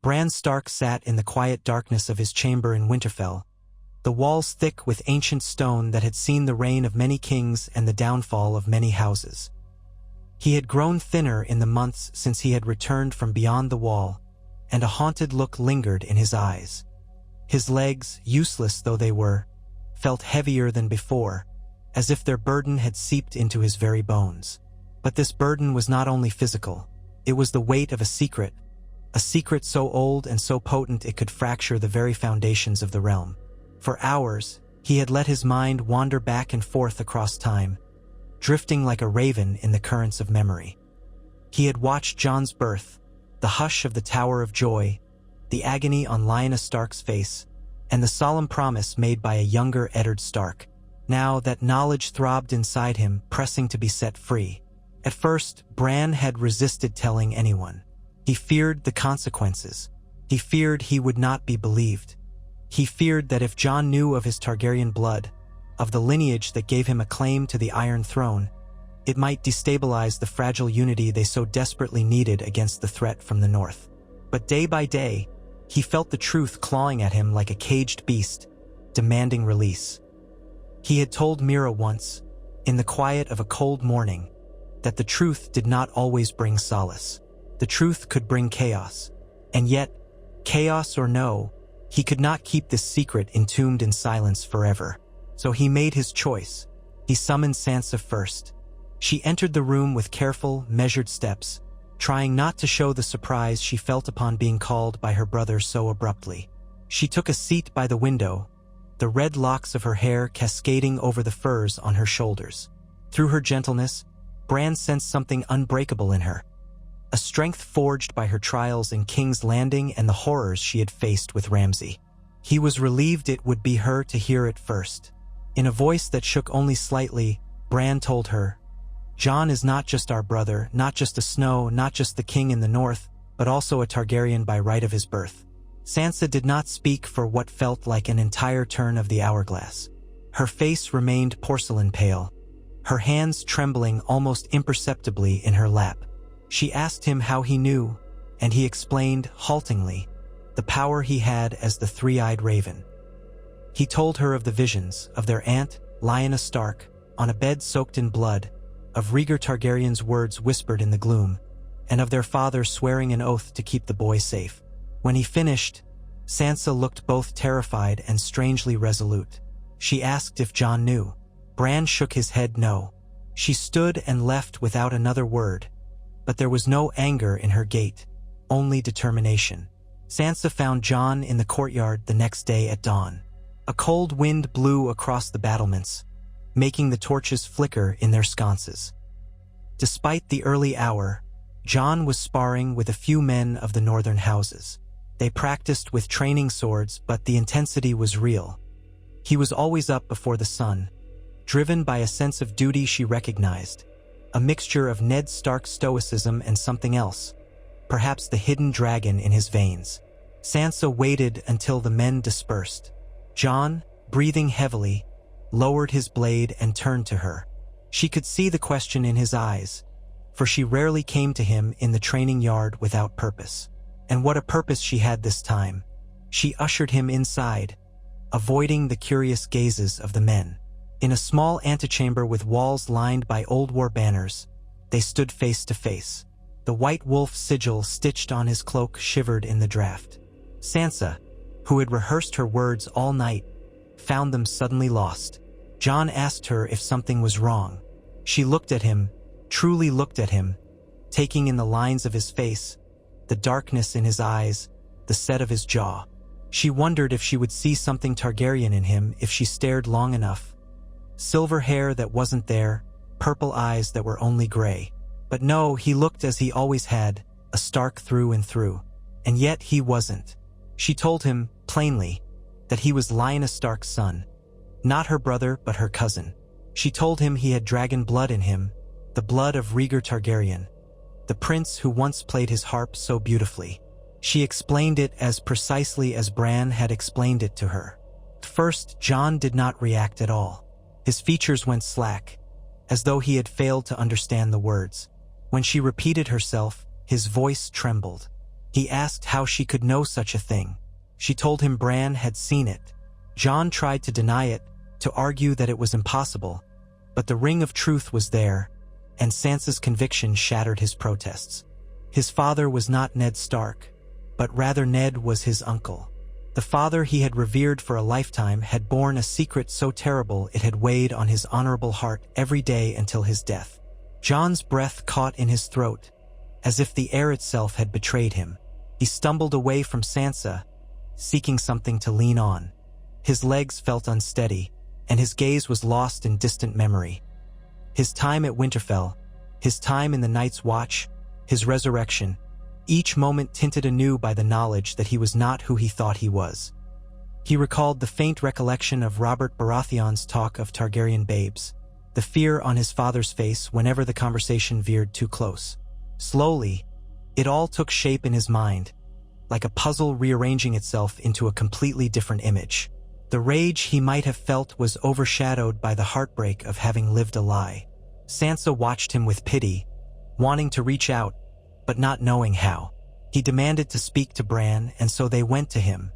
Bran Stark sat in the quiet darkness of his chamber in Winterfell, the walls thick with ancient stone that had seen the reign of many kings and the downfall of many houses. He had grown thinner in the months since he had returned from beyond the wall, and a haunted look lingered in his eyes. His legs, useless though they were, felt heavier than before, as if their burden had seeped into his very bones. But this burden was not only physical, it was the weight of a secret so old and so potent it could fracture the very foundations of the realm. For hours, he had let his mind wander back and forth across time, drifting like a raven in the currents of memory. He had watched Jon's birth, the hush of the Tower of Joy, the agony on Lyanna Stark's face, and the solemn promise made by a younger Eddard Stark. Now that knowledge throbbed inside him, pressing to be set free. At first, Bran had resisted telling anyone. He feared the consequences. He feared he would not be believed. He feared that if Jon knew of his Targaryen blood, of the lineage that gave him a claim to the Iron Throne, it might destabilize the fragile unity they so desperately needed against the threat from the north. But day by day, he felt the truth clawing at him like a caged beast, demanding release. He had told Mira once, in the quiet of a cold morning, that the truth did not always bring solace. The truth could bring chaos. And yet, chaos or no, he could not keep this secret entombed in silence forever. So he made his choice. He summoned Sansa first. She entered the room with careful, measured steps, trying not to show the surprise she felt upon being called by her brother so abruptly. She took a seat by the window, the red locks of her hair cascading over the furs on her shoulders. Through her gentleness, Bran sensed something unbreakable in her, a strength forged by her trials in King's Landing and the horrors she had faced with Ramsay. He was relieved it would be her to hear it first. In a voice that shook only slightly, Bran told her, "Jon is not just our brother, not just a Snow, not just the king in the north, but also a Targaryen by right of his birth." Sansa did not speak for what felt like an entire turn of the hourglass. Her face remained porcelain pale, her hands trembling almost imperceptibly in her lap. She asked him how he knew, and he explained, haltingly, the power he had as the three-eyed raven. He told her of the visions, of their aunt, Lyanna Stark, on a bed soaked in blood, of Rhaegar Targaryen's words whispered in the gloom, and of their father swearing an oath to keep the boy safe. When he finished, Sansa looked both terrified and strangely resolute. She asked if Jon knew. Bran shook his head no. She stood and left without another word, but there was no anger in her gait, only determination. Sansa found Jon in the courtyard the next day at dawn. A cold wind blew across the battlements, making the torches flicker in their sconces. Despite the early hour, Jon was sparring with a few men of the northern houses. They practiced with training swords, but the intensity was real. He was always up before the sun, driven by a sense of duty she recognized, a mixture of Ned Stark's stoicism and something else, perhaps the hidden dragon in his veins. Sansa waited until the men dispersed. Jon, breathing heavily, lowered his blade and turned to her. She could see the question in his eyes, for she rarely came to him in the training yard without purpose. And what a purpose she had this time. She ushered him inside, avoiding the curious gazes of the men. In a small antechamber with walls lined by old war banners, they stood face to face. The white wolf sigil stitched on his cloak shivered in the draft. Sansa, who had rehearsed her words all night, found them suddenly lost. Jon asked her if something was wrong. She looked at him, truly looked at him, taking in the lines of his face, the darkness in his eyes, the set of his jaw. She wondered if she would see something Targaryen in him if she stared long enough. Silver hair that wasn't there, purple eyes that were only gray. But no, he looked as he always had, a Stark through and through. And yet he wasn't. She told him, plainly, that he was Lyanna Stark's son. Not her brother, but her cousin. She told him he had dragon blood in him, the blood of Rhaegar Targaryen, the prince who once played his harp so beautifully. She explained it as precisely as Bran had explained it to her. First, Jon did not react at all. His features went slack, as though he had failed to understand the words. When she repeated herself, his voice trembled. He asked how she could know such a thing. She told him Bran had seen it. Jon tried to deny it, to argue that it was impossible, but the ring of truth was there, and Sansa's conviction shattered his protests. His father was not Ned Stark, but rather Ned was his uncle. The father he had revered for a lifetime had borne a secret so terrible it had weighed on his honorable heart every day until his death. Jon's breath caught in his throat, as if the air itself had betrayed him. He stumbled away from Sansa, seeking something to lean on. His legs felt unsteady, and his gaze was lost in distant memory. His time at Winterfell, his time in the Night's Watch, his resurrection, each moment tinted anew by the knowledge that he was not who he thought he was. He recalled the faint recollection of Robert Baratheon's talk of Targaryen babes, the fear on his father's face whenever the conversation veered too close. Slowly, it all took shape in his mind, like a puzzle rearranging itself into a completely different image. The rage he might have felt was overshadowed by the heartbreak of having lived a lie. Sansa watched him with pity, wanting to reach out, but not knowing how. He demanded to speak to Bran, and so they went to him.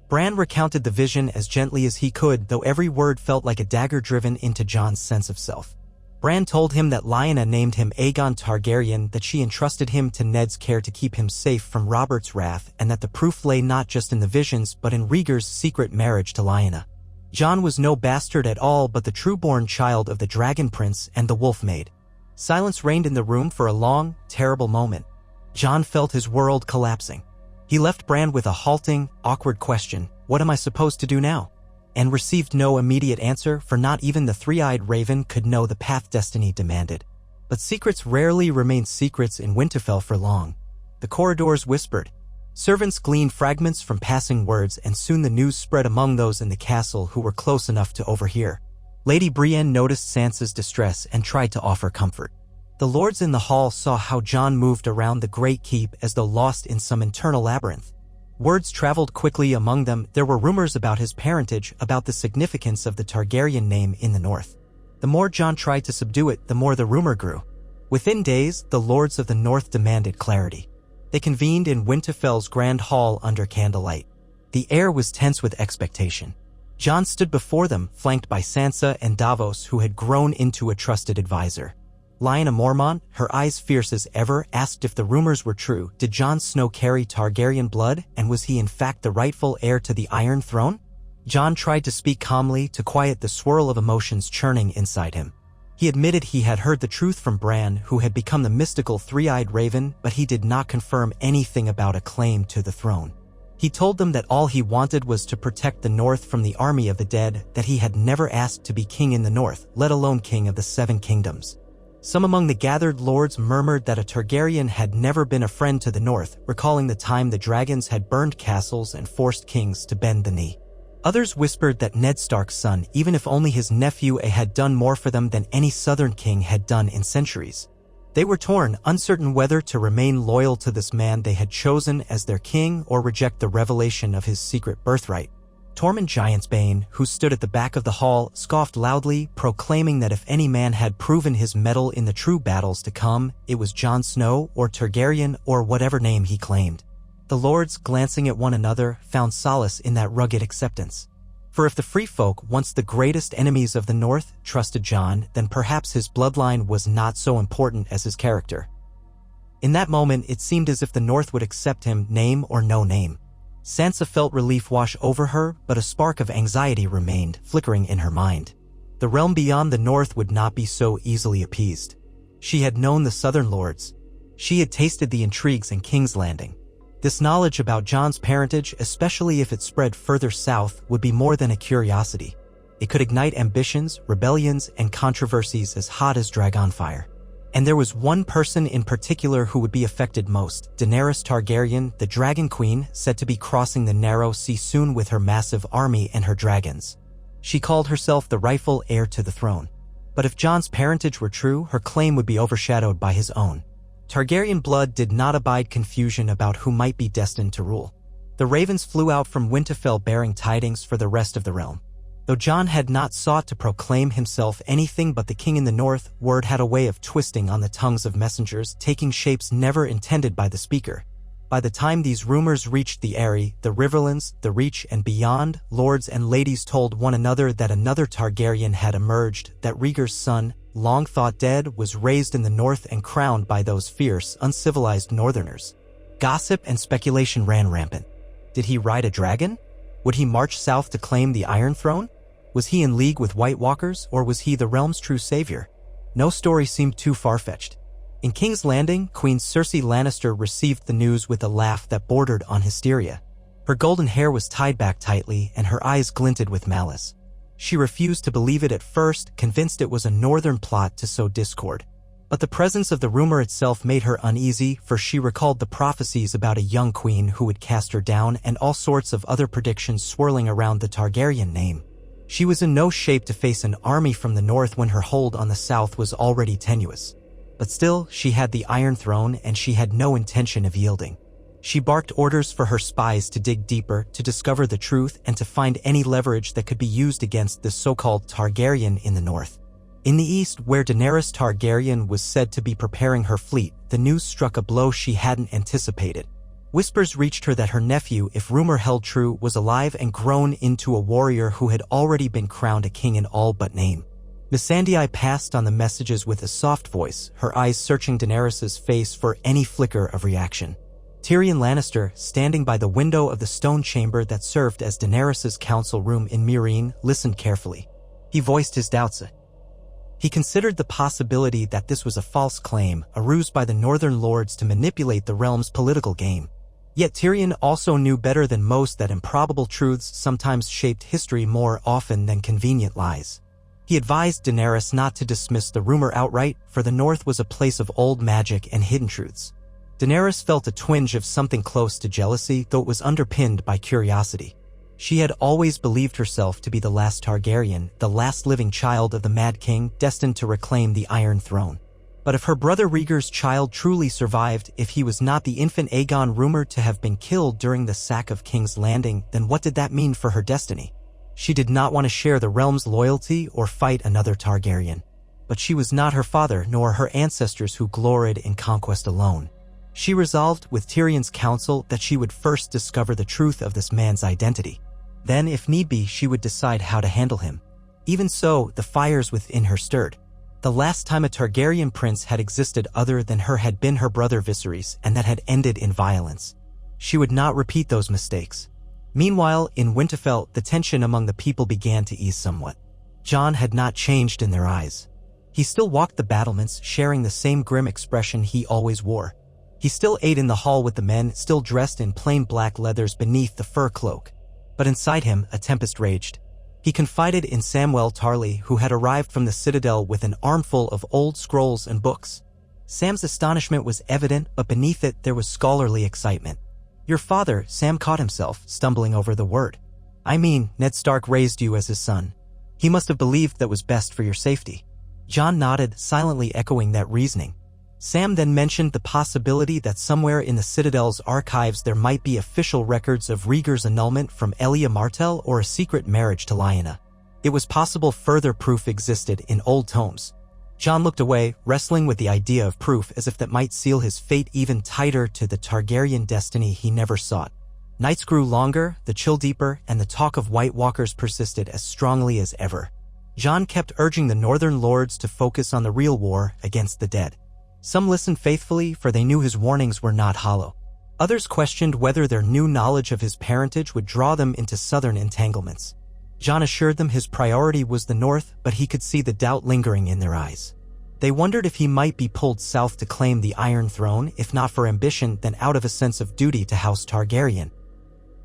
Bran recounted the vision as gently as he could, though every word felt like a dagger driven into Jon's sense of self. Bran told him that Lyanna named him Aegon Targaryen, that she entrusted him to Ned's care to keep him safe from Robert's wrath, and that the proof lay not just in the visions but in Rhaegar's secret marriage to Lyanna. Jon was no bastard at all, but the true-born child of the Dragon Prince and the Wolf Maid. Silence reigned in the room for a long, terrible moment. Jon felt his world collapsing. He left Bran with a halting, awkward question, "What am I supposed to do now?" and received no immediate answer, for not even the three-eyed raven could know the path destiny demanded. But secrets rarely remain secrets in Winterfell for long. The corridors whispered. Servants gleaned fragments from passing words, and soon the news spread among those in the castle who were close enough to overhear. Lady Brienne noticed Sansa's distress and tried to offer comfort. The lords in the hall saw how Jon moved around the great keep as though lost in some internal labyrinth. Words traveled quickly among them. There were rumors about his parentage, about the significance of the Targaryen name in the north. The more Jon tried to subdue it, the more the rumor grew. Within days, the lords of the north demanded clarity. They convened in Winterfell's grand hall under candlelight. The air was tense with expectation. Jon stood before them, flanked by Sansa and Davos, who had grown into a trusted advisor. Lyanna Mormont, her eyes fierce as ever, asked if the rumors were true. Did Jon Snow carry Targaryen blood, and was he in fact the rightful heir to the Iron Throne? Jon tried to speak calmly, to quiet the swirl of emotions churning inside him. He admitted he had heard the truth from Bran, who had become the mystical three-eyed raven, but he did not confirm anything about a claim to the throne. He told them that all he wanted was to protect the North from the army of the dead, that he had never asked to be king in the North, let alone king of the Seven Kingdoms. Some among the gathered lords murmured that a Targaryen had never been a friend to the North, recalling the time the dragons had burned castles and forced kings to bend the knee. Others whispered that Ned Stark's son, even if only his nephew, had done more for them than any Southern king had done in centuries. They were torn, uncertain whether to remain loyal to this man they had chosen as their king or reject the revelation of his secret birthright. Tormund Giantsbane, who stood at the back of the hall, scoffed loudly, proclaiming that if any man had proven his mettle in the true battles to come, it was Jon Snow or Targaryen or whatever name he claimed. The lords, glancing at one another, found solace in that rugged acceptance. For if the free folk, once the greatest enemies of the North, trusted Jon, then perhaps his bloodline was not so important as his character. In that moment, it seemed as if the North would accept him, name or no name. Sansa felt relief wash over her, but a spark of anxiety remained, flickering in her mind. The realm beyond the North would not be so easily appeased. She had known the Southern lords. She had tasted the intrigues in King's Landing. This knowledge about Jon's parentage, especially if it spread further south, would be more than a curiosity. It could ignite ambitions, rebellions, and controversies as hot as dragonfire. And there was one person in particular who would be affected most, Daenerys Targaryen, the Dragon Queen, said to be crossing the narrow sea soon with her massive army and her dragons. She called herself the rightful heir to the throne. But if Jon's parentage were true, her claim would be overshadowed by his own. Targaryen blood did not abide confusion about who might be destined to rule. The ravens flew out from Winterfell bearing tidings for the rest of the realm. Though Jon had not sought to proclaim himself anything but the king in the North, word had a way of twisting on the tongues of messengers, taking shapes never intended by the speaker. By the time these rumors reached the Eyrie, the Riverlands, the Reach, and beyond, lords and ladies told one another that another Targaryen had emerged, that Rhaegar's son, long thought dead, was raised in the north and crowned by those fierce, uncivilized northerners. Gossip and speculation ran rampant. Did he ride a dragon? Would he march south to claim the Iron Throne? Was he in league with White Walkers, or was he the realm's true savior? No story seemed too far-fetched. In King's Landing, Queen Cersei Lannister received the news with a laugh that bordered on hysteria. Her golden hair was tied back tightly, and her eyes glinted with malice. She refused to believe it at first, convinced it was a northern plot to sow discord. But the presence of the rumor itself made her uneasy, for she recalled the prophecies about a young queen who would cast her down and all sorts of other predictions swirling around the Targaryen name. She was in no shape to face an army from the north when her hold on the south was already tenuous. But still, she had the Iron Throne, and she had no intention of yielding. She barked orders for her spies to dig deeper, to discover the truth, and to find any leverage that could be used against the so-called Targaryen in the north. In the east, where Daenerys Targaryen was said to be preparing her fleet, the news struck a blow she hadn't anticipated. Whispers reached her that her nephew, if rumor held true, was alive and grown into a warrior who had already been crowned a king in all but name. Missandei passed on the messages with a soft voice, her eyes searching Daenerys' face for any flicker of reaction. Tyrion Lannister, standing by the window of the stone chamber that served as Daenerys' council room in Meereen, listened carefully. He voiced his doubts. He considered the possibility that this was a false claim, a ruse by the northern lords to manipulate the realm's political game. Yet Tyrion also knew better than most that improbable truths sometimes shaped history more often than convenient lies. He advised Daenerys not to dismiss the rumor outright, for the north was a place of old magic and hidden truths. Daenerys felt a twinge of something close to jealousy, though it was underpinned by curiosity. She had always believed herself to be the last Targaryen, the last living child of the Mad King, destined to reclaim the Iron Throne. But if her brother Rhaegar's child truly survived, if he was not the infant Aegon rumored to have been killed during the sack of King's Landing, then what did that mean for her destiny? She did not want to share the realm's loyalty or fight another Targaryen. But she was not her father nor her ancestors who gloried in conquest alone. She resolved, with Tyrion's counsel, that she would first discover the truth of this man's identity. Then, if need be, she would decide how to handle him. Even so, the fires within her stirred. The last time a Targaryen prince had existed other than her had been her brother Viserys, and that had ended in violence. She would not repeat those mistakes. Meanwhile, in Winterfell, the tension among the people began to ease somewhat. Jon had not changed in their eyes. He still walked the battlements, sharing the same grim expression he always wore. He still ate in the hall with the men, still dressed in plain black leathers beneath the fur cloak. But inside him, a tempest raged. He confided in Samwell Tarly, who had arrived from the Citadel with an armful of old scrolls and books. Sam's astonishment was evident, but beneath it there was scholarly excitement. "Your father," Sam caught himself, stumbling over the word. "I mean, Ned Stark raised you as his son. He must have believed that was best for your safety." Jon nodded, silently echoing that reasoning. Sam then mentioned the possibility that somewhere in the Citadel's archives there might be official records of Rhaegar's annulment from Elia Martell or a secret marriage to Lyanna. It was possible further proof existed in old tomes. Jon looked away, wrestling with the idea of proof as if that might seal his fate even tighter to the Targaryen destiny he never sought. Nights grew longer, the chill deeper, and the talk of White Walkers persisted as strongly as ever. Jon kept urging the northern lords to focus on the real war against the dead. Some listened faithfully, for they knew his warnings were not hollow. Others questioned whether their new knowledge of his parentage would draw them into southern entanglements. Jon assured them his priority was the north, but he could see the doubt lingering in their eyes. They wondered if he might be pulled south to claim the Iron Throne, if not for ambition, then out of a sense of duty to House Targaryen.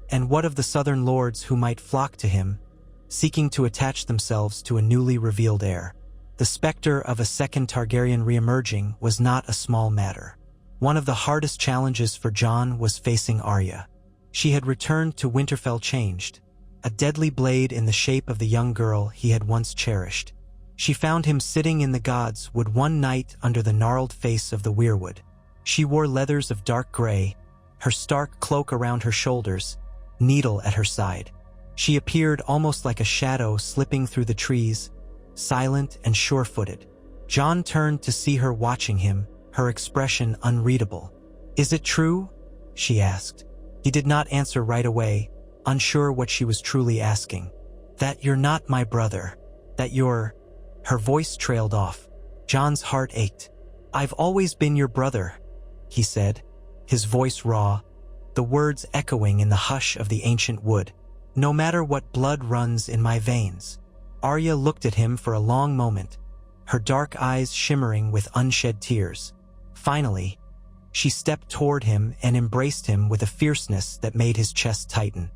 And what of the southern lords who might flock to him, seeking to attach themselves to a newly revealed heir? The specter of a second Targaryen re-emerging was not a small matter. One of the hardest challenges for Jon was facing Arya. She had returned to Winterfell changed, a deadly blade in the shape of the young girl he had once cherished. She found him sitting in the God's Wood one night under the gnarled face of the weirwood. She wore leathers of dark gray, her stark cloak around her shoulders, needle at her side. She appeared almost like a shadow slipping through the trees, silent and sure-footed. Jon turned to see her watching him, her expression unreadable. "Is it true?" she asked. He did not answer right away, unsure what she was truly asking. That you're not my brother. That you're... Her voice trailed off. Jon's heart ached. I've always been your brother, he said, his voice raw, the words echoing in the hush of the ancient wood. No matter what blood runs in my veins. Arya looked at him for a long moment, her dark eyes shimmering with unshed tears. Finally, she stepped toward him and embraced him with a fierceness that made his chest tighten.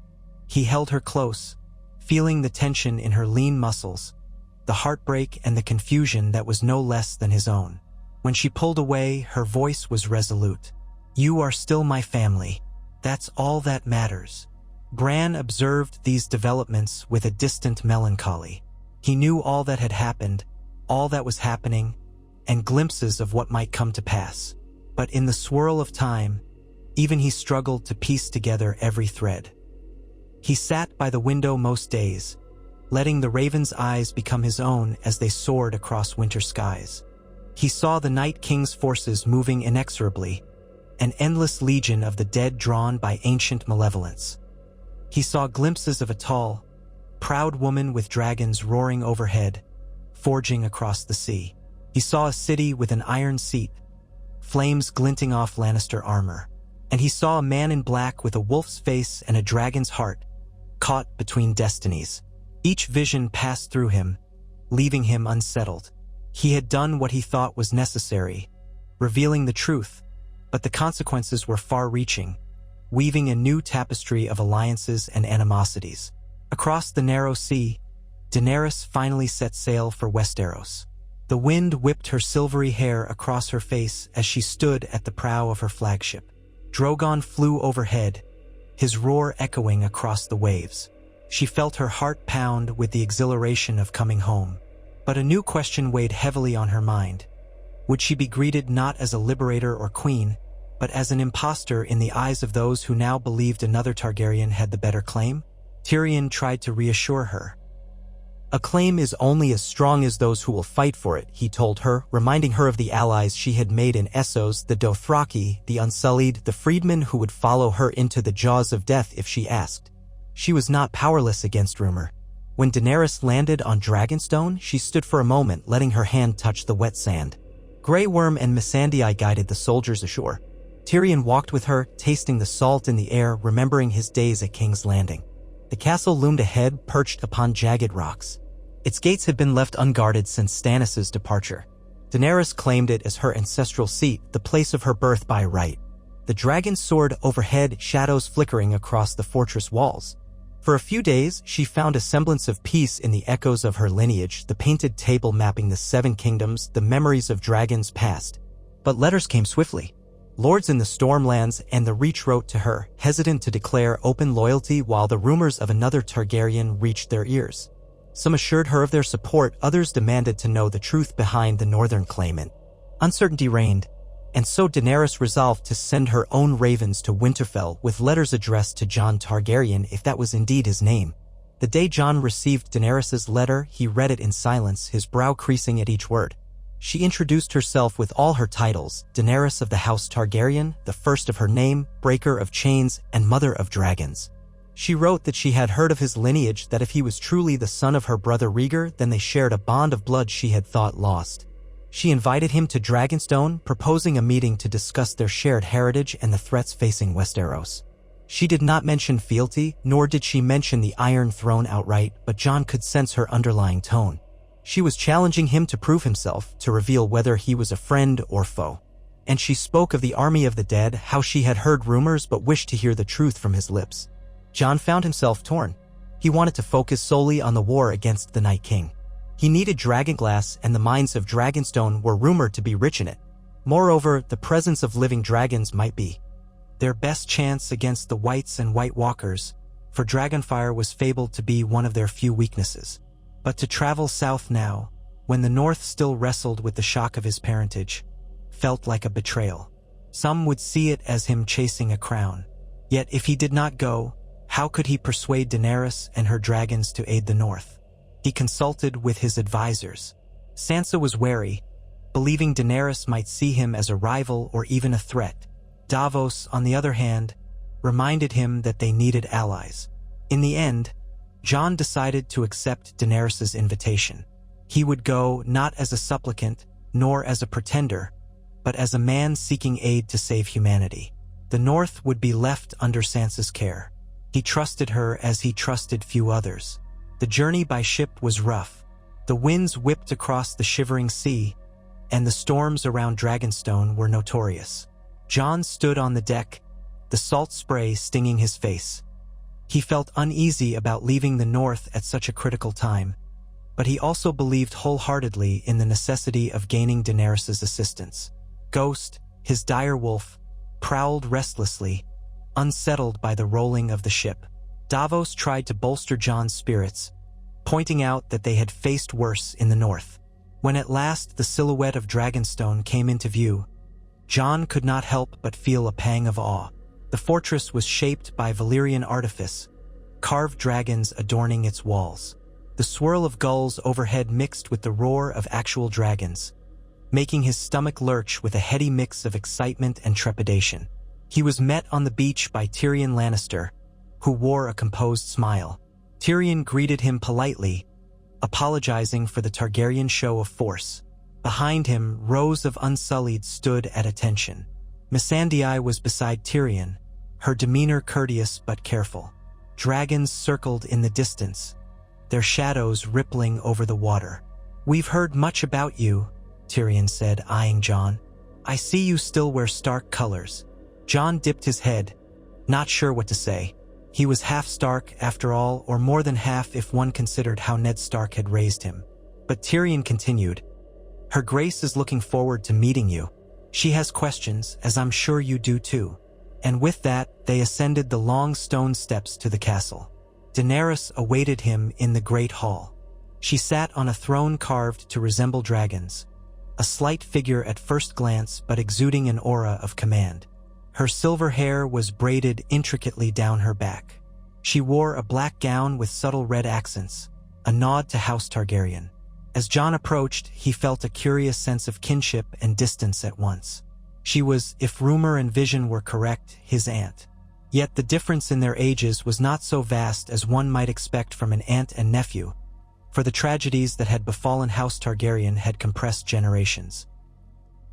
He held her close, feeling the tension in her lean muscles, the heartbreak and the confusion that was no less than his own. When she pulled away, her voice was resolute. You are still my family. That's all that matters. Bran observed these developments with a distant melancholy. He knew all that had happened, all that was happening, and glimpses of what might come to pass. But in the swirl of time, even he struggled to piece together every thread. He sat by the window most days, letting the raven's eyes become his own as they soared across winter skies. He saw the Night King's forces moving inexorably, an endless legion of the dead drawn by ancient malevolence. He saw glimpses of a tall, proud woman with dragons roaring overhead, forging across the sea. He saw a city with an iron seat, flames glinting off Lannister armor. And he saw a man in black with a wolf's face and a dragon's heart, caught between destinies. Each vision passed through him, leaving him unsettled. He had done what he thought was necessary, revealing the truth, but the consequences were far-reaching, weaving a new tapestry of alliances and animosities. Across the narrow sea, Daenerys finally set sail for Westeros. The wind whipped her silvery hair across her face as she stood at the prow of her flagship. Drogon flew overhead, his roar echoing across the waves. She felt her heart pound with the exhilaration of coming home. But a new question weighed heavily on her mind. Would she be greeted not as a liberator or queen, but as an impostor in the eyes of those who now believed another Targaryen had the better claim? Tyrion tried to reassure her. A claim is only as strong as those who will fight for it, he told her, reminding her of the allies she had made in Essos, the Dothraki, the Unsullied, the freedmen who would follow her into the jaws of death if she asked. She was not powerless against rumor. When Daenerys landed on Dragonstone, she stood for a moment, letting her hand touch the wet sand. Grey Worm and Missandei guided the soldiers ashore. Tyrion walked with her, tasting the salt in the air, remembering his days at King's Landing. The castle loomed ahead, perched upon jagged rocks. Its gates had been left unguarded since Stannis' departure. Daenerys claimed it as her ancestral seat, the place of her birth by right. The dragon soared overhead, shadows flickering across the fortress walls. For a few days, she found a semblance of peace in the echoes of her lineage, the painted table mapping the 7 kingdoms, the memories of dragons past. But letters came swiftly. Lords in the Stormlands and the Reach wrote to her, hesitant to declare open loyalty while the rumors of another Targaryen reached their ears. Some assured her of their support, others demanded to know the truth behind the northern claimant. Uncertainty reigned, and so Daenerys resolved to send her own ravens to Winterfell with letters addressed to Jon Targaryen if that was indeed his name. The day Jon received Daenerys' letter, he read it in silence, his brow creasing at each word. She introduced herself with all her titles, Daenerys of the House Targaryen, the first of her name, Breaker of Chains, and Mother of Dragons. She wrote that she had heard of his lineage, that if he was truly the son of her brother Rhaegar, then they shared a bond of blood she had thought lost. She invited him to Dragonstone, proposing a meeting to discuss their shared heritage and the threats facing Westeros. She did not mention fealty, nor did she mention the Iron Throne outright, but Jon could sense her underlying tone. She was challenging him to prove himself, to reveal whether he was a friend or foe. And she spoke of the army of the dead, how she had heard rumors but wished to hear the truth from his lips. Jon found himself torn. He wanted to focus solely on the war against the Night King. He needed dragonglass, and the mines of Dragonstone were rumored to be rich in it. Moreover, the presence of living dragons might be their best chance against the Whites and White Walkers, for dragonfire was fabled to be one of their few weaknesses. But to travel south now, when the North still wrestled with the shock of his parentage, felt like a betrayal. Some would see it as him chasing a crown. Yet if he did not go, how could he persuade Daenerys and her dragons to aid the North? He consulted with his advisors. Sansa was wary, believing Daenerys might see him as a rival or even a threat. Davos, on the other hand, reminded him that they needed allies. In the end, Jon decided to accept Daenerys' invitation. He would go not as a supplicant, nor as a pretender, but as a man seeking aid to save humanity. The North would be left under Sansa's care. He trusted her as he trusted few others. The journey by ship was rough. The winds whipped across the shivering sea, and the storms around Dragonstone were notorious. Jon stood on the deck, the salt spray stinging his face. He felt uneasy about leaving the North at such a critical time, but he also believed wholeheartedly in the necessity of gaining Daenerys' assistance. Ghost, his dire wolf, prowled restlessly, unsettled by the rolling of the ship. Davos tried to bolster Jon's spirits, pointing out that they had faced worse in the North. When at last the silhouette of Dragonstone came into view, Jon could not help but feel a pang of awe. The fortress was shaped by Valyrian artifice, carved dragons adorning its walls. The swirl of gulls overhead mixed with the roar of actual dragons, making his stomach lurch with a heady mix of excitement and trepidation. He was met on the beach by Tyrion Lannister, who wore a composed smile. Tyrion greeted him politely, apologizing for the Targaryen show of force. Behind him, rows of Unsullied stood at attention. Missandei was beside Tyrion, her demeanor courteous but careful. Dragons circled in the distance, their shadows rippling over the water. "We've heard much about you," Tyrion said, eyeing Jon. "I see you still wear Stark colors." Jon dipped his head, not sure what to say. He was half Stark, after all, or more than half if one considered how Ned Stark had raised him. But Tyrion continued, "Her Grace is looking forward to meeting you. She has questions, as I'm sure you do too." And with that, they ascended the long stone steps to the castle. Daenerys awaited him in the great hall. She sat on a throne carved to resemble dragons, a slight figure at first glance but exuding an aura of command. Her silver hair was braided intricately down her back. She wore a black gown with subtle red accents, a nod to House Targaryen. As Jon approached, he felt a curious sense of kinship and distance at once. She was, if rumor and vision were correct, his aunt. Yet the difference in their ages was not so vast as one might expect from an aunt and nephew, for the tragedies that had befallen House Targaryen had compressed generations.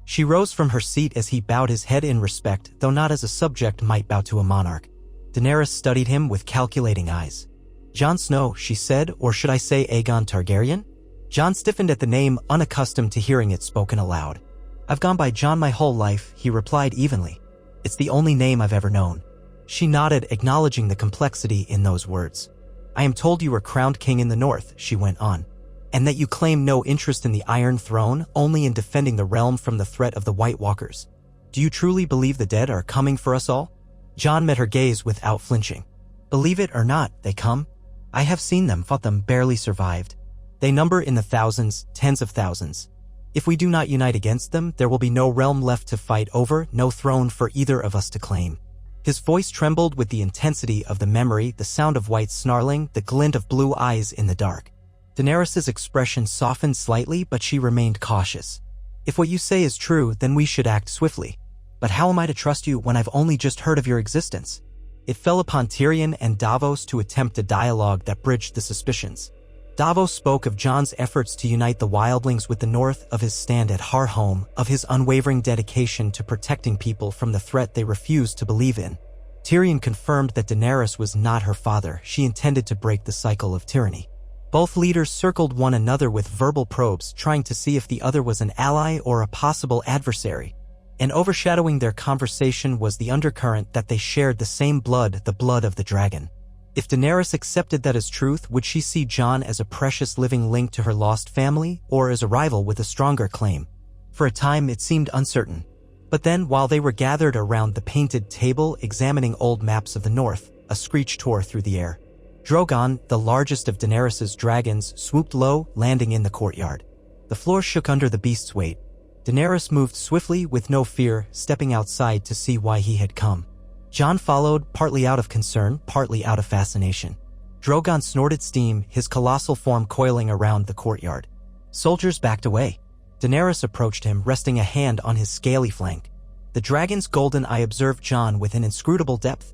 She rose from her seat as he bowed his head in respect, though not as a subject might bow to a monarch. Daenerys studied him with calculating eyes. "Jon Snow," she said, "or should I say Aegon Targaryen?" Jon stiffened at the name, unaccustomed to hearing it spoken aloud. "I've gone by Jon my whole life," he replied evenly. "It's the only name I've ever known." She nodded, acknowledging the complexity in those words. "I am told you were crowned king in the North," she went on, "and that you claim no interest in the Iron Throne, only in defending the realm from the threat of the White Walkers. Do you truly believe the dead are coming for us all?" Jon met her gaze without flinching. "Believe it or not, they come. I have seen them, fought them, barely survived. They number in the thousands, tens of thousands. If we do not unite against them, there will be no realm left to fight over, no throne for either of us to claim." His voice trembled with the intensity of the memory, the sound of white snarling, the glint of blue eyes in the dark. Daenerys' expression softened slightly, but she remained cautious. "If what you say is true, then we should act swiftly. But how am I to trust you when I've only just heard of your existence?" It fell upon Tyrion and Davos to attempt a dialogue that bridged the suspicions. Davos spoke of Jon's efforts to unite the wildlings with the North, of his stand at Harrenhal, of his unwavering dedication to protecting people from the threat they refused to believe in. Tyrion confirmed that Daenerys was not her father. She intended to break the cycle of tyranny. Both leaders circled one another with verbal probes, trying to see if the other was an ally or a possible adversary. And overshadowing their conversation was the undercurrent that they shared the same blood, the blood of the dragon. If Daenerys accepted that as truth, would she see Jon as a precious living link to her lost family, or as a rival with a stronger claim? For a time it seemed uncertain. But then, while they were gathered around the painted table examining old maps of the North, a screech tore through the air. Drogon, the largest of Daenerys' dragons, swooped low, landing in the courtyard. The floor shook under the beast's weight. Daenerys moved swiftly, with no fear, stepping outside to see why he had come. Jon followed, partly out of concern, partly out of fascination. Drogon snorted steam, his colossal form coiling around the courtyard. Soldiers backed away. Daenerys approached him, resting a hand on his scaly flank. The dragon's golden eye observed Jon with an inscrutable depth.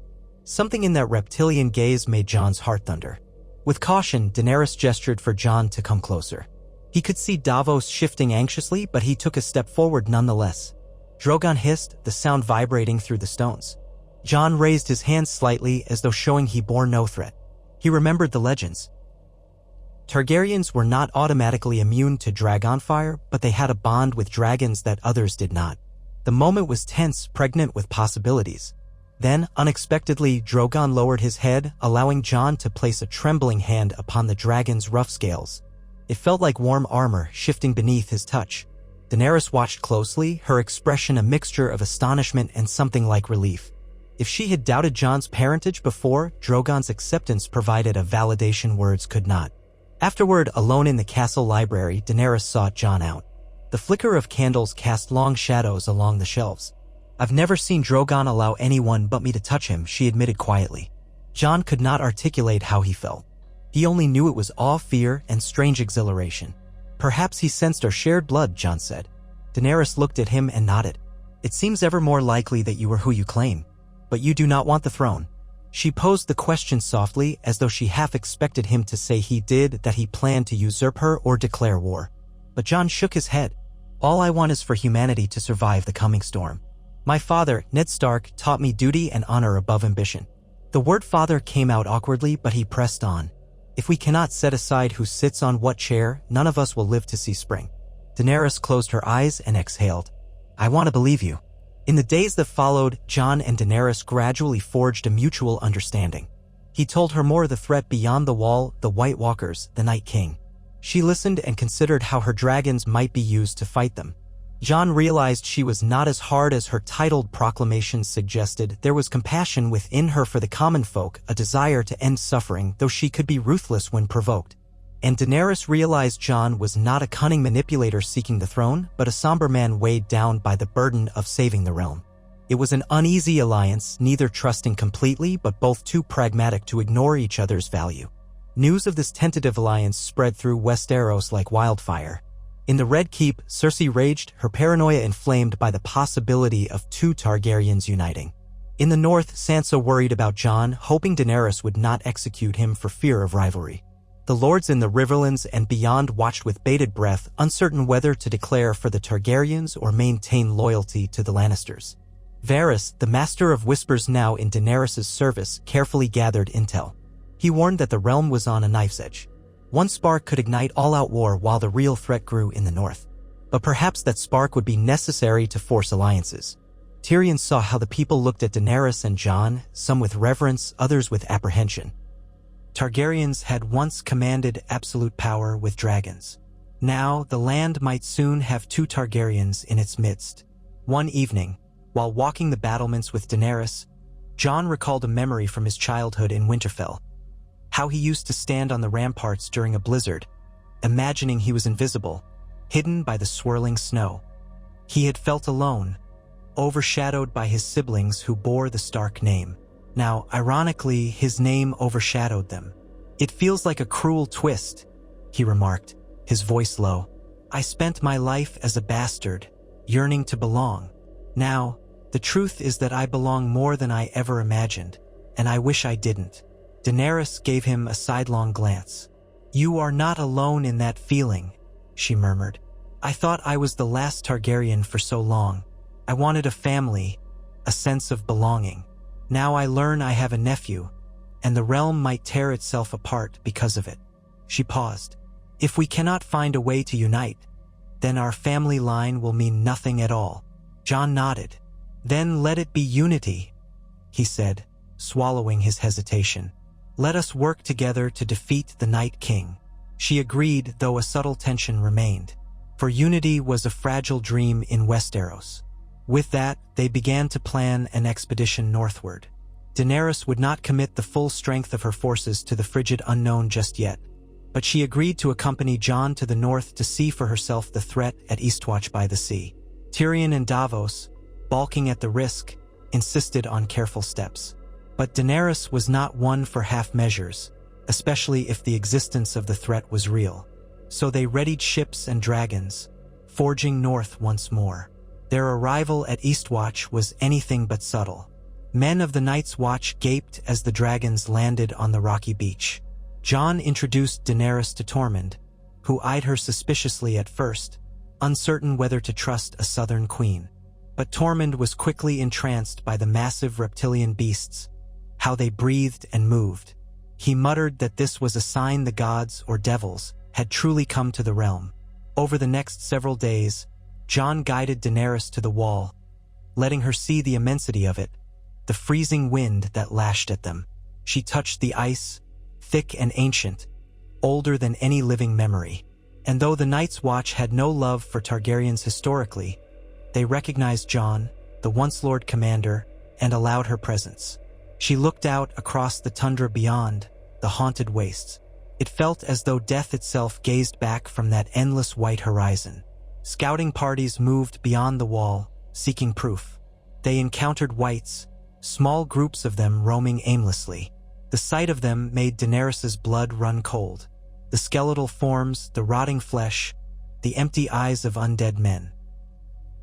Something in that reptilian gaze made Jon's heart thunder. With caution, Daenerys gestured for Jon to come closer. He could see Davos shifting anxiously, but he took a step forward nonetheless. Drogon hissed, the sound vibrating through the stones. Jon raised his hands slightly as though showing he bore no threat. He remembered the legends. Targaryens were not automatically immune to dragonfire, but they had a bond with dragons that others did not. The moment was tense, pregnant with possibilities. Then, unexpectedly, Drogon lowered his head, allowing Jon to place a trembling hand upon the dragon's rough scales. It felt like warm armor shifting beneath his touch. Daenerys watched closely, her expression a mixture of astonishment and something like relief. If she had doubted Jon's parentage before, Drogon's acceptance provided a validation words could not. Afterward, alone in the castle library, Daenerys sought Jon out. The flicker of candles cast long shadows along the shelves. "I've never seen Drogon allow anyone but me to touch him," she admitted quietly. Jon could not articulate how he felt. He only knew it was awe, fear, and strange exhilaration. "Perhaps he sensed our shared blood," Jon said. Daenerys looked at him and nodded. "It seems ever more likely that you are who you claim. But you do not want the throne." She posed the question softly, as though she half expected him to say he did, that he planned to usurp her or declare war. But Jon shook his head. "All I want is for humanity to survive the coming storm. My father, Ned Stark, taught me duty and honor above ambition." The word father came out awkwardly, but he pressed on. "If we cannot set aside who sits on what chair, none of us will live to see spring." Daenerys closed her eyes and exhaled. "I want to believe you." In the days that followed, Jon and Daenerys gradually forged a mutual understanding. He told her more of the threat beyond the wall, the White Walkers, the Night King. She listened and considered how her dragons might be used to fight them. Jon realized she was not as hard as her titled proclamations suggested. There was compassion within her for the common folk, a desire to end suffering, though she could be ruthless when provoked. And Daenerys realized Jon was not a cunning manipulator seeking the throne, but a somber man weighed down by the burden of saving the realm. It was an uneasy alliance, neither trusting completely but both too pragmatic to ignore each other's value. News of this tentative alliance spread through Westeros like wildfire. In the Red Keep, Cersei raged, her paranoia inflamed by the possibility of two Targaryens uniting. In the north, Sansa worried about Jon, hoping Daenerys would not execute him for fear of rivalry. The lords in the Riverlands and beyond watched with bated breath, uncertain whether to declare for the Targaryens or maintain loyalty to the Lannisters. Varys, the master of whispers now in Daenerys' service, carefully gathered intel. He warned that the realm was on a knife's edge. One spark could ignite all-out war while the real threat grew in the north. But perhaps that spark would be necessary to force alliances. Tyrion saw how the people looked at Daenerys and Jon, some with reverence, others with apprehension. Targaryens had once commanded absolute power with dragons. Now, the land might soon have two Targaryens in its midst. One evening, while walking the battlements with Daenerys, Jon recalled a memory from his childhood in Winterfell. How he used to stand on the ramparts during a blizzard, imagining he was invisible, hidden by the swirling snow. He had felt alone, overshadowed by his siblings who bore the Stark name. Now, ironically, his name overshadowed them. "It feels like a cruel twist," he remarked, his voice low. "I spent my life as a bastard, yearning to belong. Now, the truth is that I belong more than I ever imagined, and I wish I didn't." Daenerys gave him a sidelong glance. "You are not alone in that feeling," she murmured. "I thought I was the last Targaryen for so long. I wanted a family, a sense of belonging. Now I learn I have a nephew, and the realm might tear itself apart because of it." She paused. "If we cannot find a way to unite, then our family line will mean nothing at all." Jon nodded. "Then let it be unity," he said, swallowing his hesitation. "Let us work together to defeat the Night King." She agreed, though a subtle tension remained. For unity was a fragile dream in Westeros. With that, they began to plan an expedition northward. Daenerys would not commit the full strength of her forces to the frigid unknown just yet, but she agreed to accompany Jon to the north to see for herself the threat at Eastwatch by the Sea. Tyrion and Davos, balking at the risk, insisted on careful steps. But Daenerys was not one for half measures, especially if the existence of the threat was real. So they readied ships and dragons, forging north once more. Their arrival at Eastwatch was anything but subtle. Men of the Night's Watch gaped as the dragons landed on the rocky beach. Jon introduced Daenerys to Tormund, who eyed her suspiciously at first, uncertain whether to trust a southern queen. But Tormund was quickly entranced by the massive reptilian beasts, how they breathed and moved. He muttered that this was a sign the gods, or devils, had truly come to the realm. Over the next several days, Jon guided Daenerys to the wall, letting her see the immensity of it, the freezing wind that lashed at them. She touched the ice, thick and ancient, older than any living memory. And though the Night's Watch had no love for Targaryens historically, they recognized Jon, the once Lord Commander, and allowed her presence. She looked out across the tundra beyond, the haunted wastes. It felt as though death itself gazed back from that endless white horizon. Scouting parties moved beyond the wall, seeking proof. They encountered whites, small groups of them roaming aimlessly. The sight of them made Daenerys's blood run cold. The skeletal forms, the rotting flesh, the empty eyes of undead men.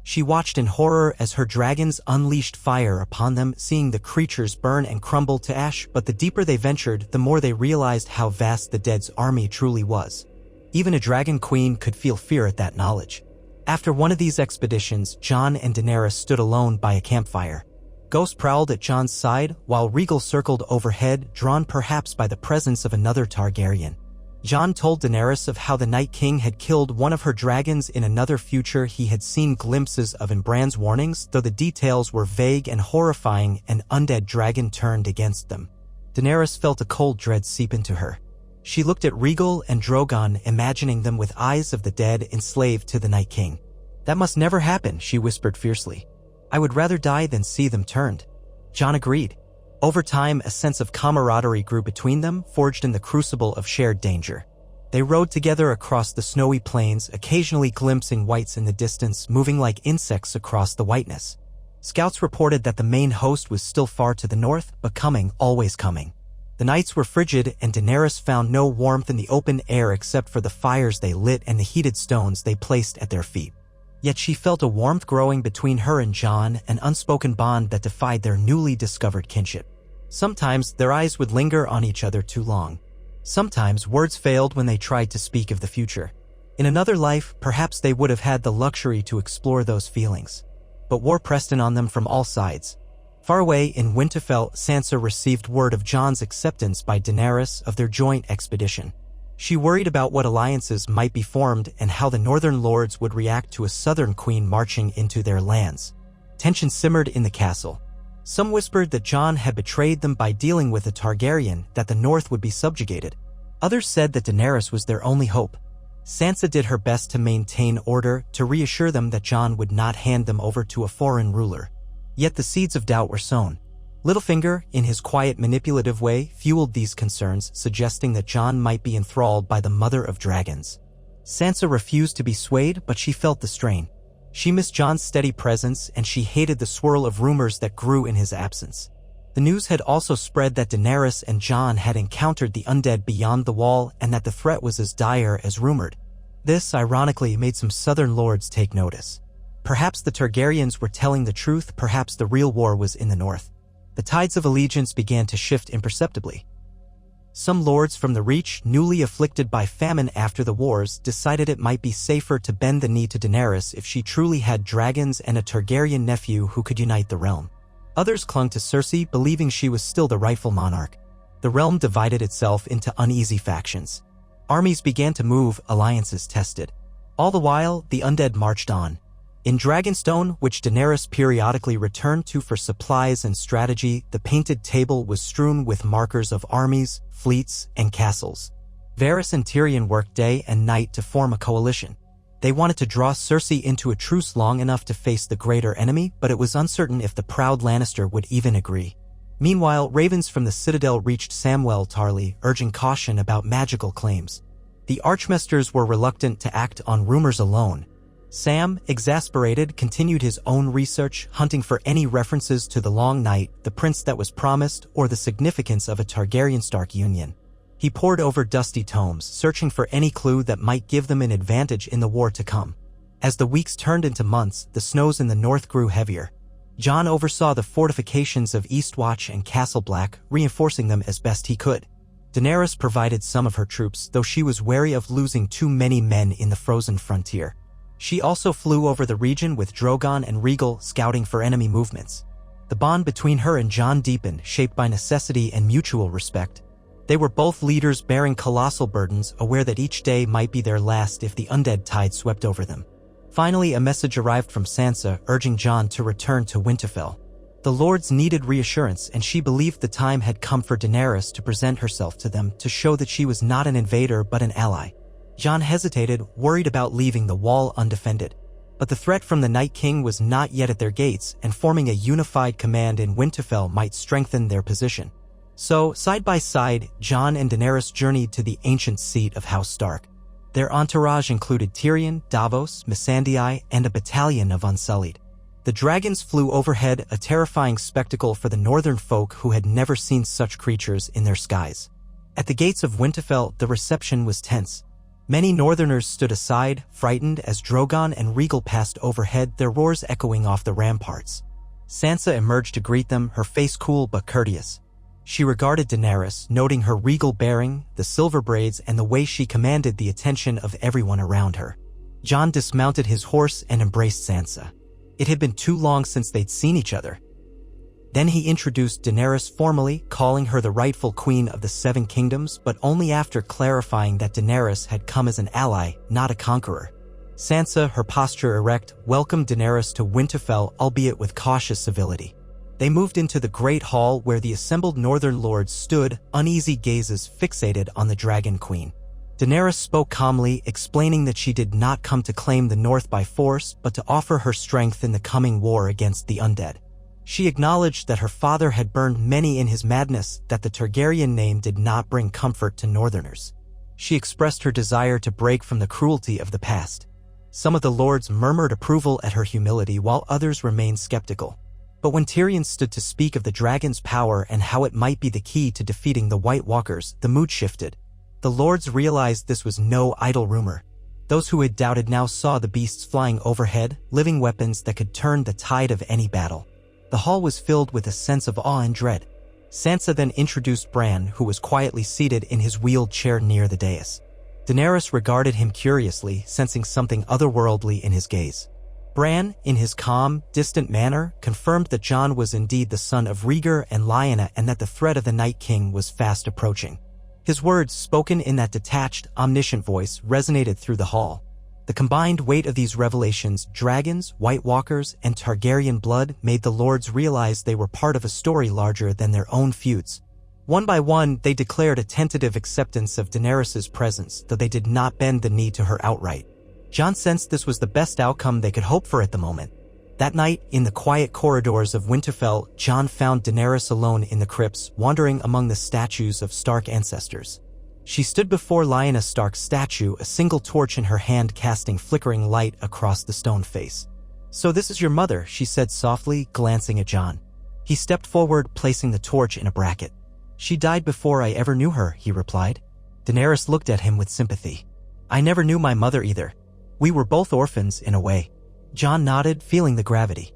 She watched in horror as her dragons unleashed fire upon them, seeing the creatures burn and crumble to ash, but the deeper they ventured, the more they realized how vast the dead's army truly was. Even a dragon queen could feel fear at that knowledge. After one of these expeditions, Jon and Daenerys stood alone by a campfire. Ghosts prowled at Jon's side, while Regal circled overhead, drawn perhaps by the presence of another Targaryen. Jon told Daenerys of how the Night King had killed one of her dragons in another future he had seen glimpses of in Bran's warnings, though the details were vague and horrifying. An undead dragon turned against them. Daenerys felt a cold dread seep into her. She looked at Regal and Drogon, imagining them with eyes of the dead enslaved to the Night King. That must never happen, she whispered fiercely. I would rather die than see them turned. Jon agreed. Over time, a sense of camaraderie grew between them, forged in the crucible of shared danger. They rode together across the snowy plains, occasionally glimpsing whites in the distance, moving like insects across the whiteness. Scouts reported that the main host was still far to the north, but coming, always coming. The nights were frigid, and Daenerys found no warmth in the open air except for the fires they lit and the heated stones they placed at their feet. Yet she felt a warmth growing between her and Jon, an unspoken bond that defied their newly discovered kinship. Sometimes their eyes would linger on each other too long. Sometimes words failed when they tried to speak of the future. In another life, perhaps they would have had the luxury to explore those feelings. But war pressed in on them from all sides. Far away in Winterfell, Sansa received word of Jon's acceptance by Daenerys of their joint expedition. She worried about what alliances might be formed and how the northern lords would react to a southern queen marching into their lands. Tension simmered in the castle. Some whispered that Jon had betrayed them by dealing with a Targaryen, that the north would be subjugated. Others said that Daenerys was their only hope. Sansa did her best to maintain order, to reassure them that Jon would not hand them over to a foreign ruler. Yet the seeds of doubt were sown. Littlefinger, in his quiet manipulative way, fueled these concerns, suggesting that Jon might be enthralled by the Mother of Dragons. Sansa refused to be swayed, but she felt the strain. She missed Jon's steady presence, and she hated the swirl of rumors that grew in his absence. The news had also spread that Daenerys and Jon had encountered the undead beyond the wall, and that the threat was as dire as rumored. This, ironically, made some southern lords take notice. Perhaps the Targaryens were telling the truth, perhaps the real war was in the north. The tides of allegiance began to shift imperceptibly. Some lords from the Reach, newly afflicted by famine after the wars, decided it might be safer to bend the knee to Daenerys if she truly had dragons and a Targaryen nephew who could unite the realm. Others clung to Cersei, believing she was still the rightful monarch. The realm divided itself into uneasy factions. Armies began to move, alliances tested. All the while, the undead marched on. In Dragonstone, which Daenerys periodically returned to for supplies and strategy, the painted table was strewn with markers of armies, fleets, and castles. Varys and Tyrion worked day and night to form a coalition. They wanted to draw Cersei into a truce long enough to face the greater enemy, but it was uncertain if the proud Lannister would even agree. Meanwhile, ravens from the Citadel reached Samwell Tarly, urging caution about magical claims. The Archmasters were reluctant to act on rumors alone. Sam, exasperated, continued his own research, hunting for any references to the Long Night, the prince that was promised, or the significance of a Targaryen-Stark union. He pored over dusty tomes, searching for any clue that might give them an advantage in the war to come. As the weeks turned into months, the snows in the north grew heavier. Jon oversaw the fortifications of Eastwatch and Castle Black, reinforcing them as best he could. Daenerys provided some of her troops, though she was wary of losing too many men in the frozen frontier. She also flew over the region with Drogon and Rhaegal scouting for enemy movements. The bond between her and Jon deepened, shaped by necessity and mutual respect. They were both leaders bearing colossal burdens, aware that each day might be their last if the undead tide swept over them. Finally, a message arrived from Sansa urging Jon to return to Winterfell. The lords needed reassurance, and she believed the time had come for Daenerys to present herself to them to show that she was not an invader but an ally. Jon hesitated, worried about leaving the wall undefended. But the threat from the Night King was not yet at their gates, and forming a unified command in Winterfell might strengthen their position. So, side by side, Jon and Daenerys journeyed to the ancient seat of House Stark. Their entourage included Tyrion, Davos, Missandei, and a battalion of Unsullied. The dragons flew overhead, a terrifying spectacle for the northern folk who had never seen such creatures in their skies. At the gates of Winterfell, the reception was tense. Many northerners stood aside, frightened, as Drogon and Rhaegal passed overhead, their roars echoing off the ramparts. Sansa emerged to greet them, her face cool but courteous. She regarded Daenerys, noting her regal bearing, the silver braids, and the way she commanded the attention of everyone around her. Jon dismounted his horse and embraced Sansa. It had been too long since they'd seen each other. Then he introduced Daenerys formally, calling her the rightful queen of the Seven Kingdoms, but only after clarifying that Daenerys had come as an ally, not a conqueror. Sansa, her posture erect, welcomed Daenerys to Winterfell, albeit with cautious civility. They moved into the great hall where the assembled northern lords stood, uneasy gazes fixated on the Dragon Queen. Daenerys spoke calmly, explaining that she did not come to claim the North by force, but to offer her strength in the coming war against the undead. She acknowledged that her father had burned many in his madness, that the Targaryen name did not bring comfort to northerners. She expressed her desire to break from the cruelty of the past. Some of the lords murmured approval at her humility, while others remained skeptical. But when Tyrion stood to speak of the dragon's power and how it might be the key to defeating the White Walkers, the mood shifted. The lords realized this was no idle rumor. Those who had doubted now saw the beasts flying overhead, living weapons that could turn the tide of any battle. The hall was filled with a sense of awe and dread. Sansa then introduced Bran, who was quietly seated in his wheeled chair near the dais. Daenerys regarded him curiously, sensing something otherworldly in his gaze. Bran, in his calm, distant manner, confirmed that Jon was indeed the son of Rhaegar and Lyanna and that the threat of the Night King was fast approaching. His words, spoken in that detached, omniscient voice, resonated through the hall. The combined weight of these revelations, dragons, White Walkers, and Targaryen blood, made the lords realize they were part of a story larger than their own feuds. One by one, they declared a tentative acceptance of Daenerys' presence, though they did not bend the knee to her outright. Jon sensed this was the best outcome they could hope for at the moment. That night, in the quiet corridors of Winterfell, Jon found Daenerys alone in the crypts, wandering among the statues of Stark ancestors. She stood before Lyanna Stark's statue, a single torch in her hand casting flickering light across the stone face. "So this is your mother," she said softly, glancing at Jon. He stepped forward, placing the torch in a bracket. "She died before I ever knew her," he replied. Daenerys looked at him with sympathy. "I never knew my mother either. We were both orphans, in a way." Jon nodded, feeling the gravity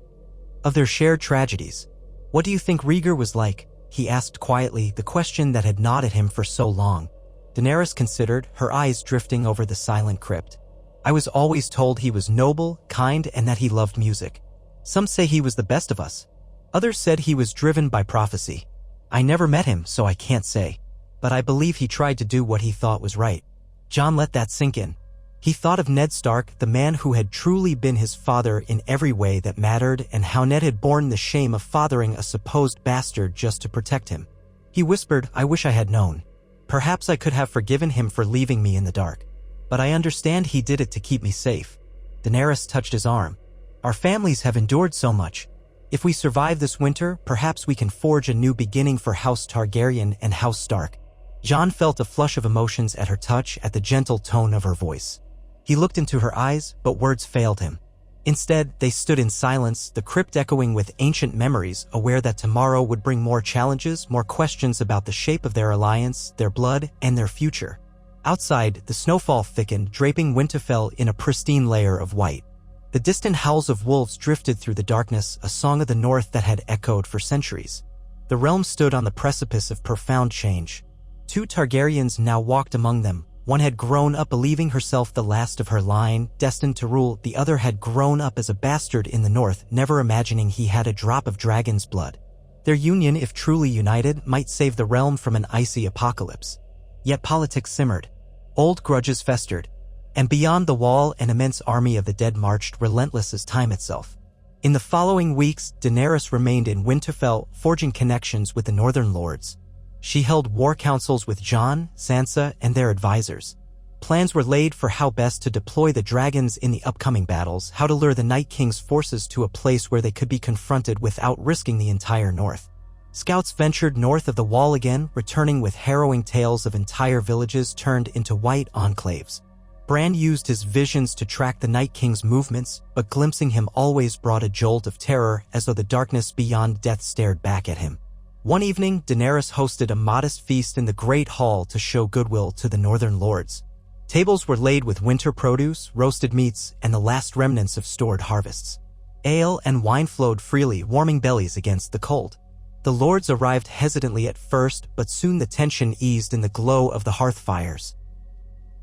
of their shared tragedies. "What do you think Rhaegar was like?" he asked quietly, the question that had gnawed at him for so long. Daenerys considered, her eyes drifting over the silent crypt. "I was always told he was noble, kind, and that he loved music. Some say he was the best of us. Others said he was driven by prophecy. I never met him, so I can't say. But I believe he tried to do what he thought was right." Jon let that sink in. He thought of Ned Stark, the man who had truly been his father in every way that mattered, and how Ned had borne the shame of fathering a supposed bastard just to protect him. He whispered, "I wish I had known. Perhaps I could have forgiven him for leaving me in the dark. But I understand he did it to keep me safe." Daenerys touched his arm. "Our families have endured so much. If we survive this winter, perhaps we can forge a new beginning for House Targaryen and House Stark." Jon felt a flush of emotions at her touch, at the gentle tone of her voice. He looked into her eyes, but words failed him. Instead, they stood in silence, the crypt echoing with ancient memories, aware that tomorrow would bring more challenges, more questions about the shape of their alliance, their blood, and their future. Outside, the snowfall thickened, draping Winterfell in a pristine layer of white. The distant howls of wolves drifted through the darkness, a song of the north that had echoed for centuries. The realm stood on the precipice of profound change. 2 Targaryens now walked among them. One had grown up believing herself the last of her line, destined to rule. The other had grown up as a bastard in the north, never imagining he had a drop of dragon's blood. Their union, if truly united, might save the realm from an icy apocalypse. Yet politics simmered. Old grudges festered. And beyond the wall, an immense army of the dead marched, relentless as time itself. In the following weeks, Daenerys remained in Winterfell, forging connections with the northern lords. She held war councils with Jon, Sansa, and their advisors. Plans were laid for how best to deploy the dragons in the upcoming battles, how to lure the Night King's forces to a place where they could be confronted without risking the entire north. Scouts ventured north of the wall again, returning with harrowing tales of entire villages turned into white enclaves. Bran used his visions to track the Night King's movements, but glimpsing him always brought a jolt of terror, as though the darkness beyond death stared back at him. One evening, Daenerys hosted a modest feast in the Great Hall to show goodwill to the northern lords. Tables were laid with winter produce, roasted meats, and the last remnants of stored harvests. Ale and wine flowed freely, warming bellies against the cold. The lords arrived hesitantly at first, but soon the tension eased in the glow of the hearth fires.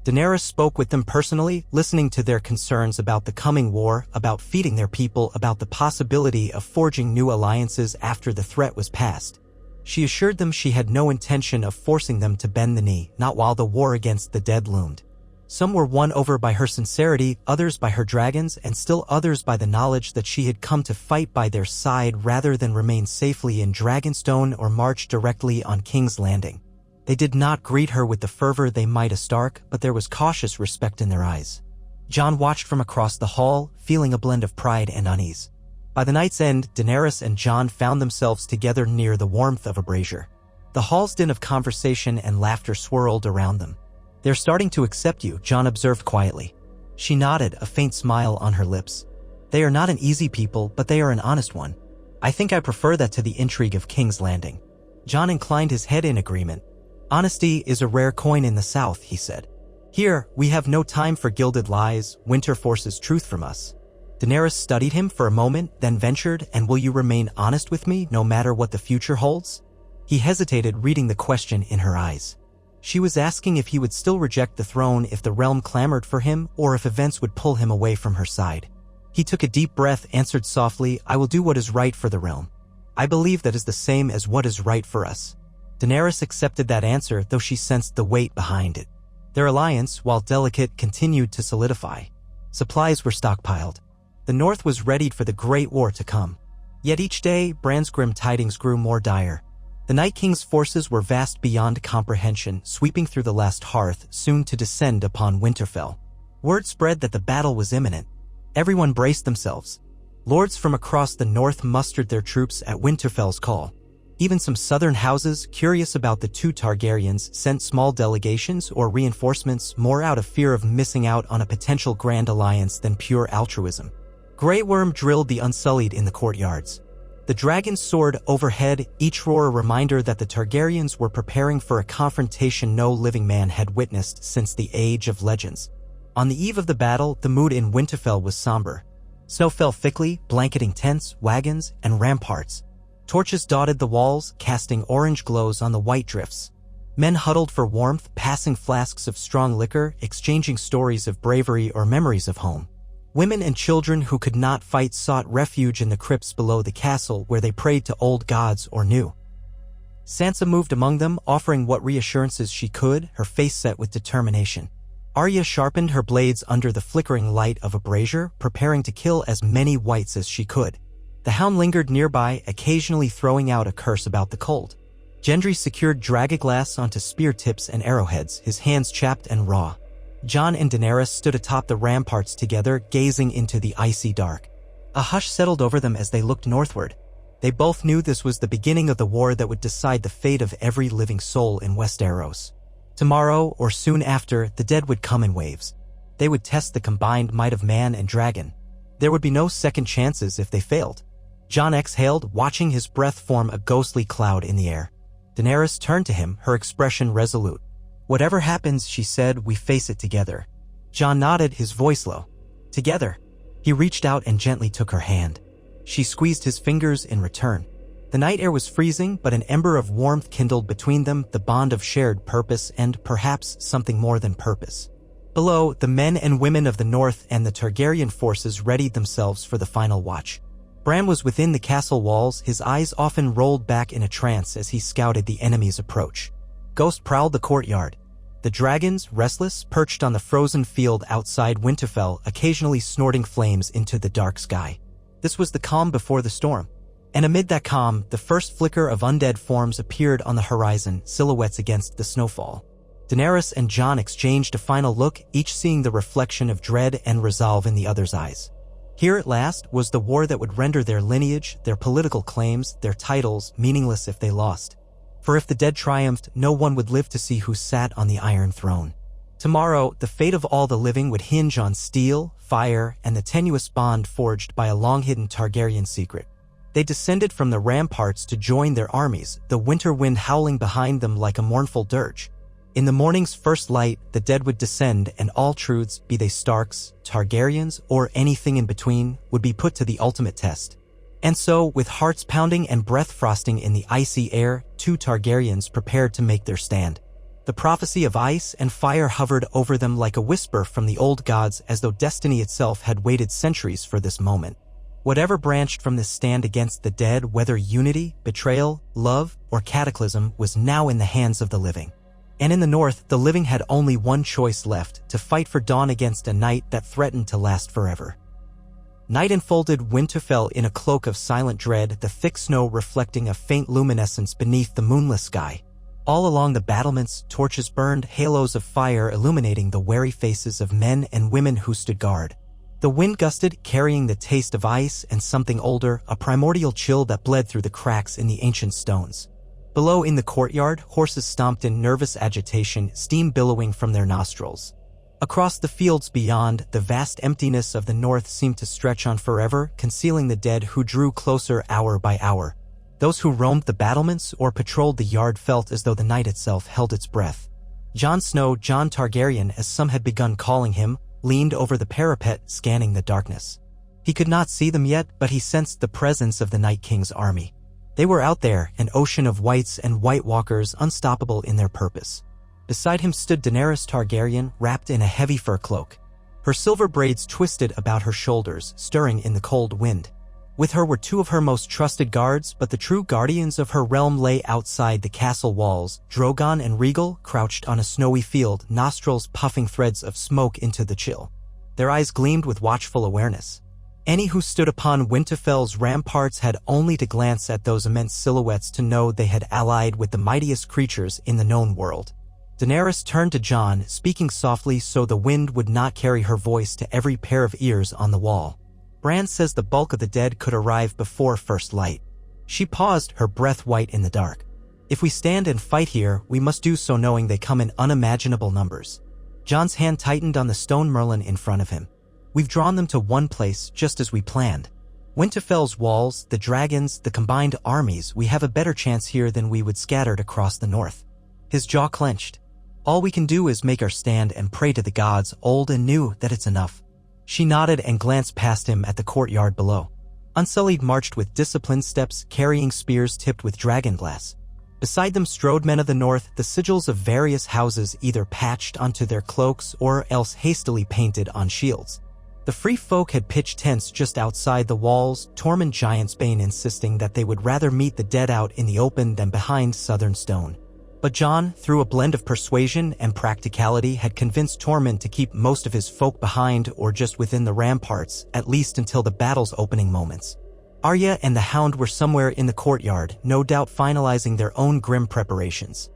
Daenerys spoke with them personally, listening to their concerns about the coming war, about feeding their people, about the possibility of forging new alliances after the threat was past. She assured them she had no intention of forcing them to bend the knee, not while the war against the dead loomed. Some were won over by her sincerity, others by her dragons, and still others by the knowledge that she had come to fight by their side rather than remain safely in Dragonstone or march directly on King's Landing. They did not greet her with the fervor they might a Stark, but there was cautious respect in their eyes. Jon watched from across the hall, feeling a blend of pride and unease. By the night's end, Daenerys and Jon found themselves together near the warmth of a brazier. The hall's din of conversation and laughter swirled around them. "They're starting to accept you," Jon observed quietly. She nodded, a faint smile on her lips. "They are not an easy people, but they are an honest one. I think I prefer that to the intrigue of King's Landing." Jon inclined his head in agreement. "Honesty is a rare coin in the South," he said. "Here, we have no time for gilded lies. Winter forces truth from us." Daenerys studied him for a moment, then ventured, "And will you remain honest with me, no matter what the future holds?" He hesitated, reading the question in her eyes. She was asking if he would still reject the throne if the realm clamored for him, or if events would pull him away from her side. He took a deep breath, answered softly, "I will do what is right for the realm. I believe that is the same as what is right for us." Daenerys accepted that answer, though she sensed the weight behind it. Their alliance, while delicate, continued to solidify. Supplies were stockpiled. The North was readied for the Great War to come. Yet each day, Bran's grim tidings grew more dire. The Night King's forces were vast beyond comprehension, sweeping through the last hearth, soon to descend upon Winterfell. Word spread that the battle was imminent. Everyone braced themselves. Lords from across the north mustered their troops at Winterfell's call. Even some southern houses, curious about the 2 Targaryens, sent small delegations or reinforcements, more out of fear of missing out on a potential grand alliance than pure altruism. Grey Worm drilled the Unsullied in the courtyards. The dragons soared overhead, each roar a reminder that the Targaryens were preparing for a confrontation no living man had witnessed since the Age of Legends. On the eve of the battle, the mood in Winterfell was somber. Snow fell thickly, blanketing tents, wagons, and ramparts. Torches dotted the walls, casting orange glows on the white drifts. Men huddled for warmth, passing flasks of strong liquor, exchanging stories of bravery or memories of home. Women and children who could not fight sought refuge in the crypts below the castle, where they prayed to old gods or new. Sansa moved among them, offering what reassurances she could, her face set with determination. Arya sharpened her blades under the flickering light of a brazier, preparing to kill as many whites as she could. The Hound lingered nearby, occasionally throwing out a curse about the cold. Gendry secured dragonglass onto spear tips and arrowheads, his hands chapped and raw. Jon and Daenerys stood atop the ramparts together, gazing into the icy dark. A hush settled over them as they looked northward. They both knew this was the beginning of the war that would decide the fate of every living soul in Westeros. Tomorrow, or soon after, the dead would come in waves. They would test the combined might of man and dragon. There would be no second chances if they failed. Jon exhaled, watching his breath form a ghostly cloud in the air. Daenerys turned to him, her expression resolute. "Whatever happens," she said, "we face it together." Jon nodded, his voice low. "Together." He reached out and gently took her hand. She squeezed his fingers in return. The night air was freezing, but an ember of warmth kindled between them, the bond of shared purpose and, perhaps, something more than purpose. Below, the men and women of the north and the Targaryen forces readied themselves for the final watch. Bran was within the castle walls, his eyes often rolled back in a trance as he scouted the enemy's approach. Ghosts prowled the courtyard. The dragons, restless, perched on the frozen field outside Winterfell, occasionally snorting flames into the dark sky. This was the calm before the storm. And amid that calm, the first flicker of undead forms appeared on the horizon, silhouettes against the snowfall. Daenerys and Jon exchanged a final look, each seeing the reflection of dread and resolve in the other's eyes. Here at last was the war that would render their lineage, their political claims, their titles, meaningless if they lost. For if the dead triumphed, no one would live to see who sat on the Iron Throne. Tomorrow, the fate of all the living would hinge on steel, fire, and the tenuous bond forged by a long-hidden Targaryen secret. They descended from the ramparts to join their armies, the winter wind howling behind them like a mournful dirge. In the morning's first light, the dead would descend, and all truths, be they Starks, Targaryens, or anything in between, would be put to the ultimate test. And so, with hearts pounding and breath frosting in the icy air, 2 Targaryens prepared to make their stand. The prophecy of ice and fire hovered over them like a whisper from the old gods, as though destiny itself had waited centuries for this moment. Whatever branched from this stand against the dead, whether unity, betrayal, love, or cataclysm, was now in the hands of the living. And in the north, the living had only one choice left, to fight for dawn against a night that threatened to last forever. Night enfolded Winterfell in a cloak of silent dread, the thick snow reflecting a faint luminescence beneath the moonless sky. All along the battlements, torches burned, halos of fire illuminating the wary faces of men and women who stood guard. The wind gusted, carrying the taste of ice and something older, a primordial chill that bled through the cracks in the ancient stones. Below in the courtyard, horses stomped in nervous agitation, steam billowing from their nostrils. Across the fields beyond, the vast emptiness of the north seemed to stretch on forever, concealing the dead who drew closer hour by hour. Those who roamed the battlements or patrolled the yard felt as though the night itself held its breath. Jon Snow, Jon Targaryen, as some had begun calling him, leaned over the parapet, scanning the darkness. He could not see them yet, but he sensed the presence of the Night King's army. They were out there, an ocean of whites and white walkers, unstoppable in their purpose. Beside him stood Daenerys Targaryen, wrapped in a heavy fur cloak. Her silver braids twisted about her shoulders, stirring in the cold wind. With her were 2 of her most trusted guards, but the true guardians of her realm lay outside the castle walls. Drogon and Rhaegal crouched on a snowy field, nostrils puffing threads of smoke into the chill. Their eyes gleamed with watchful awareness. Any who stood upon Winterfell's ramparts had only to glance at those immense silhouettes to know they had allied with the mightiest creatures in the known world. Daenerys turned to Jon, speaking softly so the wind would not carry her voice to every pair of ears on the wall. Bran says the bulk of the dead could arrive before first light. She paused, her breath white in the dark. If we stand and fight here, we must do so knowing they come in unimaginable numbers. Jon's hand tightened on the stone merlin in front of him. We've drawn them to one place, just as we planned. Winterfell's walls, the dragons, the combined armies, we have a better chance here than we would scattered across the north. His jaw clenched. All we can do is make our stand and pray to the gods, old and new, that it's enough. She nodded and glanced past him at the courtyard below. Unsullied marched with disciplined steps, carrying spears tipped with dragonglass. Beside them strode men of the north, the sigils of various houses either patched onto their cloaks or else hastily painted on shields. The free folk had pitched tents just outside the walls, Tormund Giantsbane insisting that they would rather meet the dead out in the open than behind Southern Stone. But Jon, through a blend of persuasion and practicality, had convinced Tormund to keep most of his folk behind or just within the ramparts, at least until the battle's opening moments. Arya and the Hound were somewhere in the courtyard, no doubt finalizing their own grim preparations.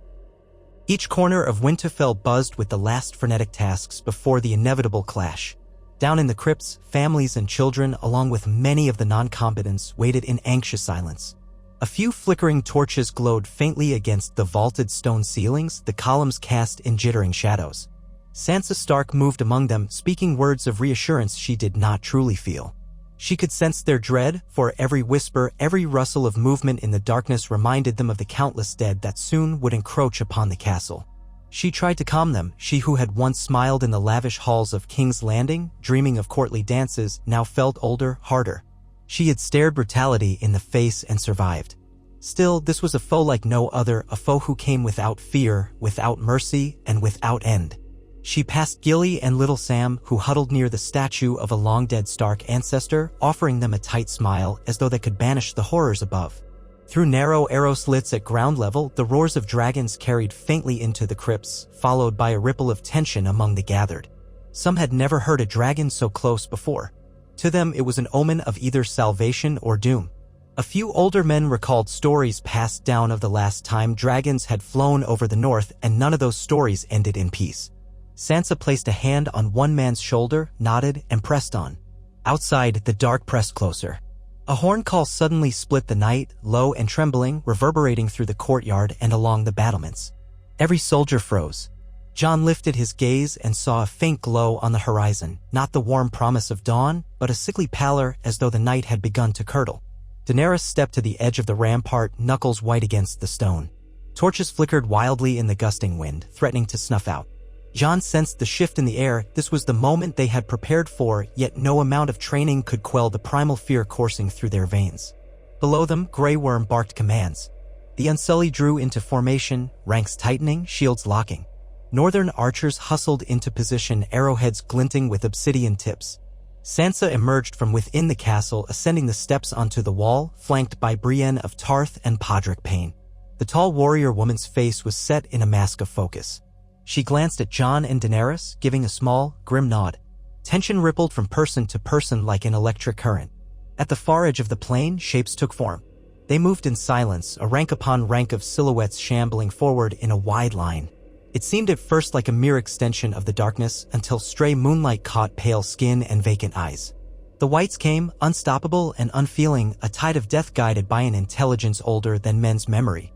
Each corner of Winterfell buzzed with the last frenetic tasks before the inevitable clash. Down in the crypts, families and children, along with many of the non-combatants, waited in anxious silence. A few flickering torches glowed faintly against the vaulted stone ceilings, the columns cast in jittering shadows. Sansa Stark moved among them, speaking words of reassurance she did not truly feel. She could sense their dread, for every whisper, every rustle of movement in the darkness reminded them of the countless dead that soon would encroach upon the castle. She tried to calm them. She who had once smiled in the lavish halls of King's Landing, dreaming of courtly dances, now felt older, harder. She had stared brutality in the face and survived. Still, this was a foe like no other, a foe who came without fear, without mercy, and without end. She passed Gilly and little Sam, who huddled near the statue of a long-dead Stark ancestor, offering them a tight smile as though they could banish the horrors above. Through narrow arrow slits at ground level, the roars of dragons carried faintly into the crypts, followed by a ripple of tension among the gathered. Some had never heard a dragon so close before. To them, it was an omen of either salvation or doom. A few older men recalled stories passed down of the last time dragons had flown over the north, and none of those stories ended in peace. Sansa placed a hand on one man's shoulder, nodded, and pressed on. Outside, the dark pressed closer. A horn call suddenly split the night, low and trembling, reverberating through the courtyard and along the battlements. Every soldier froze. Jon lifted his gaze and saw a faint glow on the horizon, not the warm promise of dawn, but a sickly pallor as though the night had begun to curdle. Daenerys stepped to the edge of the rampart, knuckles white against the stone. Torches flickered wildly in the gusting wind, threatening to snuff out. Jon sensed the shift in the air. This was the moment they had prepared for, yet no amount of training could quell the primal fear coursing through their veins. Below them, Grey Worm barked commands. The Unsullied drew into formation, ranks tightening, shields locking. Northern archers hustled into position, arrowheads glinting with obsidian tips. Sansa emerged from within the castle, ascending the steps onto the wall, flanked by Brienne of Tarth and Podrick Payne. The tall warrior woman's face was set in a mask of focus. She glanced at Jon and Daenerys, giving a small, grim nod. Tension rippled from person to person like an electric current. At the far edge of the plain, shapes took form. They moved in silence, a rank upon rank of silhouettes shambling forward in a wide line. It seemed at first like a mere extension of the darkness, until stray moonlight caught pale skin and vacant eyes. The whites came, unstoppable and unfeeling, a tide of death guided by an intelligence older than men's memory.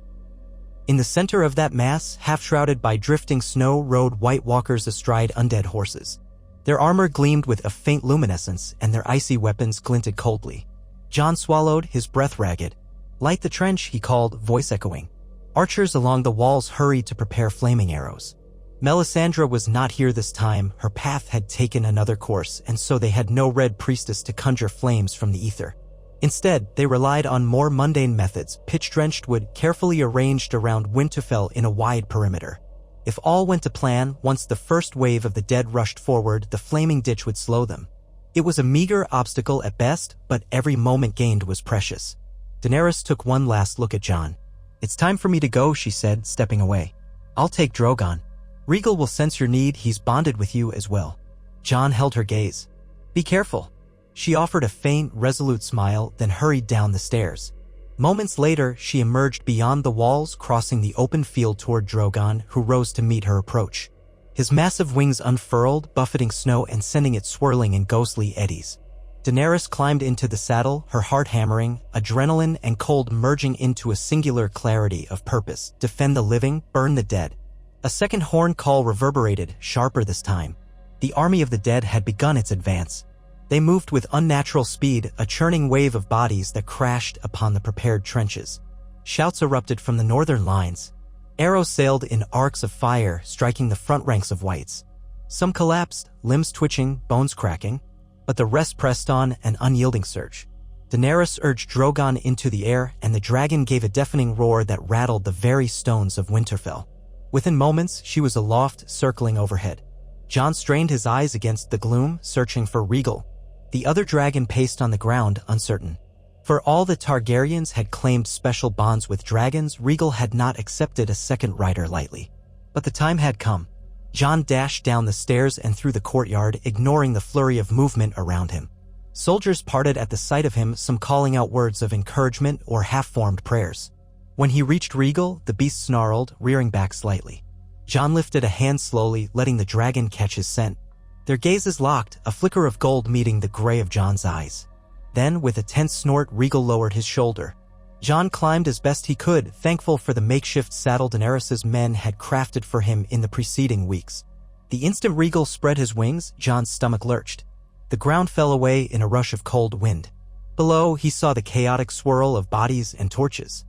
In the center of that mass, half-shrouded by drifting snow, rode white walkers astride undead horses. Their armor gleamed with a faint luminescence, and their icy weapons glinted coldly. Jon swallowed, his breath ragged. "Light the trench," he called, voice echoing. Archers along the walls hurried to prepare flaming arrows. Melisandre was not here this time. Her path had taken another course, and so they had no red priestess to conjure flames from the ether. Instead, they relied on more mundane methods, pitch-drenched wood carefully arranged around Winterfell in a wide perimeter. If all went to plan, once the first wave of the dead rushed forward, the flaming ditch would slow them. It was a meager obstacle at best, but every moment gained was precious. Daenerys took one last look at Jon. "It's time for me to go," she said, stepping away. "I'll take Drogon. Rhaegal will sense your need, he's bonded with you as well." Jon held her gaze. "Be careful." She offered a faint, resolute smile, then hurried down the stairs. Moments later, she emerged beyond the walls, crossing the open field toward Drogon, who rose to meet her approach. His massive wings unfurled, buffeting snow and sending it swirling in ghostly eddies. Daenerys climbed into the saddle, her heart hammering, adrenaline and cold merging into a singular clarity of purpose. Defend the living, burn the dead. A second horn call reverberated, sharper this time. The army of the dead had begun its advance. They moved with unnatural speed, a churning wave of bodies that crashed upon the prepared trenches. Shouts erupted from the northern lines. Arrows sailed in arcs of fire, striking the front ranks of whites. Some collapsed, limbs twitching, bones cracking, but the rest pressed on, an unyielding surge. Daenerys urged Drogon into the air, and the dragon gave a deafening roar that rattled the very stones of Winterfell. Within moments, she was aloft, circling overhead. Jon strained his eyes against the gloom, searching for Rhaegal. The other dragon paced on the ground, uncertain. For all the Targaryens had claimed special bonds with dragons, Rhaegal had not accepted a second rider lightly. But the time had come. Jon dashed down the stairs and through the courtyard, ignoring the flurry of movement around him. Soldiers parted at the sight of him, some calling out words of encouragement or half-formed prayers. When he reached Rhaegal, the beast snarled, rearing back slightly. Jon lifted a hand slowly, letting the dragon catch his scent. Their gazes locked, a flicker of gold meeting the gray of Jon's eyes. Then, with a tense snort, Rhaegal lowered his shoulder. Jon climbed as best he could, thankful for the makeshift saddle Daenerys' men had crafted for him in the preceding weeks. The instant Rhaegal spread his wings, Jon's stomach lurched. The ground fell away in a rush of cold wind. Below, he saw the chaotic swirl of bodies and torches.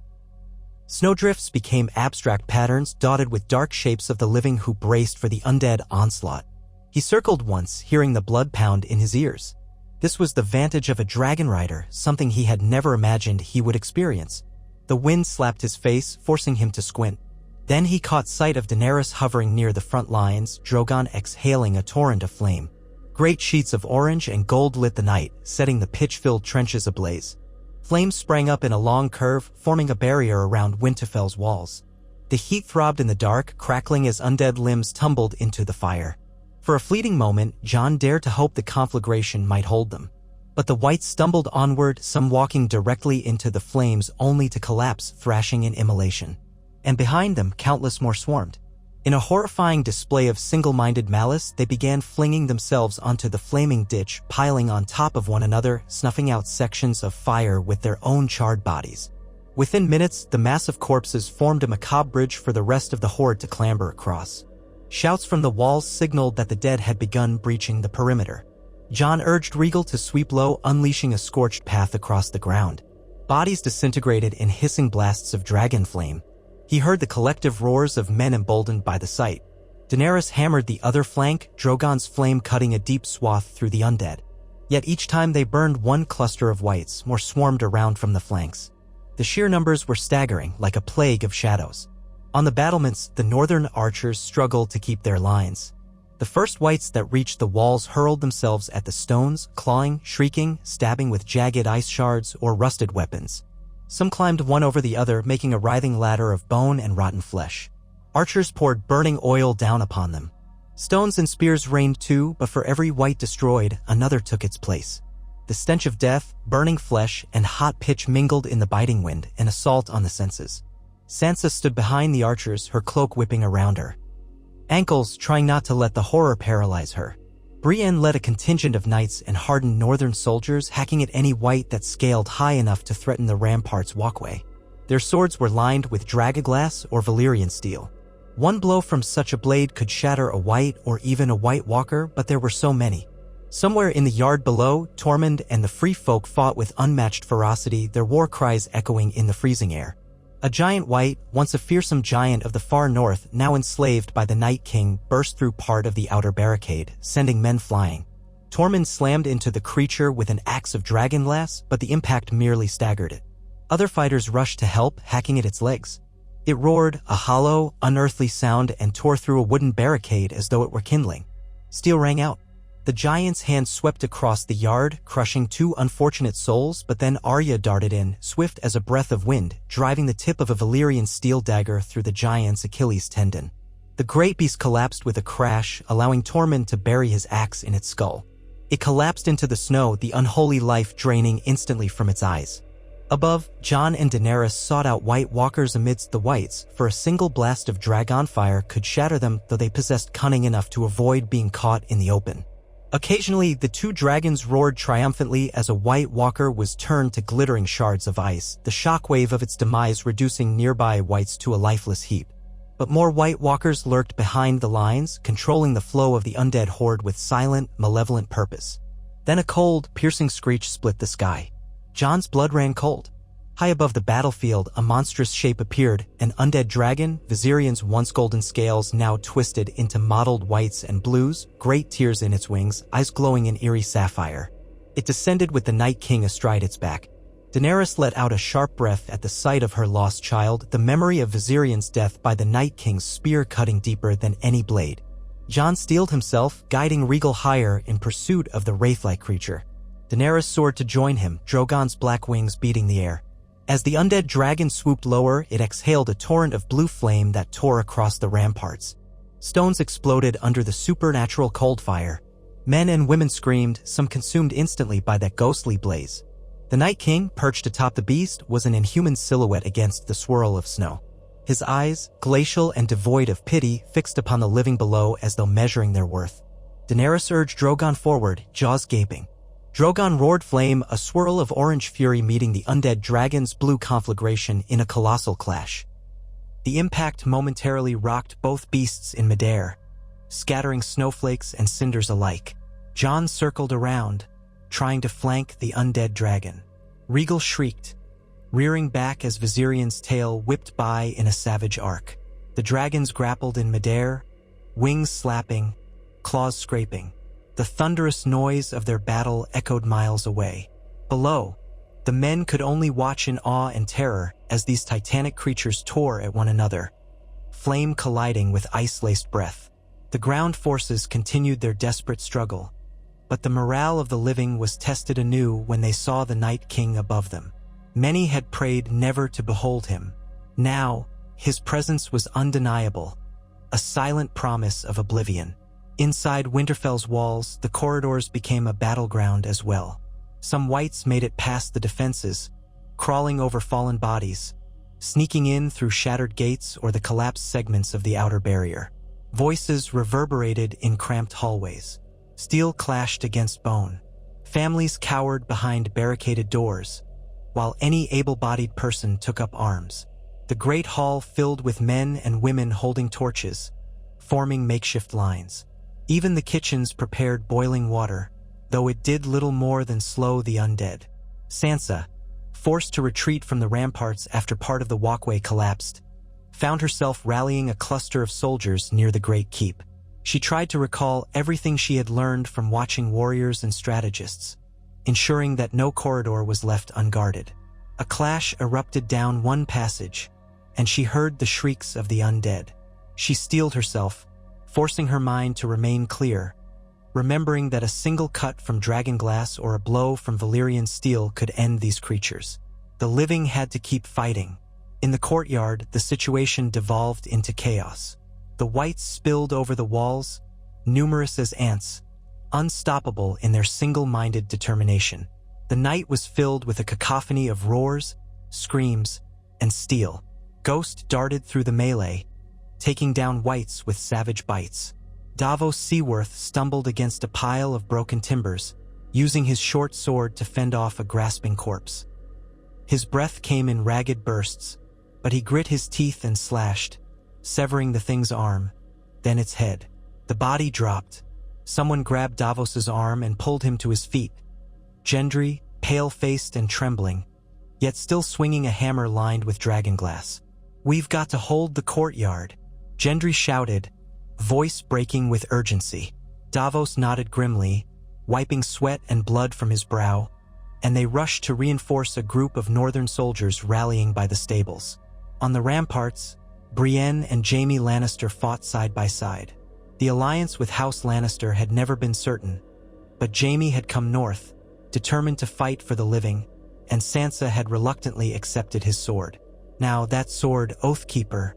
Snowdrifts became abstract patterns dotted with dark shapes of the living who braced for the undead onslaught. He circled once, hearing the blood pound in his ears. This was the vantage of a dragon rider, something he had never imagined he would experience. The wind slapped his face, forcing him to squint. Then he caught sight of Daenerys hovering near the front lines, Drogon exhaling a torrent of flame. Great sheets of orange and gold lit the night, setting the pitch-filled trenches ablaze. Flames sprang up in a long curve, forming a barrier around Winterfell's walls. The heat throbbed in the dark, crackling as undead limbs tumbled into the fire. For a fleeting moment, Jon dared to hope the conflagration might hold them. But the whites stumbled onward, some walking directly into the flames only to collapse, thrashing in immolation. And behind them, countless more swarmed. In a horrifying display of single-minded malice, they began flinging themselves onto the flaming ditch, piling on top of one another, snuffing out sections of fire with their own charred bodies. Within minutes, the mass of corpses formed a macabre bridge for the rest of the horde to clamber across. Shouts from the walls signaled that the dead had begun breaching the perimeter. Jon urged Regal to sweep low, unleashing a scorched path across the ground. Bodies disintegrated in hissing blasts of dragon flame. He heard the collective roars of men emboldened by the sight. Daenerys hammered the other flank, Drogon's flame cutting a deep swath through the undead. Yet each time they burned, one cluster of whites more swarmed around from the flanks. The sheer numbers were staggering, like a plague of shadows. On the battlements, the northern archers struggled to keep their lines. The first whites that reached the walls hurled themselves at the stones, clawing, shrieking, stabbing with jagged ice shards or rusted weapons. Some climbed one over the other, making a writhing ladder of bone and rotten flesh. Archers poured burning oil down upon them. Stones and spears rained too, but for every white destroyed, another took its place. The stench of death, burning flesh, and hot pitch mingled in the biting wind, an assault on the senses. Sansa stood behind the archers, her cloak whipping around her ankles, trying not to let the horror paralyze her. Brienne led a contingent of knights and hardened northern soldiers, hacking at any white that scaled high enough to threaten the rampart's walkway. Their swords were lined with dragonglass or Valyrian steel. One blow from such a blade could shatter a white or even a white walker, but there were so many. Somewhere in the yard below, Tormund and the free folk fought with unmatched ferocity, their war cries echoing in the freezing air. A giant white, once a fearsome giant of the far north, now enslaved by the Night King, burst through part of the outer barricade, sending men flying. Tormund slammed into the creature with an axe of dragonglass, but the impact merely staggered it. Other fighters rushed to help, hacking at its legs. It roared, a hollow, unearthly sound, and tore through a wooden barricade as though it were kindling. Steel rang out. The giant's hand swept across the yard, crushing two unfortunate souls, but then Arya darted in, swift as a breath of wind, driving the tip of a Valyrian steel dagger through the giant's Achilles tendon. The great beast collapsed with a crash, allowing Tormund to bury his axe in its skull. It collapsed into the snow, the unholy life draining instantly from its eyes. Above, Jon and Daenerys sought out White Walkers amidst the whites, for a single blast of dragon fire could shatter them, though they possessed cunning enough to avoid being caught in the open. Occasionally, the two dragons roared triumphantly as a White Walker was turned to glittering shards of ice, the shockwave of its demise reducing nearby whites to a lifeless heap. But more White Walkers lurked behind the lines, controlling the flow of the undead horde with silent, malevolent purpose. Then a cold, piercing screech split the sky. Jon's blood ran cold. High above the battlefield, a monstrous shape appeared, an undead dragon, Viserion's once golden scales now twisted into mottled whites and blues, great tears in its wings, eyes glowing in eerie sapphire. It descended with the Night King astride its back. Daenerys let out a sharp breath at the sight of her lost child, the memory of Viserion's death by the Night King's spear cutting deeper than any blade. Jon steeled himself, guiding Regal higher in pursuit of the wraith-like creature. Daenerys soared to join him, Drogon's black wings beating the air. As the undead dragon swooped lower, it exhaled a torrent of blue flame that tore across the ramparts. Stones exploded under the supernatural cold fire. Men and women screamed, some consumed instantly by that ghostly blaze. The Night King, perched atop the beast, was an inhuman silhouette against the swirl of snow. His eyes, glacial and devoid of pity, fixed upon the living below as though measuring their worth. Daenerys urged Drogon forward, jaws gaping. Drogon roared flame, a swirl of orange fury meeting the undead dragon's blue conflagration in a colossal clash. The impact momentarily rocked both beasts in midair, scattering snowflakes and cinders alike. Jon circled around, trying to flank the undead dragon. Regal shrieked, rearing back as Viserion's tail whipped by in a savage arc. The dragons grappled in midair, wings slapping, claws scraping. The thunderous noise of their battle echoed miles away. Below, the men could only watch in awe and terror as these titanic creatures tore at one another, flame colliding with ice-laced breath. The ground forces continued their desperate struggle, but the morale of the living was tested anew when they saw the Night King above them. Many had prayed never to behold him. Now, his presence was undeniable, a silent promise of oblivion. Inside Winterfell's walls, the corridors became a battleground as well. Some whites made it past the defenses, crawling over fallen bodies, sneaking in through shattered gates or the collapsed segments of the outer barrier. Voices reverberated in cramped hallways. Steel clashed against bone. Families cowered behind barricaded doors, while any able-bodied person took up arms. The great hall filled with men and women holding torches, forming makeshift lines. Even the kitchens prepared boiling water, though it did little more than slow the undead. Sansa, forced to retreat from the ramparts after part of the walkway collapsed, found herself rallying a cluster of soldiers near the Great Keep. She tried to recall everything she had learned from watching warriors and strategists, ensuring that no corridor was left unguarded. A clash erupted down one passage, and she heard the shrieks of the undead. She steeled herself, forcing her mind to remain clear, remembering that a single cut from dragonglass or a blow from Valyrian steel could end these creatures. The living had to keep fighting. In the courtyard, the situation devolved into chaos. The whites spilled over the walls, numerous as ants, unstoppable in their single-minded determination. The night was filled with a cacophony of roars, screams, and steel. Ghost darted through the melee, taking down whites with savage bites. Davos Seaworth stumbled against a pile of broken timbers, using his short sword to fend off a grasping corpse. His breath came in ragged bursts, but he grit his teeth and slashed, severing the thing's arm, then its head. The body dropped. Someone grabbed Davos's arm and pulled him to his feet. Gendry, pale-faced and trembling, yet still swinging a hammer lined with dragonglass. "We've got to hold the courtyard," Gendry shouted, voice breaking with urgency. Davos nodded grimly, wiping sweat and blood from his brow, and they rushed to reinforce a group of northern soldiers rallying by the stables. On the ramparts, Brienne and Jaime Lannister fought side by side. The alliance with House Lannister had never been certain, but Jaime had come north, determined to fight for the living, and Sansa had reluctantly accepted his sword. Now that sword, Oathkeeper,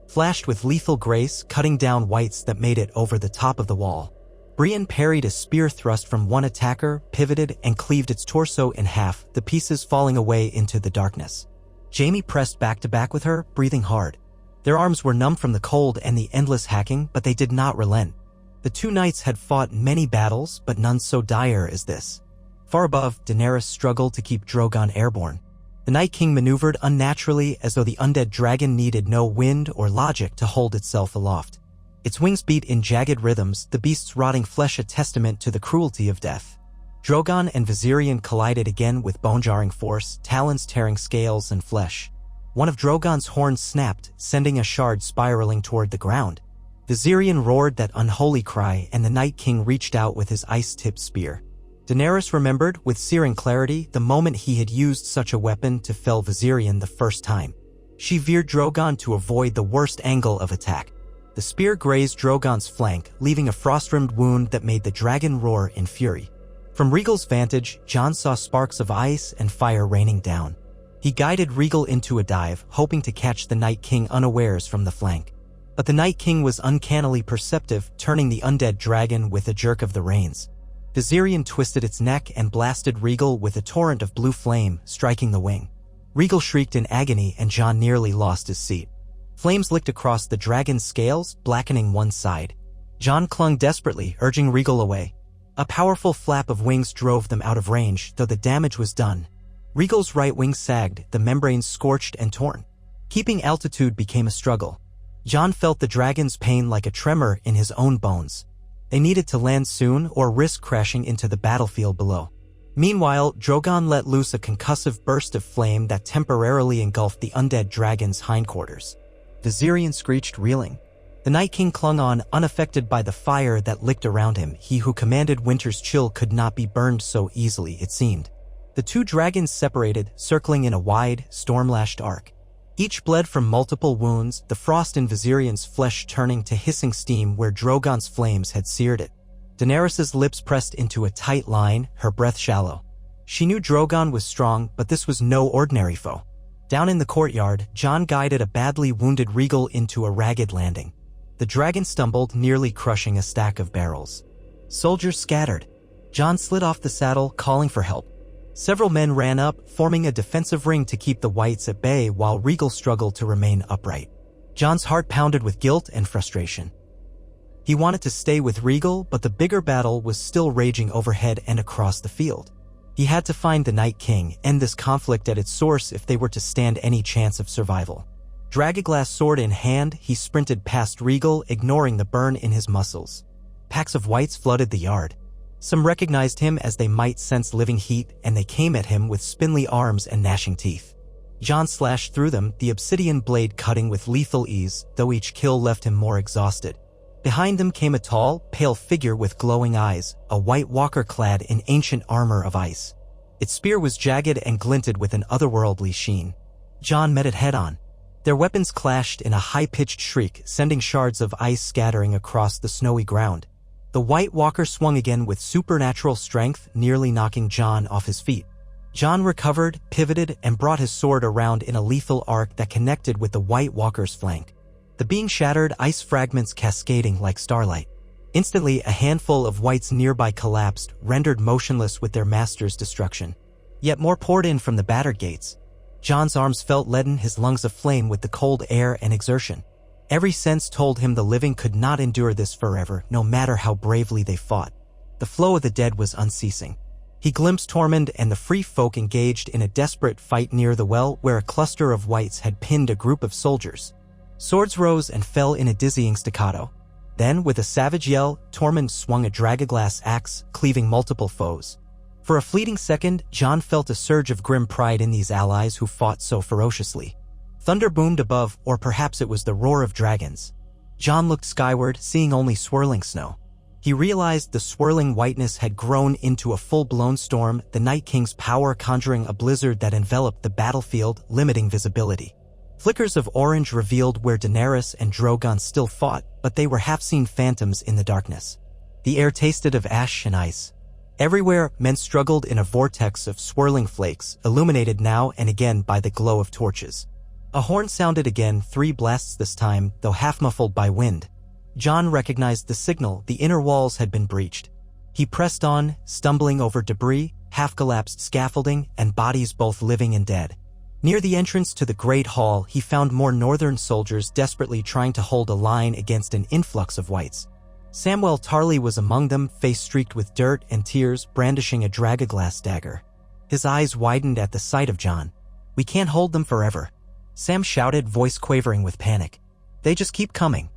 flashed with lethal grace, cutting down whites that made it over the top of the wall. Brienne parried a spear thrust from one attacker, pivoted, and cleaved its torso in half, the pieces falling away into the darkness. Jaime pressed back to back with her, breathing hard. Their arms were numb from the cold and the endless hacking, but they did not relent. The two knights had fought many battles, but none so dire as this. Far above, Daenerys struggled to keep Drogon airborne. The Night King maneuvered unnaturally as though the undead dragon needed no wind or logic to hold itself aloft. Its wings beat in jagged rhythms, the beast's rotting flesh a testament to the cruelty of death. Drogon and Viserion collided again with bone-jarring force, talons tearing scales and flesh. One of Drogon's horns snapped, sending a shard spiraling toward the ground. Viserion roared that unholy cry, and the Night King reached out with his ice-tipped spear. Daenerys remembered, with searing clarity, the moment he had used such a weapon to fell Viserion the first time. She veered Drogon to avoid the worst angle of attack. The spear grazed Drogon's flank, leaving a frost-rimmed wound that made the dragon roar in fury. From Rhaegal's vantage, Jon saw sparks of ice and fire raining down. He guided Rhaegal into a dive, hoping to catch the Night King unawares from the flank. But the Night King was uncannily perceptive, turning the undead dragon with a jerk of the reins. Viserion twisted its neck and blasted Rhaegal with a torrent of blue flame, striking the wing. Rhaegal shrieked in agony and Jon nearly lost his seat. Flames licked across the dragon's scales, blackening one side. Jon clung desperately, urging Rhaegal away. A powerful flap of wings drove them out of range, though the damage was done. Rhaegal's right wing sagged, the membranes scorched and torn. Keeping altitude became a struggle. Jon felt the dragon's pain like a tremor in his own bones. They needed to land soon or risk crashing into the battlefield below. Meanwhile, Drogon let loose a concussive burst of flame that temporarily engulfed the undead dragon's hindquarters. Viserion screeched, reeling. The Night King clung on, unaffected by the fire that licked around him. He who commanded winter's chill could not be burned so easily, it seemed. The two dragons separated, circling in a wide, storm-lashed arc. Each bled from multiple wounds, the frost in Viserion's flesh turning to hissing steam where Drogon's flames had seared it. Daenerys's lips pressed into a tight line, her breath shallow. She knew Drogon was strong, but this was no ordinary foe. Down in the courtyard, Jon guided a badly wounded Rhaegal into a ragged landing. The dragon stumbled, nearly crushing a stack of barrels. Soldiers scattered. Jon slid off the saddle, calling for help. Several men ran up, forming a defensive ring to keep the whites at bay while Rhaegal struggled to remain upright. Jon's heart pounded with guilt and frustration. He wanted to stay with Rhaegal, but the bigger battle was still raging overhead and across the field. He had to find the Night King, end this conflict at its source if they were to stand any chance of survival. Dragonglass sword in hand, he sprinted past Rhaegal, ignoring the burn in his muscles. Packs of whites flooded the yard. Some recognized him as they might sense living heat, and they came at him with spindly arms and gnashing teeth. Jon slashed through them, the obsidian blade cutting with lethal ease, though each kill left him more exhausted. Behind them came a tall, pale figure with glowing eyes, a white walker clad in ancient armor of ice. Its spear was jagged and glinted with an otherworldly sheen. Jon met it head-on. Their weapons clashed in a high-pitched shriek, sending shards of ice scattering across the snowy ground. The White Walker swung again with supernatural strength, nearly knocking Jon off his feet. Jon recovered, pivoted, and brought his sword around in a lethal arc that connected with the White Walker's flank. The being shattered, ice fragments cascading like starlight. Instantly, a handful of whites nearby collapsed, rendered motionless with their master's destruction. Yet more poured in from the battered gates. Jon's arms felt leaden, his lungs aflame with the cold air and exertion. Every sense told him the living could not endure this forever, no matter how bravely they fought. The flow of the dead was unceasing. He glimpsed Tormund and the free folk engaged in a desperate fight near the well where a cluster of whites had pinned a group of soldiers. Swords rose and fell in a dizzying staccato. Then, with a savage yell, Tormund swung a dragonglass axe, cleaving multiple foes. For a fleeting second, Jon felt a surge of grim pride in these allies who fought so ferociously. Thunder boomed above, or perhaps it was the roar of dragons. Jon looked skyward, seeing only swirling snow. He realized the swirling whiteness had grown into a full-blown storm, the Night King's power conjuring a blizzard that enveloped the battlefield, limiting visibility. Flickers of orange revealed where Daenerys and Drogon still fought, but they were half-seen phantoms in the darkness. The air tasted of ash and ice. Everywhere, men struggled in a vortex of swirling flakes, illuminated now and again by the glow of torches. A horn sounded again, 3 blasts this time, though half-muffled by wind. Jon recognized the signal, the inner walls had been breached. He pressed on, stumbling over debris, half-collapsed scaffolding, and bodies both living and dead. Near the entrance to the Great Hall, he found more northern soldiers desperately trying to hold a line against an influx of whites. Samwell Tarly was among them, face streaked with dirt and tears, brandishing a dragonglass dagger. His eyes widened at the sight of Jon. "We can't hold them forever," Sam shouted, voice quavering with panic. "They just keep coming."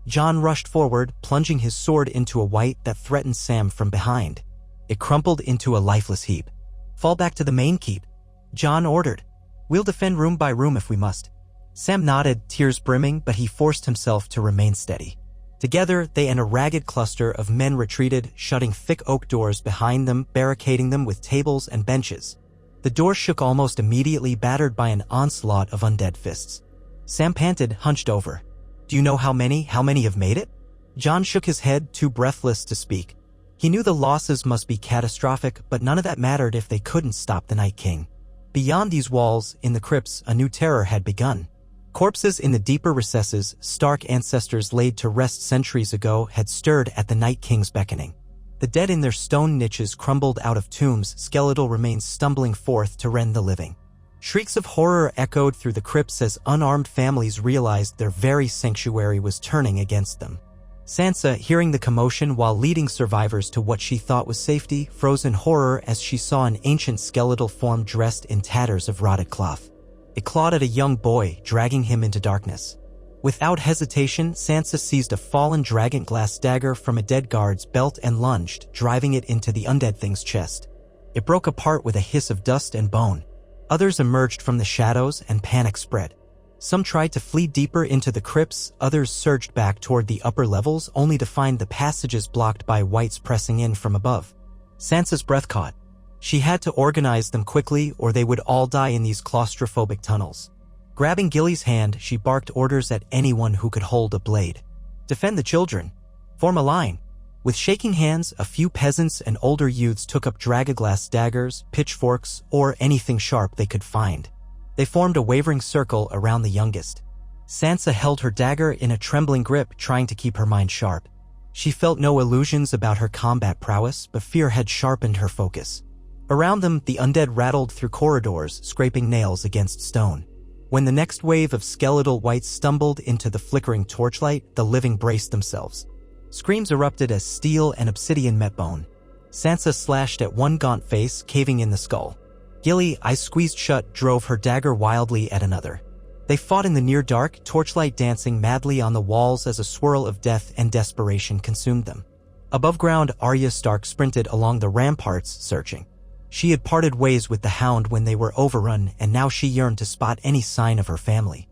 Jon rushed forward, plunging his sword into a white that threatened Sam from behind. It crumpled into a lifeless heap. "Fall back to the main keep," Jon ordered. "We'll defend room by room if we must." Sam nodded, tears brimming, but he forced himself to remain steady. Together, they and a ragged cluster of men retreated, shutting thick oak doors behind them, barricading them with tables and benches. The door shook almost immediately, battered by an onslaught of undead fists. Sam panted, hunched over. "Do you know how many have made it?" Jon shook his head, too breathless to speak. He knew the losses must be catastrophic, but none of that mattered if they couldn't stop the Night King. Beyond these walls, in the crypts, a new terror had begun. Corpses in the deeper recesses, stark ancestors laid to rest centuries ago, had stirred at the Night King's beckoning. The dead in their stone niches crumbled out of tombs, skeletal remains stumbling forth to rend the living. Shrieks of horror echoed through the crypts as unarmed families realized their very sanctuary was turning against them. Sansa, hearing the commotion while leading survivors to what she thought was safety, froze in horror as she saw an ancient skeletal form dressed in tatters of rotted cloth. It clawed at a young boy, dragging him into darkness. Without hesitation, Sansa seized a fallen dragonglass dagger from a dead guard's belt and lunged, driving it into the undead thing's chest. It broke apart with a hiss of dust and bone. Others emerged from the shadows and panic spread. Some tried to flee deeper into the crypts, others surged back toward the upper levels only to find the passages blocked by whites pressing in from above. Sansa's breath caught. She had to organize them quickly or they would all die in these claustrophobic tunnels. Grabbing Gilly's hand, she barked orders at anyone who could hold a blade. Defend the children. Form a line. With shaking hands, a few peasants and older youths took up dragoglass daggers, pitchforks, or anything sharp they could find. They formed a wavering circle around the youngest. Sansa held her dagger in a trembling grip, trying to keep her mind sharp. She felt no illusions about her combat prowess, but fear had sharpened her focus. Around them, the undead rattled through corridors, scraping nails against stone. When the next wave of skeletal whites stumbled into the flickering torchlight, the living braced themselves. Screams erupted as steel and obsidian met bone. Sansa slashed at one gaunt face, caving in the skull. Gilly, eyes squeezed shut, drove her dagger wildly at another. They fought in the near dark, torchlight dancing madly on the walls as a swirl of death and desperation consumed them. Above ground, Arya Stark sprinted along the ramparts, searching. She had parted ways with the Hound when they were overrun, and now she yearned to spot any sign of her family.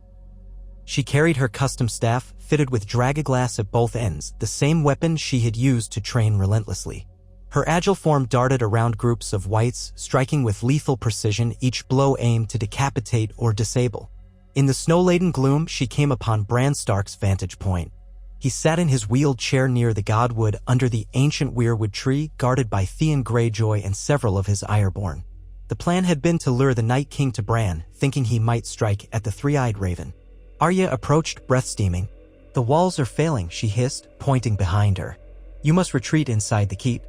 She carried her custom staff, fitted with dragoglass at both ends, the same weapon she had used to train relentlessly. Her agile form darted around groups of whites, striking with lethal precision, each blow aimed to decapitate or disable. In the snow-laden gloom, she came upon Bran Stark's vantage point. He sat in his wheeled chair near the godwood under the ancient weirwood tree, guarded by Theon Greyjoy and several of his Ironborn. The plan had been to lure the Night King to Bran, thinking he might strike at the three-eyed raven. Arya approached, breath steaming. "The walls are failing," she hissed, pointing behind her. "You must retreat inside the keep."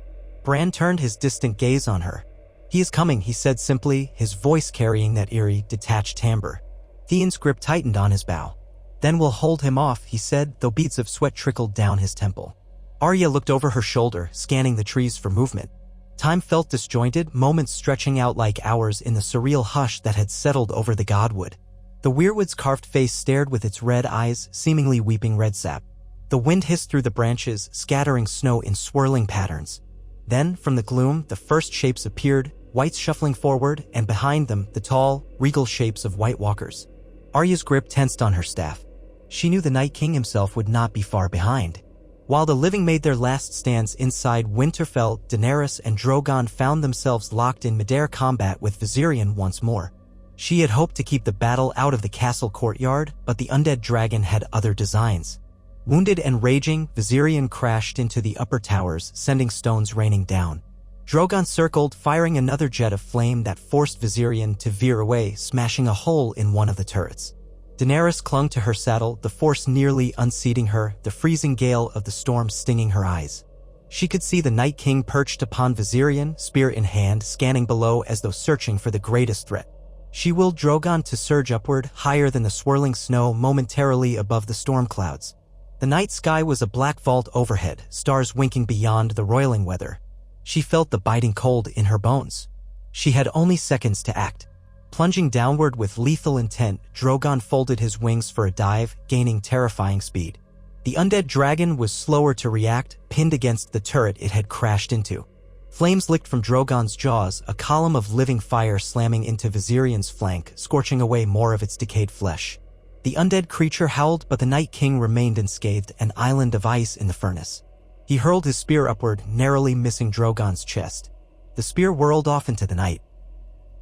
Bran turned his distant gaze on her. "He is coming," he said simply, his voice carrying that eerie, detached timbre. Theon's grip tightened on his bow. "Then we'll hold him off," he said, though beads of sweat trickled down his temple. Arya looked over her shoulder, scanning the trees for movement. Time felt disjointed, moments stretching out like hours in the surreal hush that had settled over the godwood. The weirwood's carved face stared with its red eyes, seemingly weeping red sap. The wind hissed through the branches, scattering snow in swirling patterns. Then, from the gloom, the first shapes appeared, whites shuffling forward, and behind them, the tall, regal shapes of White Walkers. Arya's grip tensed on her staff. She knew the Night King himself would not be far behind. While the living made their last stands inside Winterfell, Daenerys and Drogon found themselves locked in mid-air combat with Viserion once more. She had hoped to keep the battle out of the castle courtyard, but the undead dragon had other designs. Wounded and raging, Viserion crashed into the upper towers, sending stones raining down. Drogon circled, firing another jet of flame that forced Viserion to veer away, smashing a hole in one of the turrets. Daenerys clung to her saddle, the force nearly unseating her, the freezing gale of the storm stinging her eyes. She could see the Night King perched upon Viserion, spear in hand, scanning below as though searching for the greatest threat. She willed Drogon to surge upward, higher than the swirling snow, momentarily above the storm clouds. The night sky was a black vault overhead, stars winking beyond the roiling weather. She felt the biting cold in her bones. She had only seconds to act. Plunging downward with lethal intent, Drogon folded his wings for a dive, gaining terrifying speed. The undead dragon was slower to react, pinned against the turret it had crashed into. Flames licked from Drogon's jaws, a column of living fire slamming into Viserion's flank, scorching away more of its decayed flesh. The undead creature howled, but the Night King remained unscathed, an island of ice in the furnace. He hurled his spear upward, narrowly missing Drogon's chest. The spear whirled off into the night.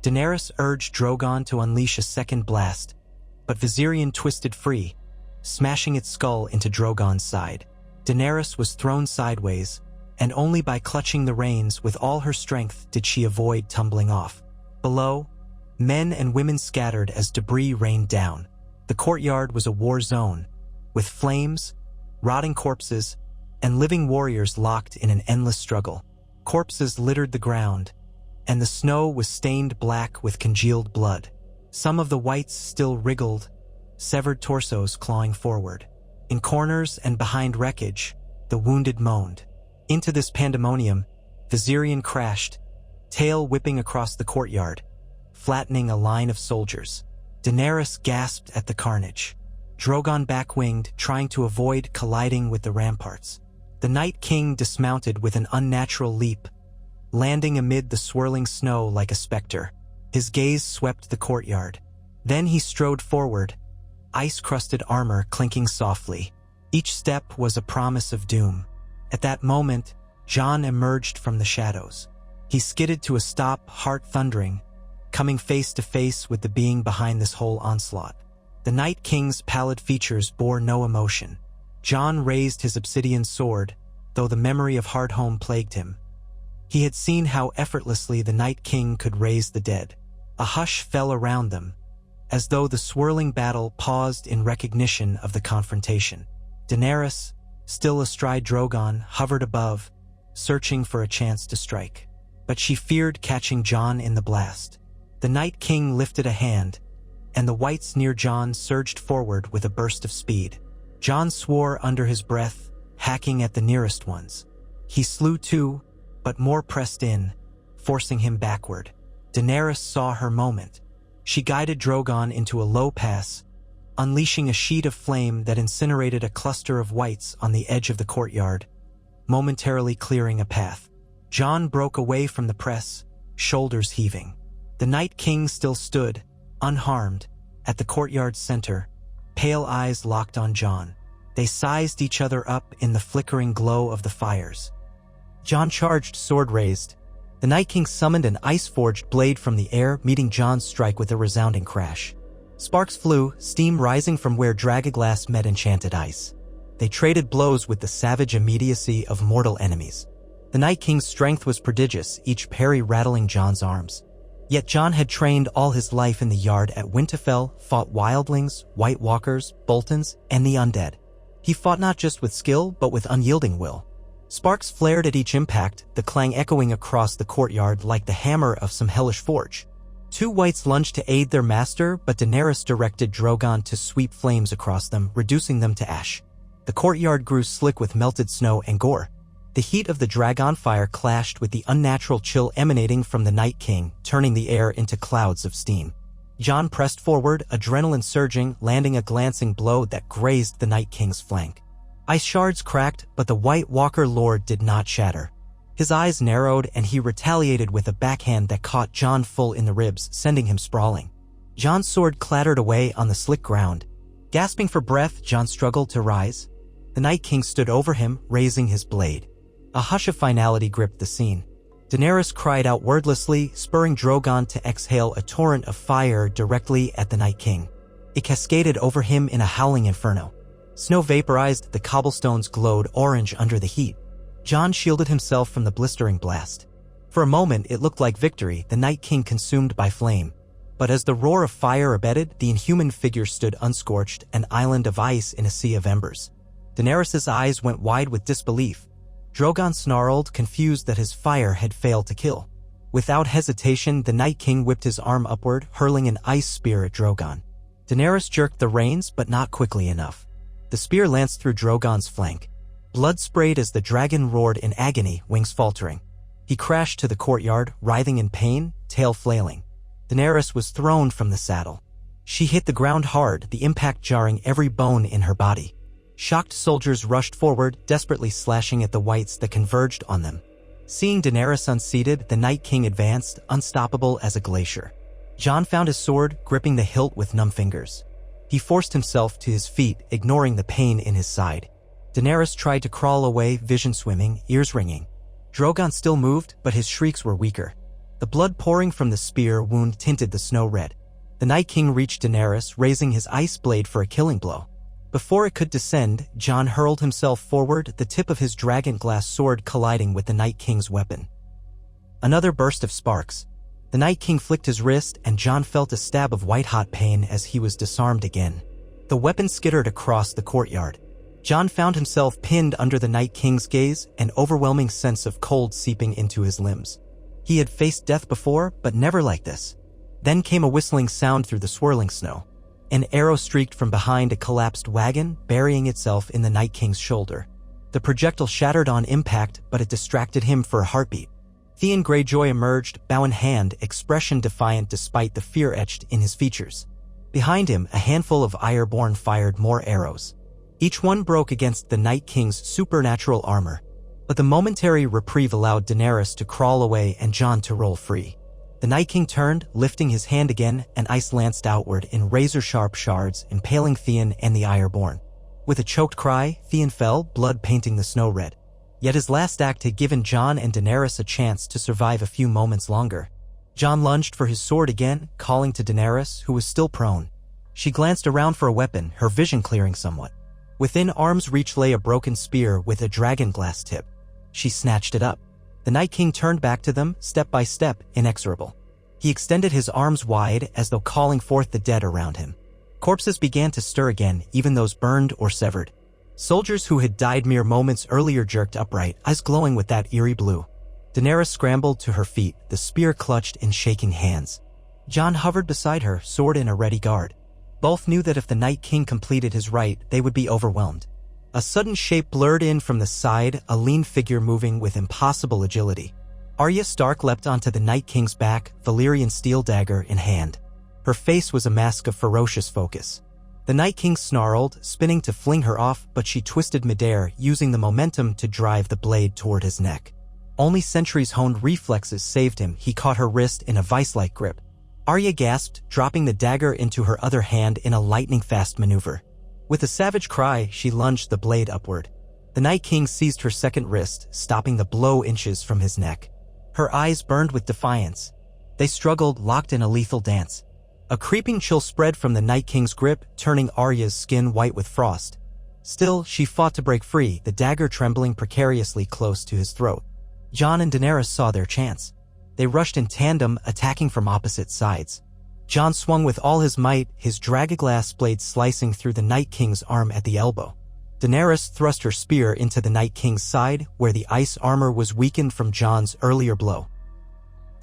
Daenerys urged Drogon to unleash a second blast, but Viserion twisted free, smashing its skull into Drogon's side. Daenerys was thrown sideways, and only by clutching the reins with all her strength did she avoid tumbling off. Below, men and women scattered as debris rained down. The courtyard was a war zone, with flames, rotting corpses, and living warriors locked in an endless struggle. Corpses littered the ground, and the snow was stained black with congealed blood. Some of the whites still wriggled, severed torsos clawing forward. In corners and behind wreckage, the wounded moaned. Into this pandemonium, Viserion crashed, tail whipping across the courtyard, flattening a line of soldiers. Daenerys gasped at the carnage. Drogon back-winged, trying to avoid colliding with the ramparts. The Night King dismounted with an unnatural leap, landing amid the swirling snow like a specter. His gaze swept the courtyard. Then he strode forward, ice-crusted armor clinking softly. Each step was a promise of doom. At that moment, Jon emerged from the shadows. He skidded to a stop, heart thundering, coming face to face with the being behind this whole onslaught. The Night King's pallid features bore no emotion. Jon raised his obsidian sword, though the memory of Hardhome plagued him. He had seen how effortlessly the Night King could raise the dead. A hush fell around them, as though the swirling battle paused in recognition of the confrontation. Daenerys, still astride Drogon, hovered above, searching for a chance to strike. But she feared catching Jon in the blast. The Night King lifted a hand, and the whites near Jon surged forward with a burst of speed. Jon swore under his breath, hacking at the nearest ones. He slew two, but more pressed in, forcing him backward. Daenerys saw her moment. She guided Drogon into a low pass, unleashing a sheet of flame that incinerated a cluster of whites on the edge of the courtyard, momentarily clearing a path. Jon broke away from the press, shoulders heaving. The Night King still stood, unharmed, at the courtyard's center, pale eyes locked on Jon. They sized each other up in the flickering glow of the fires. Jon charged, sword raised. The Night King summoned an ice-forged blade from the air, meeting Jon's strike with a resounding crash. Sparks flew, steam rising from where dragonglass met enchanted ice. They traded blows with the savage immediacy of mortal enemies. The Night King's strength was prodigious, each parry rattling Jon's arms. Yet Jon had trained all his life in the yard at Winterfell, fought wildlings, White Walkers, Boltons, and the undead. He fought not just with skill, but with unyielding will. Sparks flared at each impact, the clang echoing across the courtyard like the hammer of some hellish forge. Two whites lunged to aid their master, but Daenerys directed Drogon to sweep flames across them, reducing them to ash. The courtyard grew slick with melted snow and gore. The heat of the dragon fire clashed with the unnatural chill emanating from the Night King, turning the air into clouds of steam. Jon pressed forward, adrenaline surging, landing a glancing blow that grazed the Night King's flank. Ice shards cracked, but the White Walker Lord did not shatter. His eyes narrowed, and he retaliated with a backhand that caught Jon full in the ribs, sending him sprawling. Jon's sword clattered away on the slick ground. Gasping for breath, Jon struggled to rise. The Night King stood over him, raising his blade. A hush of finality gripped the scene. Daenerys cried out wordlessly, spurring Drogon to exhale a torrent of fire directly at the Night King. It cascaded over him in a howling inferno. Snow vaporized, the cobblestones glowed orange under the heat. Jon shielded himself from the blistering blast. For a moment it looked like victory, the Night King consumed by flame. But as the roar of fire abated, the inhuman figure stood unscorched, an island of ice in a sea of embers. Daenerys' eyes went wide with disbelief. Drogon snarled, confused that his fire had failed to kill. Without hesitation, the Night King whipped his arm upward, hurling an ice spear at Drogon. Daenerys jerked the reins, but not quickly enough. The spear lanced through Drogon's flank. Blood sprayed as the dragon roared in agony, wings faltering. He crashed to the courtyard, writhing in pain, tail flailing. Daenerys was thrown from the saddle. She hit the ground hard, the impact jarring every bone in her body. Shocked soldiers rushed forward, desperately slashing at the whites that converged on them. Seeing Daenerys unseated, the Night King advanced, unstoppable as a glacier. Jon found his sword, gripping the hilt with numb fingers. He forced himself to his feet, ignoring the pain in his side. Daenerys tried to crawl away, vision swimming, ears ringing. Drogon still moved, but his shrieks were weaker. The blood pouring from the spear wound tinted the snow red. The Night King reached Daenerys, raising his ice blade for a killing blow. Before it could descend, Jon hurled himself forward, the tip of his dragonglass sword colliding with the Night King's weapon. Another burst of sparks. The Night King flicked his wrist, and Jon felt a stab of white-hot pain as he was disarmed again. The weapon skittered across the courtyard. Jon found himself pinned under the Night King's gaze, an overwhelming sense of cold seeping into his limbs. He had faced death before, but never like this. Then came a whistling sound through the swirling snow. An arrow streaked from behind a collapsed wagon, burying itself in the Night King's shoulder. The projectile shattered on impact, but it distracted him for a heartbeat. Theon Greyjoy emerged, bow in hand, expression defiant despite the fear etched in his features. Behind him, a handful of Ironborn fired more arrows. Each one broke against the Night King's supernatural armor. But the momentary reprieve allowed Daenerys to crawl away and Jon to roll free. The Night King turned, lifting his hand again, and ice lanced outward in razor-sharp shards, impaling Theon and the Ironborn. With a choked cry, Theon fell, blood painting the snow red. Yet his last act had given Jon and Daenerys a chance to survive a few moments longer. Jon lunged for his sword again, calling to Daenerys, who was still prone. She glanced around for a weapon, her vision clearing somewhat. Within arm's reach lay a broken spear with a dragonglass tip. She snatched it up. The Night King turned back to them, step by step, inexorable. He extended his arms wide as though calling forth the dead around him. Corpses began to stir again, even those burned or severed. Soldiers who had died mere moments earlier jerked upright, eyes glowing with that eerie blue. Daenerys scrambled to her feet, the spear clutched in shaking hands. Jon hovered beside her, sword in a ready guard. Both knew that if the Night King completed his rite, they would be overwhelmed. A sudden shape blurred in from the side, a lean figure moving with impossible agility. Arya Stark leapt onto the Night King's back, Valyrian steel dagger in hand. Her face was a mask of ferocious focus. The Night King snarled, spinning to fling her off, but she twisted midair, using the momentum to drive the blade toward his neck. Only centuries-honed reflexes saved him. He caught her wrist in a vice-like grip. Arya gasped, dropping the dagger into her other hand in a lightning-fast maneuver. With a savage cry, she lunged the blade upward. The Night King seized her second wrist, stopping the blow inches from his neck. Her eyes burned with defiance. They struggled, locked in a lethal dance. A creeping chill spread from the Night King's grip, turning Arya's skin white with frost. Still, she fought to break free, the dagger trembling precariously close to his throat. Jon and Daenerys saw their chance. They rushed in tandem, attacking from opposite sides. Jon swung with all his might, his dragonglass blade slicing through the Night King's arm at the elbow. Daenerys thrust her spear into the Night King's side, where the ice armor was weakened from Jon's earlier blow.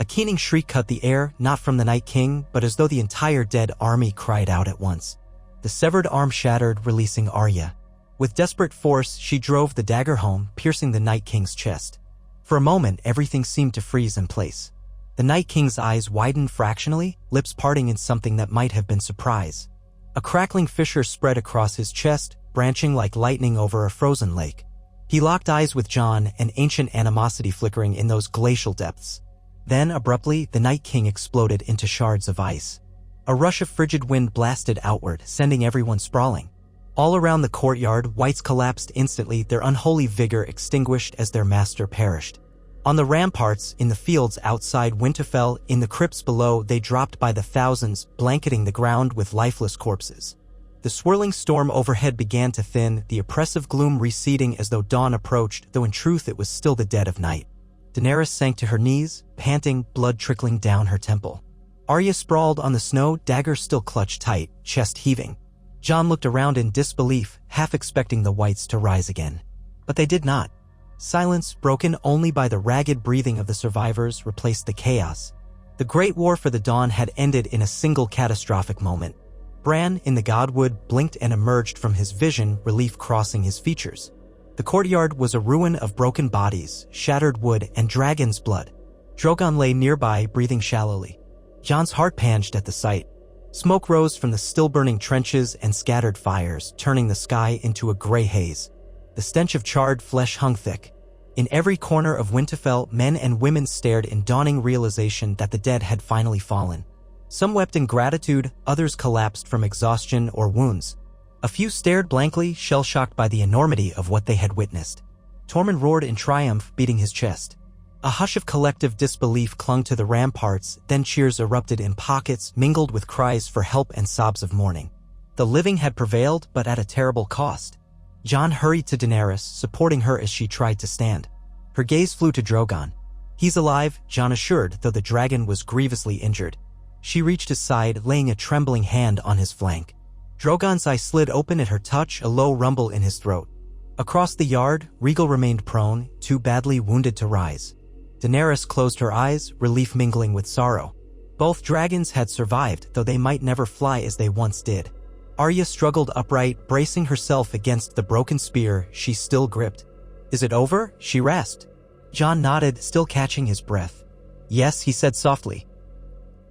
A keening shriek cut the air, not from the Night King, but as though the entire dead army cried out at once. The severed arm shattered, releasing Arya. With desperate force, she drove the dagger home, piercing the Night King's chest. For a moment, everything seemed to freeze in place. The Night King's eyes widened fractionally, lips parting in something that might have been surprise. A crackling fissure spread across his chest, branching like lightning over a frozen lake. He locked eyes with Jon, an ancient animosity flickering in those glacial depths. Then, abruptly, the Night King exploded into shards of ice. A rush of frigid wind blasted outward, sending everyone sprawling. All around the courtyard, whites collapsed instantly, their unholy vigor extinguished as their master perished. On the ramparts, in the fields outside Winterfell, in the crypts below, they dropped by the thousands, blanketing the ground with lifeless corpses. The swirling storm overhead began to thin, the oppressive gloom receding as though dawn approached, though in truth it was still the dead of night. Daenerys sank to her knees, panting, blood trickling down her temple. Arya sprawled on the snow, dagger still clutched tight, chest heaving. Jon looked around in disbelief, half expecting the whites to rise again. But they did not. Silence, broken only by the ragged breathing of the survivors, replaced the chaos. The Great War for the Dawn had ended in a single catastrophic moment. Bran, in the Godwood, blinked and emerged from his vision, relief crossing his features. The courtyard was a ruin of broken bodies, shattered wood, and dragon's blood. Drogon lay nearby, breathing shallowly. Jon's heart panged at the sight. Smoke rose from the still-burning trenches and scattered fires, turning the sky into a gray haze. The stench of charred flesh hung thick. In every corner of Winterfell, men and women stared in dawning realization that the dead had finally fallen. Some wept in gratitude, others collapsed from exhaustion or wounds. A few stared blankly, shell-shocked by the enormity of what they had witnessed. Tormund roared in triumph, beating his chest. A hush of collective disbelief clung to the ramparts, then cheers erupted in pockets, mingled with cries for help and sobs of mourning. The living had prevailed, but at a terrible cost. Jon hurried to Daenerys, supporting her as she tried to stand. Her gaze flew to Drogon. "He's alive," Jon assured, though the dragon was grievously injured. She reached his side, laying a trembling hand on his flank. Drogon's eye slid open at her touch, a low rumble in his throat. Across the yard, Rhaegal remained prone, too badly wounded to rise. Daenerys closed her eyes, relief mingling with sorrow. Both dragons had survived, though they might never fly as they once did. Arya struggled upright, bracing herself against the broken spear she still gripped. "Is it over?" she rasped. Jon nodded, still catching his breath. "Yes," he said softly.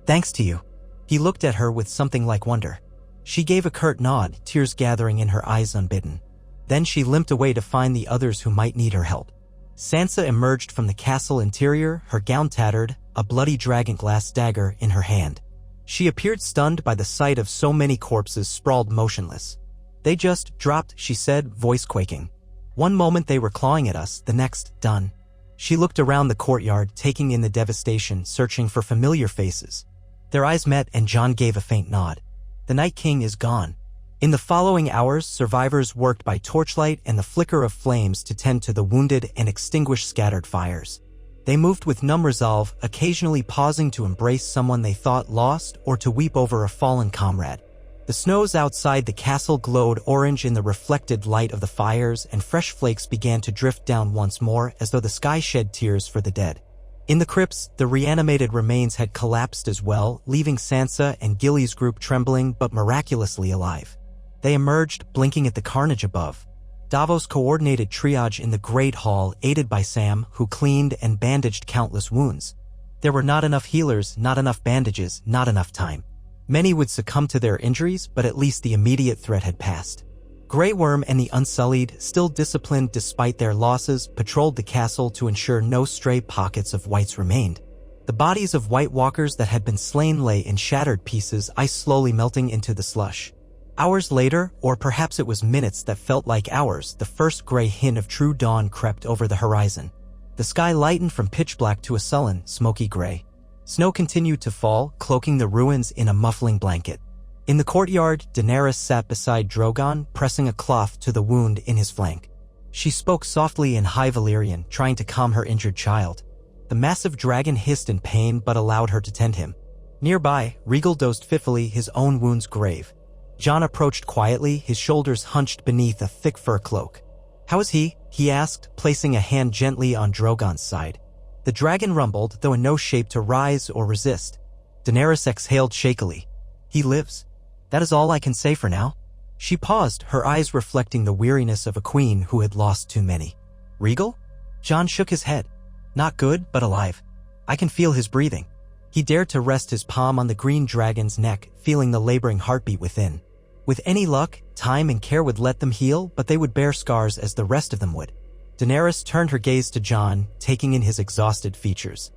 "Thanks to you." He looked at her with something like wonder. She gave a curt nod, tears gathering in her eyes unbidden. Then she limped away to find the others who might need her help. Sansa emerged from the castle interior, her gown tattered, a bloody dragonglass dagger in her hand. She appeared stunned by the sight of so many corpses sprawled motionless. "They just dropped," she said, voice quaking. "One moment they were clawing at us, the next, done." She looked around the courtyard, taking in the devastation, searching for familiar faces. Their eyes met and Jon gave a faint nod. The Night King is gone. In the following hours, survivors worked by torchlight and the flicker of flames to tend to the wounded and extinguish scattered fires. They moved with numb resolve, occasionally pausing to embrace someone they thought lost or to weep over a fallen comrade. The snows outside the castle glowed orange in the reflected light of the fires, and fresh flakes began to drift down once more as though the sky shed tears for the dead. In the crypts, the reanimated remains had collapsed as well, leaving Sansa and Gilly's group trembling but miraculously alive. They emerged, blinking at the carnage above. Davos coordinated triage in the Great Hall, aided by Sam, who cleaned and bandaged countless wounds. There were not enough healers, not enough bandages, not enough time. Many would succumb to their injuries, but at least the immediate threat had passed. Grey Worm and the Unsullied, still disciplined despite their losses, patrolled the castle to ensure no stray pockets of whites remained. The bodies of White Walkers that had been slain lay in shattered pieces, ice slowly melting into the slush. Hours later, or perhaps it was minutes that felt like hours, the first gray hint of true dawn crept over the horizon. The sky lightened from pitch black to a sullen, smoky gray. Snow continued to fall, cloaking the ruins in a muffling blanket. In the courtyard, Daenerys sat beside Drogon, pressing a cloth to the wound in his flank. She spoke softly in High Valyrian, trying to calm her injured child. The massive dragon hissed in pain but allowed her to tend him. Nearby, Rhaegal dozed fitfully, his own wounds grave. Jon approached quietly, his shoulders hunched beneath a thick fur cloak. "How is he?" he asked, placing a hand gently on Drogon's side. The dragon rumbled, though in no shape to rise or resist. Daenerys exhaled shakily. "He lives. That is all I can say for now." She paused, her eyes reflecting the weariness of a queen who had lost too many. "Rhaegal?" Jon shook his head. "Not good, but alive. I can feel his breathing." He dared to rest his palm on the green dragon's neck, feeling the laboring heartbeat within. With any luck, time and care would let them heal, but they would bear scars as the rest of them would. Daenerys turned her gaze to Jon, taking in his exhausted features.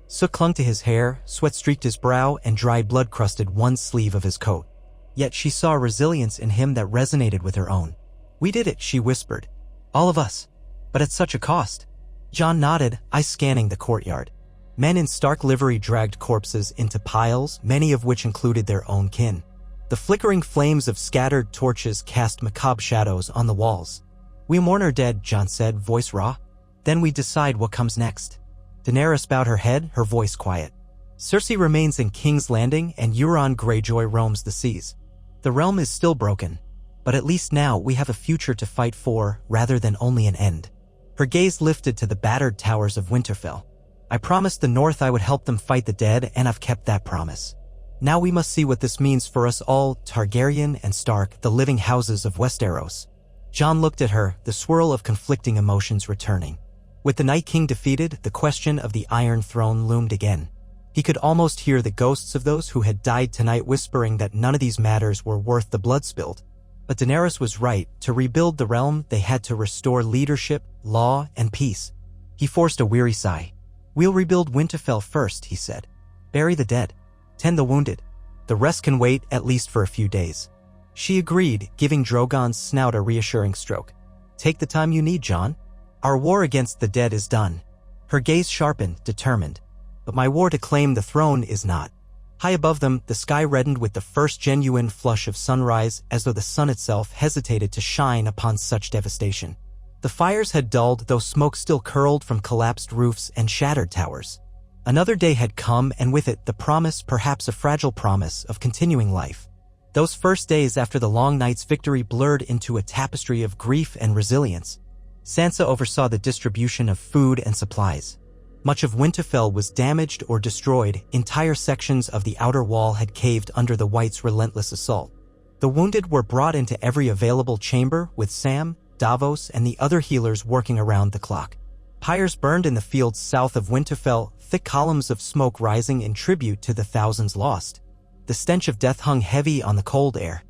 Soot clung to his hair, sweat streaked his brow, and dry blood crusted one sleeve of his coat. Yet she saw a resilience in him that resonated with her own. "We did it," she whispered. "All of us. But at such a cost." Jon nodded, eyes scanning the courtyard. Men in stark livery dragged corpses into piles, many of which included their own kin. The flickering flames of scattered torches cast macabre shadows on the walls. "We mourn our dead," Jon said, voice raw. "Then we decide what comes next." Daenerys bowed her head, her voice quiet. "Cersei remains in King's Landing, and Euron Greyjoy roams the seas. The realm is still broken, but at least now we have a future to fight for, rather than only an end." Her gaze lifted to the battered towers of Winterfell. "I promised the North I would help them fight the dead, and I've kept that promise. Now we must see what this means for us all, Targaryen and Stark, the living houses of Westeros." Jon looked at her, the swirl of conflicting emotions returning. With the Night King defeated, the question of the Iron Throne loomed again. He could almost hear the ghosts of those who had died tonight whispering that none of these matters were worth the blood spilled. But Daenerys was right. To rebuild the realm, they had to restore leadership, law, and peace. He forced a weary sigh. "We'll rebuild Winterfell first," he said. "Bury the dead. Tend the wounded. The rest can wait, at least for a few days." She agreed, giving Drogon's snout a reassuring stroke. "Take the time you need, Jon. Our war against the dead is done." Her gaze sharpened, determined. "But my war to claim the throne is not." High above them, the sky reddened with the first genuine flush of sunrise, as though the sun itself hesitated to shine upon such devastation. The fires had dulled, though smoke still curled from collapsed roofs and shattered towers. Another day had come, and with it the promise, perhaps a fragile promise, of continuing life. Those first days after the long night's victory blurred into a tapestry of grief and resilience. Sansa oversaw the distribution of food and supplies. Much of Winterfell was damaged or destroyed, entire sections of the outer wall had caved under the Whites' relentless assault. The wounded were brought into every available chamber, with Sam, Davos, and the other healers working around the clock. Pyres burned in the fields south of Winterfell, thick columns of smoke rising in tribute to the thousands lost. The stench of death hung heavy on the cold air.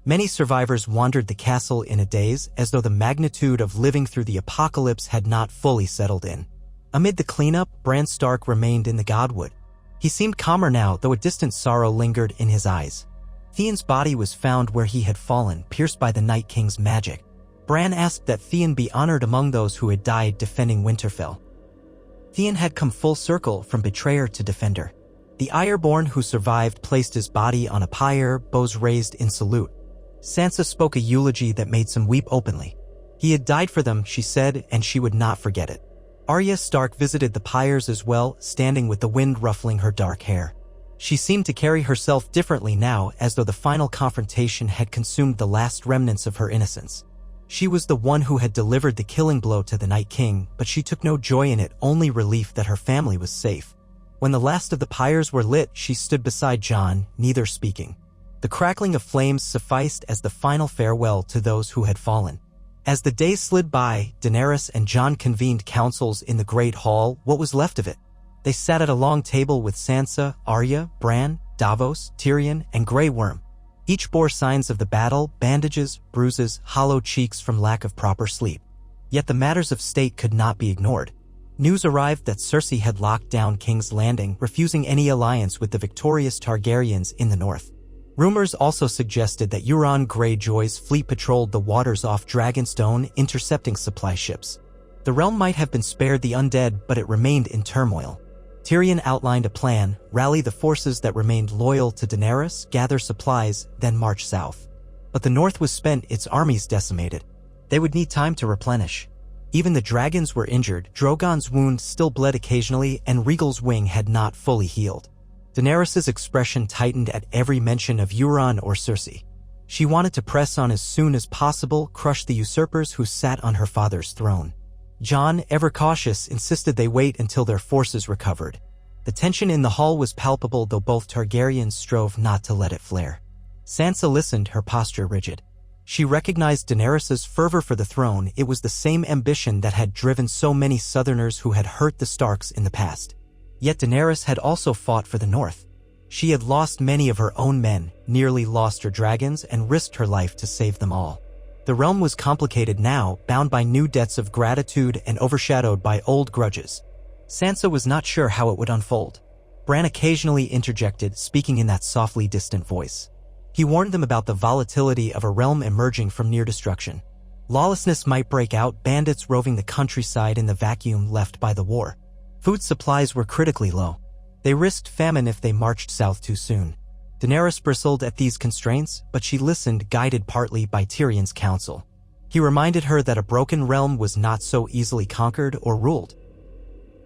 Many survivors wandered the castle in a daze, as though the magnitude of living through the apocalypse had not fully settled in. Amid the cleanup, Bran Stark remained in the Godwood. He seemed calmer now, though a distant sorrow lingered in his eyes. Theon's body was found where he had fallen, pierced by the Night King's magic. Bran asked that Theon be honored among those who had died defending Winterfell. Theon had come full circle from betrayer to defender. The Ironborn who survived placed his body on a pyre, bows raised in salute. Sansa spoke a eulogy that made some weep openly. He had died for them, she said, and she would not forget it. Arya Stark visited the pyres as well, standing with the wind ruffling her dark hair. She seemed to carry herself differently now, as though the final confrontation had consumed the last remnants of her innocence. She was the one who had delivered the killing blow to the Night King, but she took no joy in it, only relief that her family was safe. When the last of the pyres were lit, she stood beside Jon, neither speaking. The crackling of flames sufficed as the final farewell to those who had fallen. As the days slid by, Daenerys and Jon convened councils in the Great Hall. What was left of it? They sat at a long table with Sansa, Arya, Bran, Davos, Tyrion, and Grey Worm. Each bore signs of the battle, bandages, bruises, hollow cheeks from lack of proper sleep. Yet the matters of state could not be ignored. News arrived that Cersei had locked down King's Landing, refusing any alliance with the victorious Targaryens in the north. Rumors also suggested that Euron Greyjoy's fleet patrolled the waters off Dragonstone, intercepting supply ships. The realm might have been spared the undead, but it remained in turmoil. Tyrion outlined a plan: rally the forces that remained loyal to Daenerys, gather supplies, then march south. But the north was spent, its armies decimated. They would need time to replenish. Even the dragons were injured, Drogon's wound still bled occasionally, and Rhaegal's wing had not fully healed. Daenerys' expression tightened at every mention of Euron or Cersei. She wanted to press on as soon as possible, crush the usurpers who sat on her father's throne. Jon, ever cautious, insisted they wait until their forces recovered. The tension in the hall was palpable, though both Targaryens strove not to let it flare. Sansa listened, her posture rigid. She recognized Daenerys' fervor for the throne. It was the same ambition that had driven so many Southerners who had hurt the Starks in the past. Yet Daenerys had also fought for the north. She had lost many of her own men, nearly lost her dragons, and risked her life to save them all. The realm was complicated now, bound by new debts of gratitude and overshadowed by old grudges. Sansa was not sure how it would unfold. Bran occasionally interjected, speaking in that softly distant voice. He warned them about the volatility of a realm emerging from near destruction. Lawlessness might break out, bandits roving the countryside in the vacuum left by the war. Food supplies were critically low. They risked famine if they marched south too soon. Daenerys bristled at these constraints, but she listened, guided partly by Tyrion's counsel. He reminded her that a broken realm was not so easily conquered or ruled.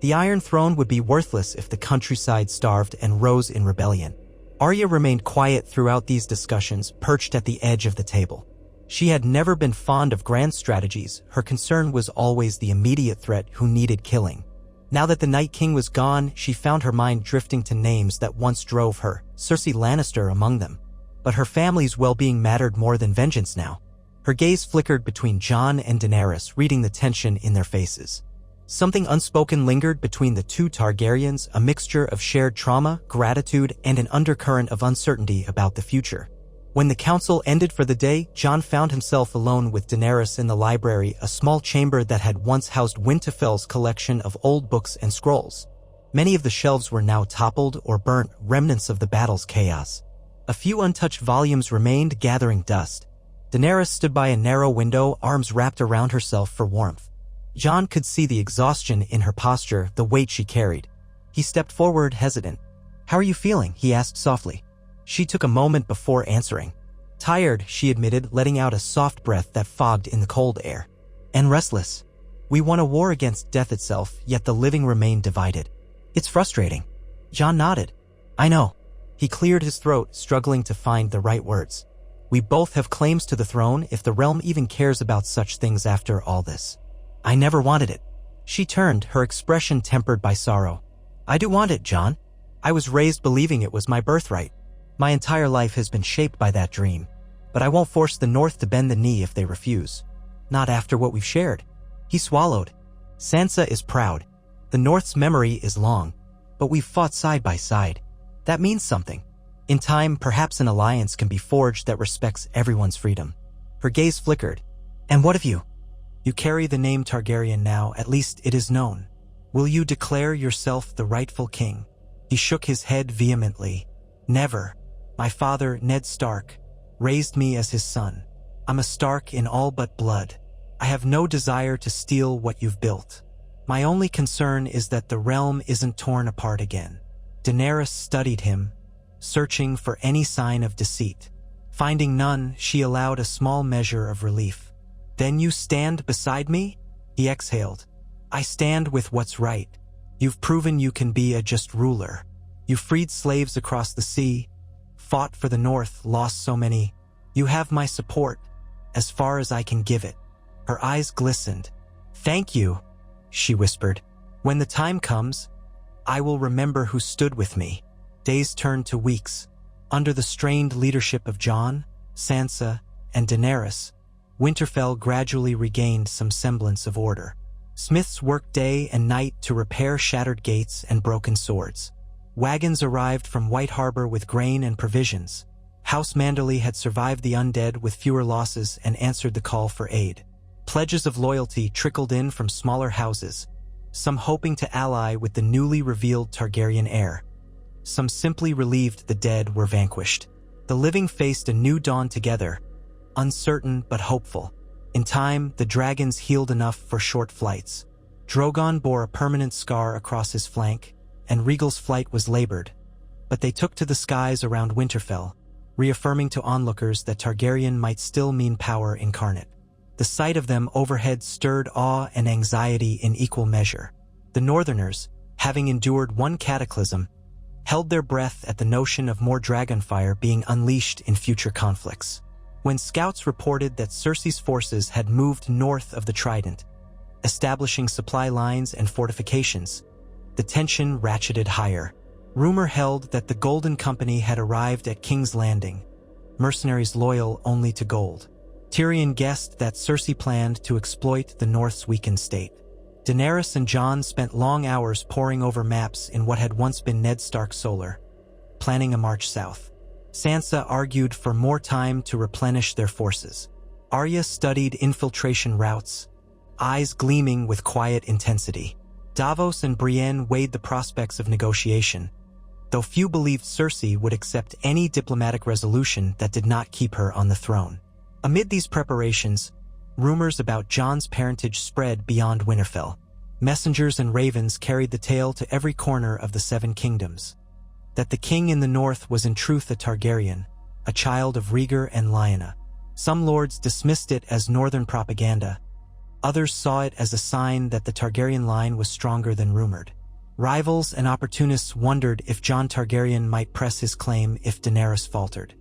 The Iron Throne would be worthless if the countryside starved and rose in rebellion. Arya remained quiet throughout these discussions, perched at the edge of the table. She had never been fond of grand strategies. Her concern was always the immediate threat who needed killing. Now that the Night King was gone, she found her mind drifting to names that once drove her, Cersei Lannister among them. But her family's well-being mattered more than vengeance now. Her gaze flickered between Jon and Daenerys, reading the tension in their faces. Something unspoken lingered between the two Targaryens, a mixture of shared trauma, gratitude, and an undercurrent of uncertainty about the future. When the council ended for the day, Jon found himself alone with Daenerys in the library, a small chamber that had once housed Winterfell's collection of old books and scrolls. Many of the shelves were now toppled or burnt, remnants of the battle's chaos. A few untouched volumes remained, gathering dust. Daenerys stood by a narrow window, arms wrapped around herself for warmth. Jon could see the exhaustion in her posture, the weight she carried. He stepped forward, hesitant. "How are you feeling?" he asked softly. She took a moment before answering. "Tired," she admitted, letting out a soft breath that fogged in the cold air. "And restless. We won a war against death itself, yet the living remain divided. It's frustrating." Jon nodded. "I know." He cleared his throat, struggling to find the right words. "We both have claims to the throne, if the realm even cares about such things after all this. I never wanted it." She turned, her expression tempered by sorrow. "I do want it, Jon. I was raised believing it was my birthright. My entire life has been shaped by that dream. But I won't force the North to bend the knee if they refuse. Not after what we've shared." He swallowed. "Sansa is proud. The North's memory is long. But we've fought side by side. That means something. In time, perhaps an alliance can be forged that respects everyone's freedom. Her gaze flickered. And what of you? You carry the name Targaryen now, at least it is known. Will you declare yourself the rightful king? He shook his head vehemently. Never. My father, Ned Stark, raised me as his son. I'm a Stark in all but blood. I have no desire to steal what you've built. My only concern is that the realm isn't torn apart again. Daenerys studied him, searching for any sign of deceit. Finding none, she allowed a small measure of relief. Then you stand beside me? He exhaled. I stand with what's right. You've proven you can be a just ruler. You freed slaves across the sea, fought for the North, lost so many. You have my support, as far as I can give it. Her eyes glistened. Thank you, she whispered. When the time comes, I will remember who stood with me. Days turned to weeks. Under the strained leadership of Jon, Sansa, and Daenerys, Winterfell gradually regained some semblance of order. Smiths worked day and night to repair shattered gates and broken swords. Wagons arrived from White Harbor with grain and provisions. House Manderley had survived the undead with fewer losses and answered the call for aid. Pledges of loyalty trickled in from smaller houses, some hoping to ally with the newly revealed Targaryen heir. Some simply relieved the dead were vanquished. The living faced a new dawn together, uncertain but hopeful. In time, the dragons healed enough for short flights. Drogon bore a permanent scar across his flank, and Rhaegal's flight was labored. But they took to the skies around Winterfell, reaffirming to onlookers that Targaryen might still mean power incarnate. The sight of them overhead stirred awe and anxiety in equal measure. The Northerners, having endured one cataclysm, held their breath at the notion of more dragonfire being unleashed in future conflicts. When scouts reported that Cersei's forces had moved north of the Trident, establishing supply lines and fortifications, the tension ratcheted higher. Rumor held that the Golden Company had arrived at King's Landing, mercenaries loyal only to gold. Tyrion guessed that Cersei planned to exploit the North's weakened state. Daenerys and Jon spent long hours poring over maps in what had once been Ned Stark's solar, planning a march south. Sansa argued for more time to replenish their forces. Arya studied infiltration routes, eyes gleaming with quiet intensity. Davos and Brienne weighed the prospects of negotiation, though few believed Cersei would accept any diplomatic resolution that did not keep her on the throne. Amid these preparations, rumors about Jon's parentage spread beyond Winterfell. Messengers and ravens carried the tale to every corner of the Seven Kingdoms. That the king in the north was in truth a Targaryen, a child of Rhaegar and Lyanna. Some lords dismissed it as northern propaganda. Others saw it as a sign that the Targaryen line was stronger than rumored. Rivals and opportunists wondered if Jon Targaryen might press his claim if Daenerys faltered.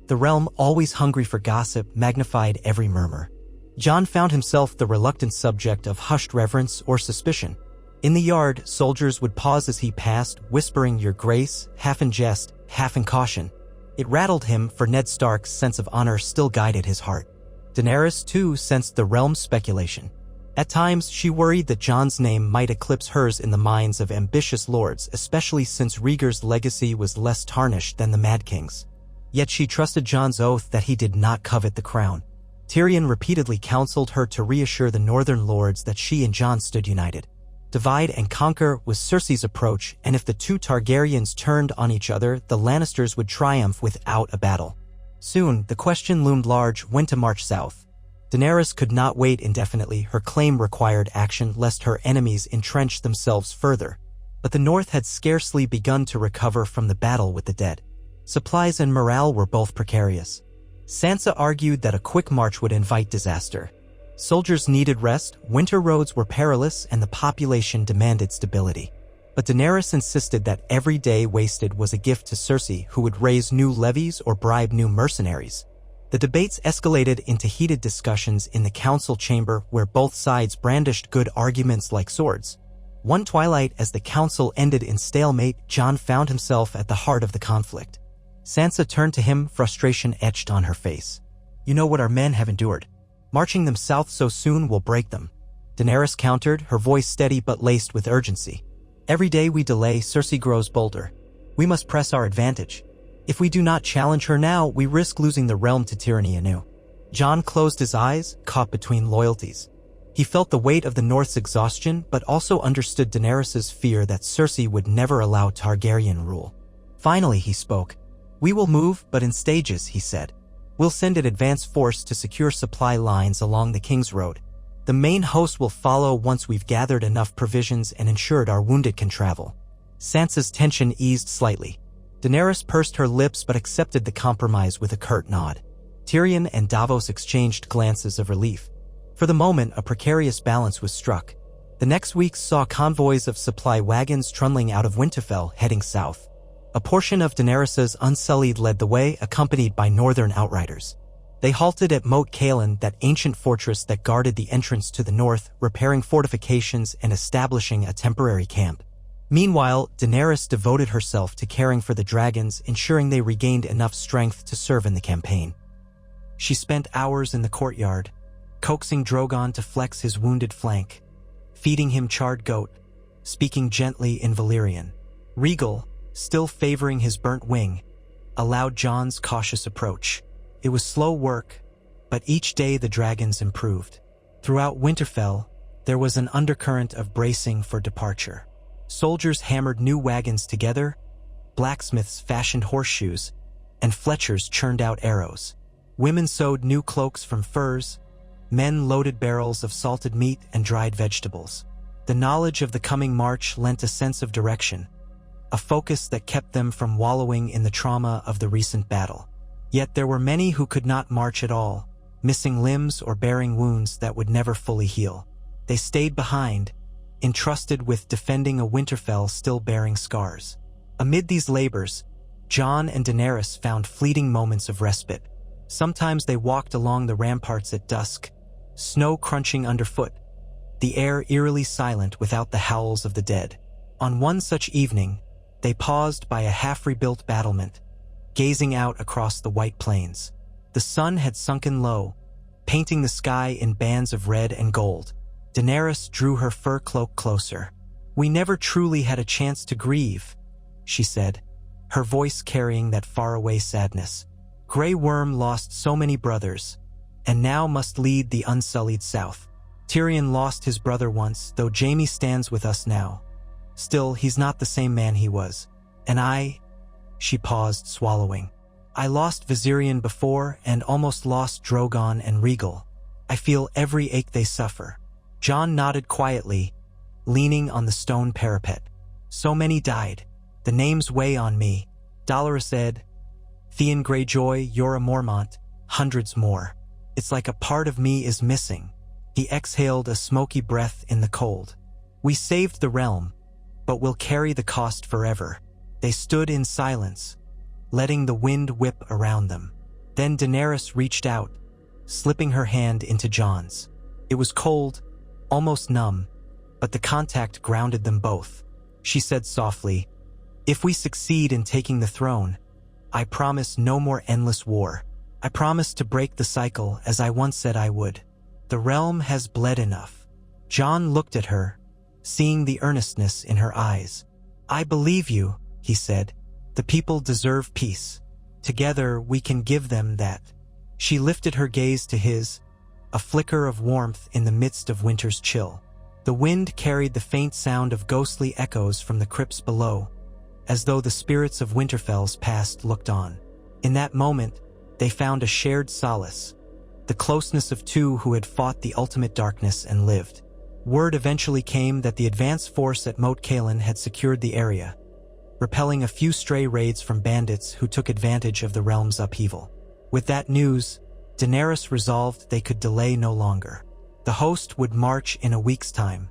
The realm, always hungry for gossip, magnified every murmur. Jon found himself the reluctant subject of hushed reverence or suspicion. In the yard, soldiers would pause as he passed, whispering "Your Grace," half in jest, half in caution. It rattled him, for Ned Stark's sense of honor still guided his heart. Daenerys, too, sensed the realm's speculation. At times, she worried that Jon's name might eclipse hers in the minds of ambitious lords, especially since Rhaegar's legacy was less tarnished than the Mad King's. Yet she trusted Jon's oath that he did not covet the crown. Tyrion repeatedly counseled her to reassure the northern lords that she and Jon stood united. Divide and conquer was Cersei's approach, and if the two Targaryens turned on each other, the Lannisters would triumph without a battle. Soon, the question loomed large: when to march south. Daenerys could not wait indefinitely. Her claim required action lest her enemies entrench themselves further. But the north had scarcely begun to recover from the battle with the dead. Supplies and morale were both precarious. Sansa argued that a quick march would invite disaster. Soldiers needed rest, winter roads were perilous, and the population demanded stability. But Daenerys insisted that every day wasted was a gift to Cersei, who would raise new levies or bribe new mercenaries. The debates escalated into heated discussions in the council chamber, where both sides brandished good arguments like swords. One twilight, as the council ended in stalemate, Jon found himself at the heart of the conflict. Sansa turned to him, frustration etched on her face. "You know what our men have endured. Marching them south so soon will break them." Daenerys countered, her voice steady but laced with urgency. "Every day we delay, Cersei grows bolder. We must press our advantage." If we do not challenge her now, we risk losing the realm to tyranny anew." Jon closed his eyes, caught between loyalties. He felt the weight of the North's exhaustion, but also understood Daenerys' fear that Cersei would never allow Targaryen rule. Finally, he spoke. "We will move, but in stages," he said. "We'll send an advance force to secure supply lines along the King's Road. The main host will follow once we've gathered enough provisions and ensured our wounded can travel." Sansa's tension eased slightly. Daenerys pursed her lips but accepted the compromise with a curt nod. Tyrion and Davos exchanged glances of relief. For the moment, a precarious balance was struck. The next week saw convoys of supply wagons trundling out of Winterfell, heading south. A portion of Daenerys' Unsullied led the way, accompanied by northern outriders. They halted at Moat Cailin, that ancient fortress that guarded the entrance to the north, repairing fortifications and establishing a temporary camp. Meanwhile, Daenerys devoted herself to caring for the dragons, ensuring they regained enough strength to serve in the campaign. She spent hours in the courtyard, coaxing Drogon to flex his wounded flank, feeding him charred goat, speaking gently in Valyrian. Rhaegal, still favoring his burnt wing, allowed Jon's cautious approach. It was slow work, but each day the dragons improved. Throughout Winterfell, there was an undercurrent of bracing for departure. Soldiers hammered new wagons together, blacksmiths fashioned horseshoes, and fletchers churned out arrows. Women sewed new cloaks from furs, men loaded barrels of salted meat and dried vegetables. The knowledge of the coming march lent a sense of direction, a focus that kept them from wallowing in the trauma of the recent battle. Yet there were many who could not march at all, missing limbs or bearing wounds that would never fully heal. They stayed behind, entrusted with defending a Winterfell still bearing scars. Amid these labors, Jon and Daenerys found fleeting moments of respite. Sometimes they walked along the ramparts at dusk, snow crunching underfoot, the air eerily silent without the howls of the dead. On one such evening, they paused by a half-rebuilt battlement, gazing out across the white plains. The sun had sunken low, painting the sky in bands of red and gold. Daenerys drew her fur cloak closer. "We never truly had a chance to grieve," she said, her voice carrying that faraway sadness. "Grey Worm lost so many brothers, and now must lead the Unsullied South. Tyrion lost his brother once, though Jaime stands with us now. Still, he's not the same man he was. And I—" She paused, swallowing. "I lost Viserion before and almost lost Drogon and Rhaegal. I feel every ache they suffer." Jon nodded quietly, leaning on the stone parapet. "So many died. The names weigh on me. Dolorous Ed, Theon Greyjoy, Jorah Mormont, hundreds more. It's like a part of me is missing." He exhaled a smoky breath in the cold. "We saved the realm, but we'll carry the cost forever." They stood in silence, letting the wind whip around them. Then Daenerys reached out, slipping her hand into Jon's. It was cold, almost numb, but the contact grounded them both. She said softly, "If we succeed in taking the throne, I promise no more endless war. I promise to break the cycle as I once said I would. The realm has bled enough." Jon looked at her, seeing the earnestness in her eyes. "I believe you," he said. "The people deserve peace. Together we can give them that." She lifted her gaze to his, a flicker of warmth in the midst of winter's chill. The wind carried the faint sound of ghostly echoes from the crypts below, as though the spirits of Winterfell's past looked on. In that moment, they found a shared solace, the closeness of two who had fought the ultimate darkness and lived. Word eventually came that the advance force at Moat Cailin had secured the area, repelling a few stray raids from bandits who took advantage of the realm's upheaval. With that news, Daenerys resolved they could delay no longer. The host would march in a week's time.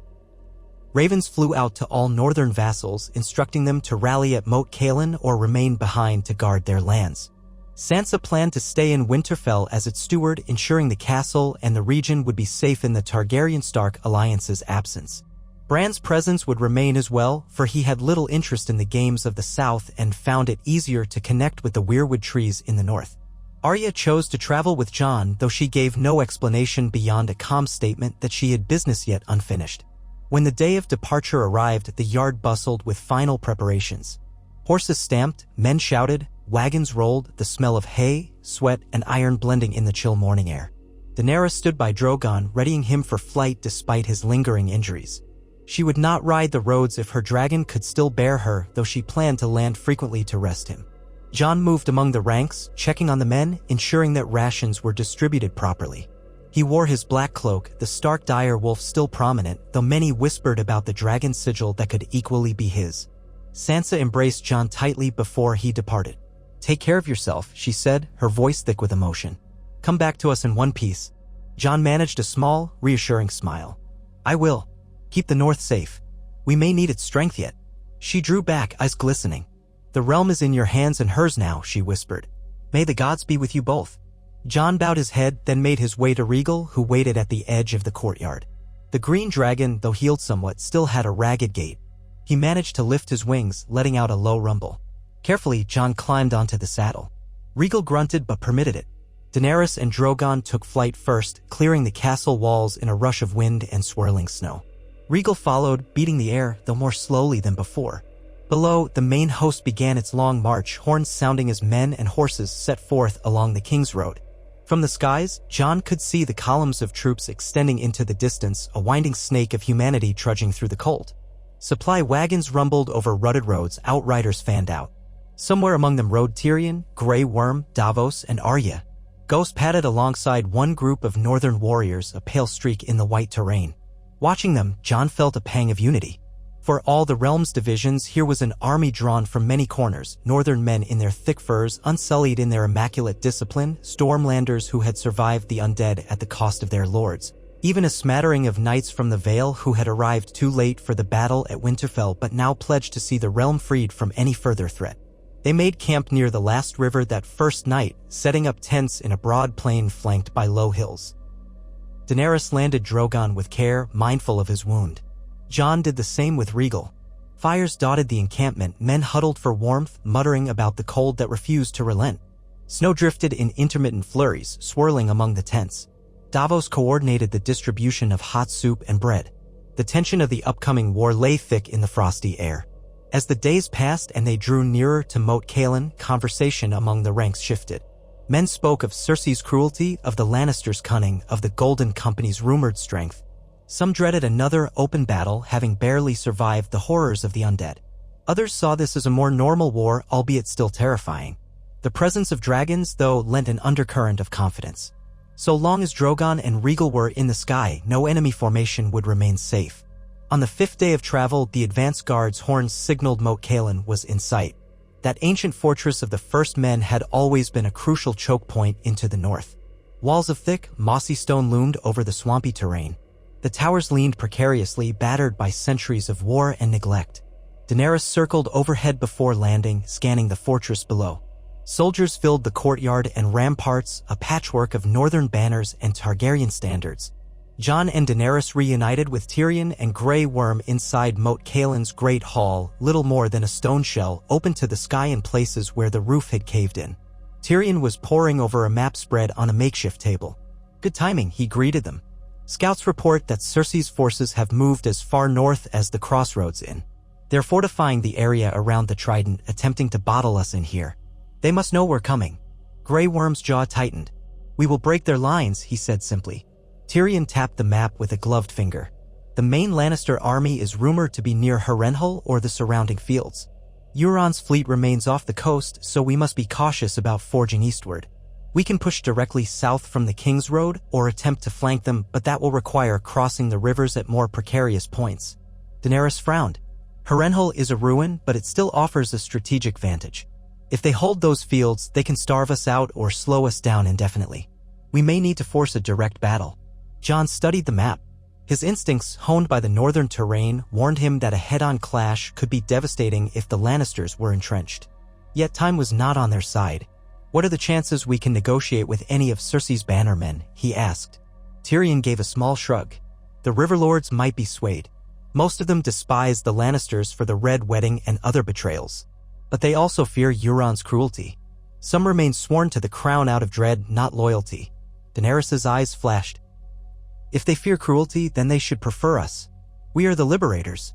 Ravens flew out to all northern vassals, instructing them to rally at Moat Cailin or remain behind to guard their lands. Sansa planned to stay in Winterfell as its steward, ensuring the castle and the region would be safe in the Targaryen-Stark alliance's absence. Bran's presence would remain as well, for he had little interest in the games of the south and found it easier to connect with the weirwood trees in the north. Arya chose to travel with Jon, though she gave no explanation beyond a calm statement that she had business yet unfinished. When the day of departure arrived, the yard bustled with final preparations. Horses stamped, men shouted, wagons rolled, the smell of hay, sweat, and iron blending in the chill morning air. Daenerys stood by Drogon, readying him for flight despite his lingering injuries. She would not ride the roads if her dragon could still bear her, though she planned to land frequently to rest him. Jon moved among the ranks, checking on the men, ensuring that rations were distributed properly. He wore his black cloak, the stark dire wolf still prominent, though many whispered about the dragon sigil that could equally be his. Sansa embraced Jon tightly before he departed. "Take care of yourself," she said, her voice thick with emotion. "Come back to us in one piece." Jon managed a small, reassuring smile. "I will. Keep the North safe. We may need its strength yet." She drew back, eyes glistening. "The realm is in your hands and hers now," she whispered. "May the gods be with you both." Jon bowed his head, then made his way to Regal, who waited at the edge of the courtyard. The green dragon, though healed somewhat, still had a ragged gait. He managed to lift his wings, letting out a low rumble. Carefully, Jon climbed onto the saddle. Regal grunted but permitted it. Daenerys and Drogon took flight first, clearing the castle walls in a rush of wind and swirling snow. Regal followed, beating the air, though more slowly than before. Below, the main host began its long march, horns sounding as men and horses set forth along the King's Road. From the skies, Jon could see the columns of troops extending into the distance, a winding snake of humanity trudging through the cold. Supply wagons rumbled over rutted roads, outriders fanned out. Somewhere among them rode Tyrion, Grey Worm, Davos, and Arya. Ghost padded alongside one group of northern warriors, a pale streak in the white terrain. Watching them, Jon felt a pang of unity. For all the realm's divisions, here was an army drawn from many corners, northern men in their thick furs, unsullied in their immaculate discipline, Stormlanders who had survived the undead at the cost of their lords. Even a smattering of knights from the Vale who had arrived too late for the battle at Winterfell but now pledged to see the realm freed from any further threat. They made camp near the last river that first night, setting up tents in a broad plain flanked by low hills. Daenerys landed Drogon with care, mindful of his wound. Jon did the same with Regal. Fires dotted the encampment, men huddled for warmth, muttering about the cold that refused to relent. Snow drifted in intermittent flurries, swirling among the tents. Davos coordinated the distribution of hot soup and bread. The tension of the upcoming war lay thick in the frosty air. As the days passed and they drew nearer to Moat Cailin, conversation among the ranks shifted. Men spoke of Cersei's cruelty, of the Lannisters' cunning, of the Golden Company's rumored strength. Some dreaded another open battle, having barely survived the horrors of the undead. Others saw this as a more normal war, albeit still terrifying. The presence of dragons, though, lent an undercurrent of confidence. So long as Drogon and Regal were in the sky, no enemy formation would remain safe. On the 5th day of travel, the advance guard's horns signaled Moat Cailin was in sight. That ancient fortress of the First Men had always been a crucial choke point into the north. Walls of thick, mossy stone loomed over the swampy terrain. The towers leaned precariously, battered by centuries of war and neglect. Daenerys circled overhead before landing, scanning the fortress below. Soldiers filled the courtyard and ramparts, a patchwork of northern banners and Targaryen standards. Jon and Daenerys reunited with Tyrion and Grey Worm inside Moat Cailin's great hall, little more than a stone shell, open to the sky in places where the roof had caved in. Tyrion was poring over a map spread on a makeshift table. "Good timing," he greeted them. "Scouts report that Cersei's forces have moved as far north as the Crossroads Inn. They're fortifying the area around the Trident, attempting to bottle us in here. They must know we're coming." Grey Worm's jaw tightened. "We will break their lines," he said simply. Tyrion tapped the map with a gloved finger. "The main Lannister army is rumored to be near Harrenhal or the surrounding fields. Euron's fleet remains off the coast, so we must be cautious about forging eastward. We can push directly south from the King's Road or attempt to flank them, but that will require crossing the rivers at more precarious points." Daenerys frowned. "Harrenhal is a ruin, but it still offers a strategic vantage. If they hold those fields, they can starve us out or slow us down indefinitely. We may need to force a direct battle." Jon studied the map. His instincts, honed by the northern terrain, warned him that a head-on clash could be devastating if the Lannisters were entrenched. Yet time was not on their side. "What are the chances we can negotiate with any of Cersei's bannermen?" he asked. Tyrion gave a small shrug. "The Riverlords might be swayed. Most of them despise the Lannisters for the Red Wedding and other betrayals. But they also fear Euron's cruelty. Some remain sworn to the crown out of dread, not loyalty." Daenerys' eyes flashed. "If they fear cruelty, then they should prefer us. We are the liberators."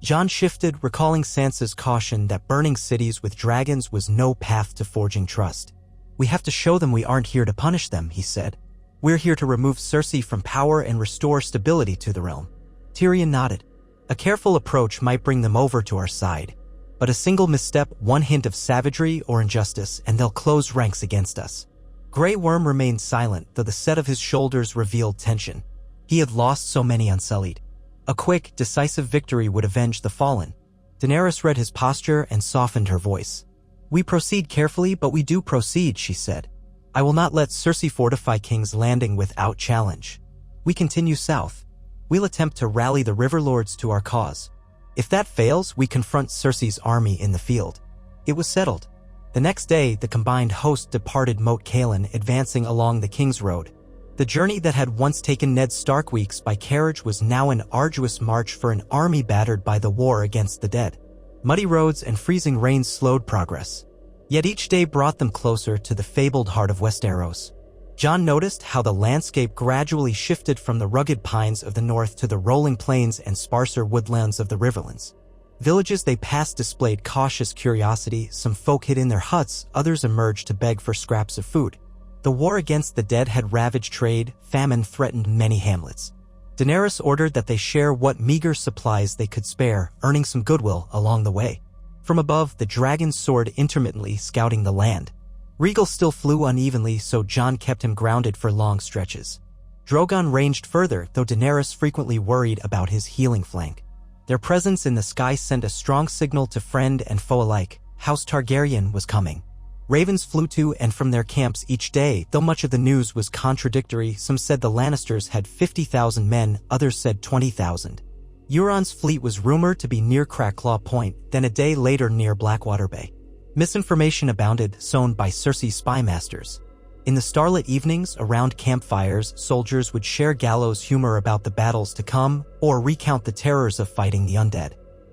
Jon shifted, recalling Sansa's caution that burning cities with dragons was no path to forging trust. "We have to show them we aren't here to punish them," he said. "We're here to remove Cersei from power and restore stability to the realm." Tyrion nodded. "A careful approach might bring them over to our side. But a single misstep, one hint of savagery or injustice, and they'll close ranks against us." Grey Worm remained silent, though the set of his shoulders revealed tension. He had lost so many unsullied. A quick, decisive victory would avenge the fallen. Daenerys read his posture and softened her voice. "We proceed carefully, but we do proceed," she said. "I will not let Cersei fortify King's Landing without challenge. We continue south. We'll attempt to rally the Riverlords to our cause. If that fails, we confront Cersei's army in the field." It was settled. The next day, the combined host departed Moat Cailin, advancing along the King's Road. The journey that had once taken Ned Stark weeks by carriage was now an arduous march for an army battered by the war against the dead. Muddy roads and freezing rains slowed progress. Yet each day brought them closer to the fabled heart of Westeros. Jon noticed how the landscape gradually shifted from the rugged pines of the north to the rolling plains and sparser woodlands of the Riverlands. Villages they passed displayed cautious curiosity. Some folk hid in their huts, others emerged to beg for scraps of food. The war against the dead had ravaged trade, famine threatened many hamlets. Daenerys ordered that they share what meager supplies they could spare, earning some goodwill along the way. From above, the dragons soared intermittently, scouting the land. Rhaegal still flew unevenly, so Jon kept him grounded for long stretches. Drogon ranged further, though Daenerys frequently worried about his healing flank. Their presence in the sky sent a strong signal to friend and foe alike. House Targaryen was coming. Ravens flew to and from their camps each day, though much of the news was contradictory. Some said the Lannisters had 50,000 men, others said 20,000. Euron's fleet was rumored to be near Cracklaw Point, then a day later near Blackwater Bay. Misinformation abounded, sown by Cersei's spy masters. In the starlit evenings, around campfires, soldiers would share gallows humor about the battles to come, or recount the terrors of fighting the undead.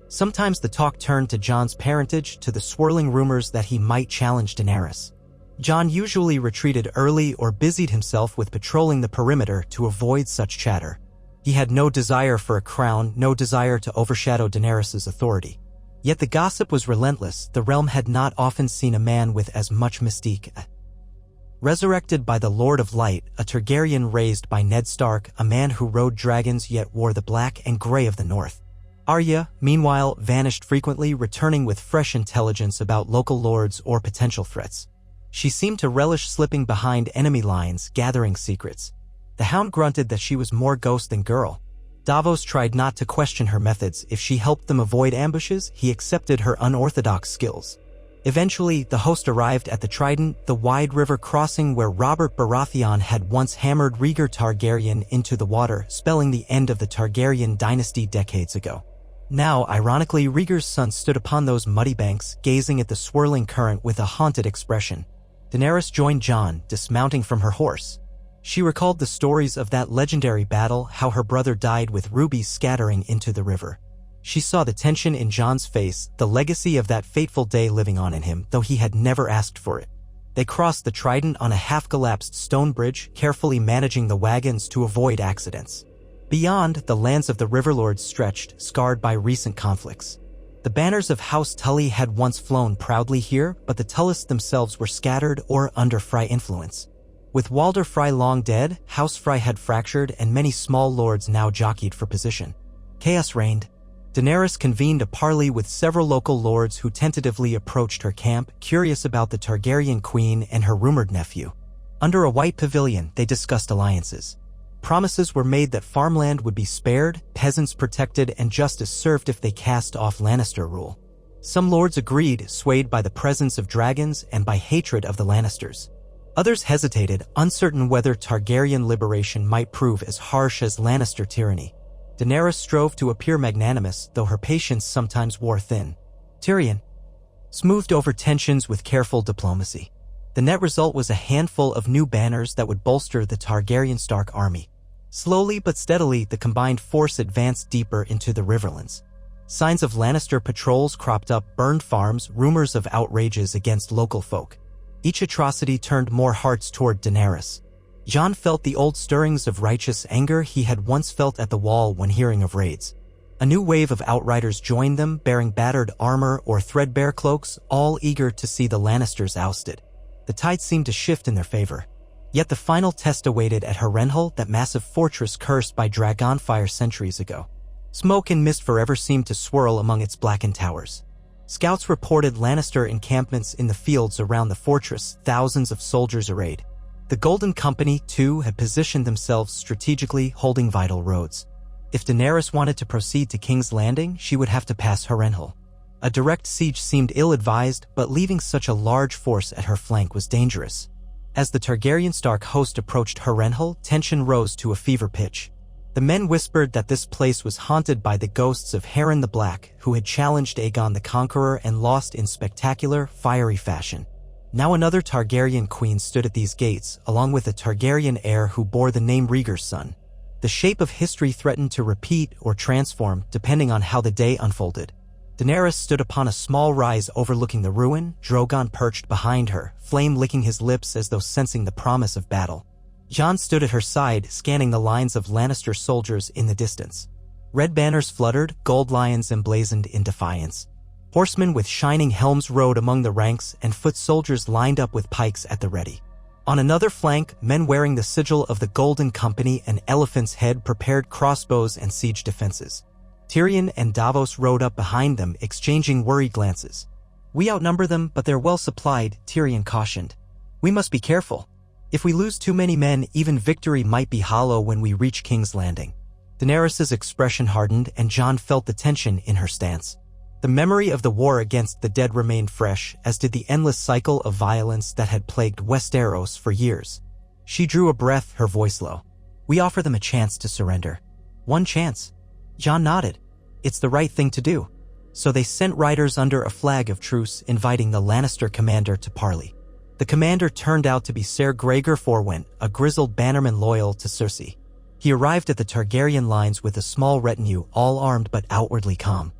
Sometimes the talk turned to Jon's parentage, to the swirling rumors that he might challenge Daenerys. Jon usually retreated early or busied himself with patrolling the perimeter to avoid such chatter. He had no desire for a crown, no desire to overshadow Daenerys' authority. Yet the gossip was relentless. The realm had not often seen a man with as much mystique. Resurrected by the Lord of Light, a Targaryen raised by Ned Stark, a man who rode dragons yet wore the black and gray of the north. Arya, meanwhile, vanished frequently, returning with fresh intelligence about local lords or potential threats. She seemed to relish slipping behind enemy lines, gathering secrets. The Hound grunted that she was more ghost than girl. Davos tried not to question her methods. If she helped them avoid ambushes, he accepted her unorthodox skills. Eventually, the host arrived at the Trident, the wide river crossing where Robert Baratheon had once hammered Rhaegar Targaryen into the water, spelling the end of the Targaryen dynasty decades ago. Now, ironically, Rhaegar's son stood upon those muddy banks, gazing at the swirling current with a haunted expression. Daenerys joined Jon, dismounting from her horse. She recalled the stories of that legendary battle, how her brother died with rubies scattering into the river. She saw the tension in Jon's face, the legacy of that fateful day living on in him, though he had never asked for it. They crossed the Trident on a half-collapsed stone bridge, carefully managing the wagons to avoid accidents. Beyond, the lands of the Riverlords stretched, scarred by recent conflicts. The banners of House Tully had once flown proudly here, but the Tullists themselves were scattered or under Frey influence. With Walder Frey long dead, House Frey had fractured and many small lords now jockeyed for position. Chaos reigned. Daenerys convened a parley with several local lords who tentatively approached her camp, curious about the Targaryen queen and her rumored nephew. Under a white pavilion, they discussed alliances. Promises were made that farmland would be spared, peasants protected, and justice served if they cast off Lannister rule. Some lords agreed, swayed by the presence of dragons and by hatred of the Lannisters. Others hesitated, uncertain whether Targaryen liberation might prove as harsh as Lannister tyranny. Daenerys strove to appear magnanimous, though her patience sometimes wore thin. Tyrion smoothed over tensions with careful diplomacy. The net result was a handful of new banners that would bolster the Targaryen Stark army. Slowly but steadily, the combined force advanced deeper into the Riverlands. Signs of Lannister patrols cropped up, burned farms, rumors of outrages against local folk. Each atrocity turned more hearts toward Daenerys. Jon felt the old stirrings of righteous anger he had once felt at the Wall when hearing of raids. A new wave of outriders joined them, bearing battered armor or threadbare cloaks, all eager to see the Lannisters ousted. The tide seemed to shift in their favor. Yet the final test awaited at Harrenhal, that massive fortress cursed by dragonfire centuries ago. Smoke and mist forever seemed to swirl among its blackened towers. Scouts reported Lannister encampments in the fields around the fortress, thousands of soldiers arrayed. The Golden Company, too, had positioned themselves strategically, holding vital roads. If Daenerys wanted to proceed to King's Landing, she would have to pass Harrenhal. A direct siege seemed ill-advised, but leaving such a large force at her flank was dangerous. As the Targaryen Stark host approached Harrenhal, tension rose to a fever pitch. The men whispered that this place was haunted by the ghosts of Harren the Black, who had challenged Aegon the Conqueror and lost in spectacular, fiery fashion. Now another Targaryen queen stood at these gates, along with a Targaryen heir who bore the name Rhaegar's son. The shape of history threatened to repeat or transform, depending on how the day unfolded. Daenerys stood upon a small rise overlooking the ruin, Drogon perched behind her, flame licking his lips as though sensing the promise of battle. Jon stood at her side, scanning the lines of Lannister soldiers in the distance. Red banners fluttered, gold lions emblazoned in defiance. Horsemen with shining helms rode among the ranks, and foot soldiers lined up with pikes at the ready. On another flank, men wearing the sigil of the Golden Company and Elephant's Head prepared crossbows and siege defenses. Tyrion and Davos rode up behind them, exchanging worried glances. "We outnumber them, but they're well supplied," Tyrion cautioned. "We must be careful. If we lose too many men, even victory might be hollow when we reach King's Landing." Daenerys' expression hardened, and Jon felt the tension in her stance. The memory of the war against the dead remained fresh, as did the endless cycle of violence that had plagued Westeros for years. She drew a breath, her voice low. "We offer them a chance to surrender." "One chance?" Jon nodded. "It's the right thing to do." So they sent riders under a flag of truce, inviting the Lannister commander to parley. The commander turned out to be Ser Gregor Forwent, a grizzled bannerman loyal to Cersei. He arrived at the Targaryen lines with a small retinue, all armed but outwardly calm.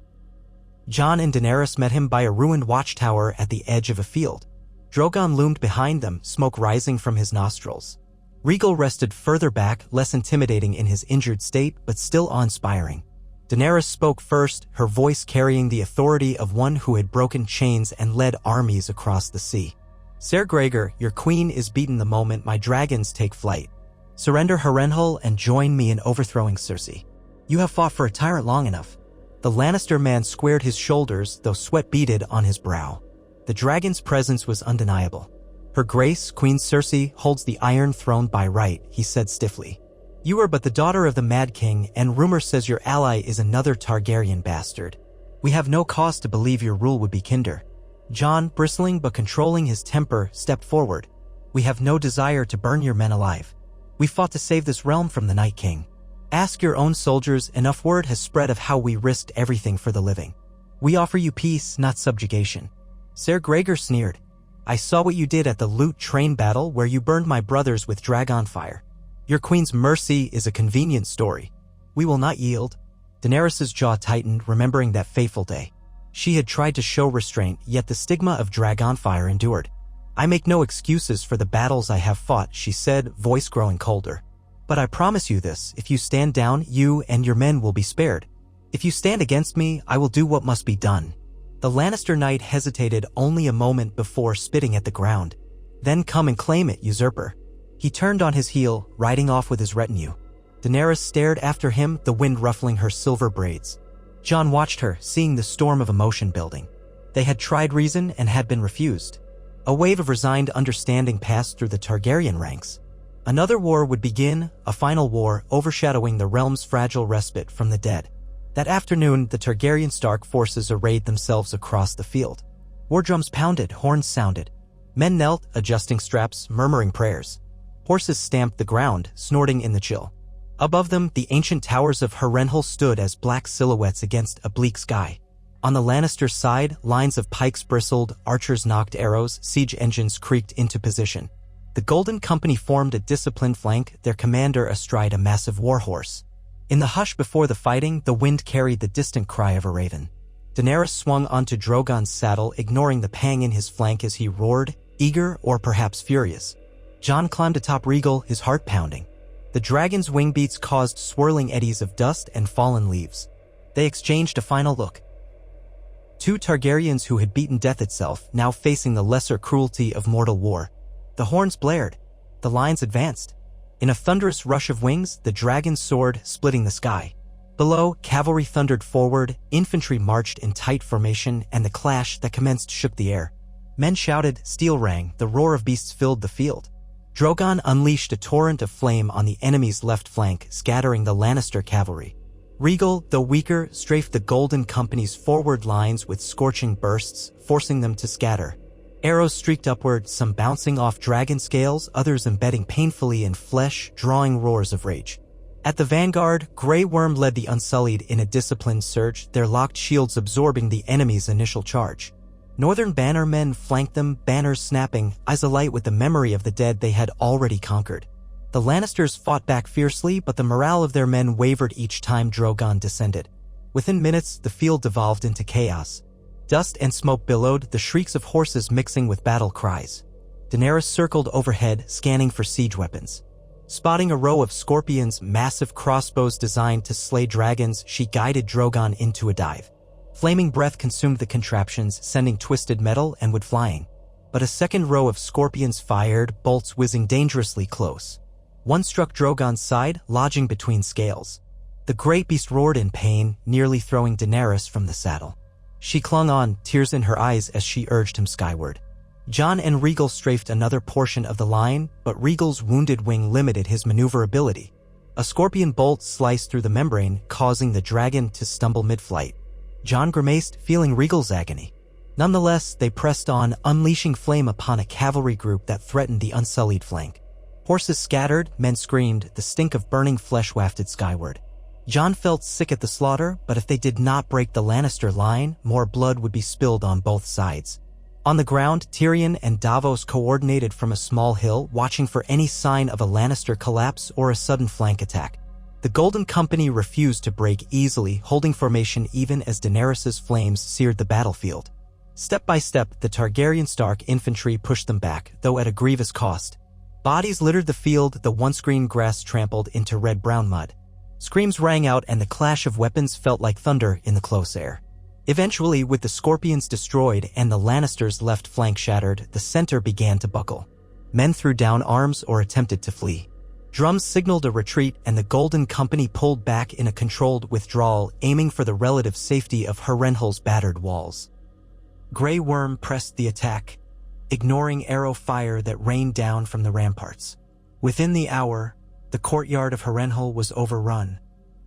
Jon and Daenerys met him by a ruined watchtower at the edge of a field. Drogon loomed behind them, smoke rising from his nostrils. Rhaegal rested further back, less intimidating in his injured state, but still awe-inspiring. Daenerys spoke first, her voice carrying the authority of one who had broken chains and led armies across the sea. "Ser Gregor, your queen is beaten the moment my dragons take flight. Surrender Harrenhal and join me in overthrowing Cersei. You have fought for a tyrant long enough." The Lannister man squared his shoulders, though sweat beaded on his brow. The dragon's presence was undeniable. "Her Grace, Queen Cersei, holds the Iron Throne by right," he said stiffly. "You are but the daughter of the Mad King, and rumor says your ally is another Targaryen bastard. We have no cause to believe your rule would be kinder." Jon, bristling but controlling his temper, stepped forward. "We have no desire to burn your men alive. We fought to save this realm from the Night King. Ask your own soldiers, enough word has spread of how we risked everything for the living. We offer you peace, not subjugation." Ser Gregor sneered. "I saw what you did at the Loot train battle where you burned my brothers with dragonfire. Your queen's mercy is a convenient story. We will not yield." Daenerys' jaw tightened, remembering that fateful day. She had tried to show restraint, yet the stigma of dragonfire endured. "I make no excuses for the battles I have fought," she said, voice growing colder. "But I promise you this, if you stand down, you and your men will be spared. If you stand against me, I will do what must be done." The Lannister knight hesitated only a moment before spitting at the ground. "Then come and claim it, usurper." He turned on his heel, riding off with his retinue. Daenerys stared after him, the wind ruffling her silver braids. Jon watched her, seeing the storm of emotion building. They had tried reason and had been refused. A wave of resigned understanding passed through the Targaryen ranks. Another war would begin, a final war overshadowing the realm's fragile respite from the dead. That afternoon, the Targaryen Stark forces arrayed themselves across the field. War drums pounded, horns sounded. Men knelt, adjusting straps, murmuring prayers. Horses stamped the ground, snorting in the chill. Above them, the ancient towers of Harrenhal stood as black silhouettes against a bleak sky. On the Lannister side, lines of pikes bristled, archers knocked arrows, siege engines creaked into position. The Golden Company formed a disciplined flank, their commander astride a massive warhorse. In the hush before the fighting, the wind carried the distant cry of a raven. Daenerys swung onto Drogon's saddle, ignoring the pang in his flank as he roared, eager or perhaps furious. Jon climbed atop Rhaegal, his heart pounding. The dragon's wing beats caused swirling eddies of dust and fallen leaves. They exchanged a final look. Two Targaryens who had beaten death itself, now facing the lesser cruelty of mortal war. The horns blared. The lines advanced. In a thunderous rush of wings, the dragon soared, splitting the sky. Below, cavalry thundered forward, infantry marched in tight formation, and the clash that commenced shook the air. Men shouted, steel rang, the roar of beasts filled the field. Drogon unleashed a torrent of flame on the enemy's left flank, scattering the Lannister cavalry. Rhaegal, though weaker, strafed the Golden Company's forward lines with scorching bursts, forcing them to scatter. Arrows streaked upward, some bouncing off dragon scales, others embedding painfully in flesh, drawing roars of rage. At the vanguard, Grey Worm led the Unsullied in a disciplined surge, their locked shields absorbing the enemy's initial charge. Northern Banner men flanked them, banners snapping, eyes alight with the memory of the dead they had already conquered. The Lannisters fought back fiercely, but the morale of their men wavered each time Drogon descended. Within minutes, the field devolved into chaos. Dust and smoke billowed, the shrieks of horses mixing with battle cries. Daenerys circled overhead, scanning for siege weapons. Spotting a row of scorpions, massive crossbows designed to slay dragons, she guided Drogon into a dive. Flaming breath consumed the contraptions, sending twisted metal and wood flying. But a second row of scorpions fired, bolts whizzing dangerously close. One struck Drogon's side, lodging between scales. The great beast roared in pain, nearly throwing Daenerys from the saddle. She clung on, tears in her eyes as she urged him skyward. Jon and Rhaegal strafed another portion of the line, but Rhaegal's wounded wing limited his maneuverability. A scorpion bolt sliced through the membrane, causing the dragon to stumble mid-flight. Jon grimaced, feeling Rhaegal's agony. Nonetheless, they pressed on, unleashing flame upon a cavalry group that threatened the Unsullied flank. Horses scattered, men screamed, the stink of burning flesh wafted skyward. Jon felt sick at the slaughter, but if they did not break the Lannister line, more blood would be spilled on both sides. On the ground, Tyrion and Davos coordinated from a small hill, watching for any sign of a Lannister collapse or a sudden flank attack. The Golden Company refused to break easily, holding formation even as Daenerys' flames seared the battlefield. Step by step, the Targaryen Stark infantry pushed them back, though at a grievous cost. Bodies littered the field, the once green grass trampled into red-brown mud. Screams rang out and the clash of weapons felt like thunder in the close air. Eventually, with the Scorpions destroyed and the Lannisters' left flank shattered, the center began to buckle. Men threw down arms or attempted to flee. Drums signaled a retreat and the Golden Company pulled back in a controlled withdrawal, aiming for the relative safety of Harrenhal's battered walls. Grey Worm pressed the attack, ignoring arrow fire that rained down from the ramparts. Within the hour, the courtyard of Harrenhal was overrun,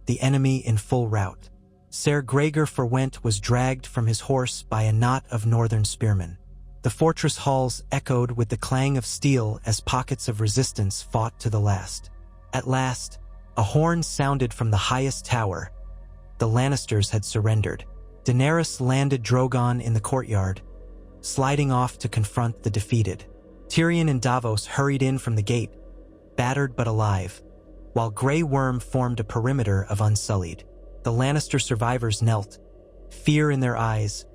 the enemy in full rout. Ser Gregor Forwent was dragged from his horse by a knot of northern spearmen. The fortress halls echoed with the clang of steel as pockets of resistance fought to the last. At last, a horn sounded from the highest tower. The Lannisters had surrendered. Daenerys landed Drogon in the courtyard, sliding off to confront the defeated. Tyrion and Davos hurried in from the gate, battered but alive, while Grey Worm formed a perimeter of Unsullied. The Lannister survivors knelt, fear in their eyes,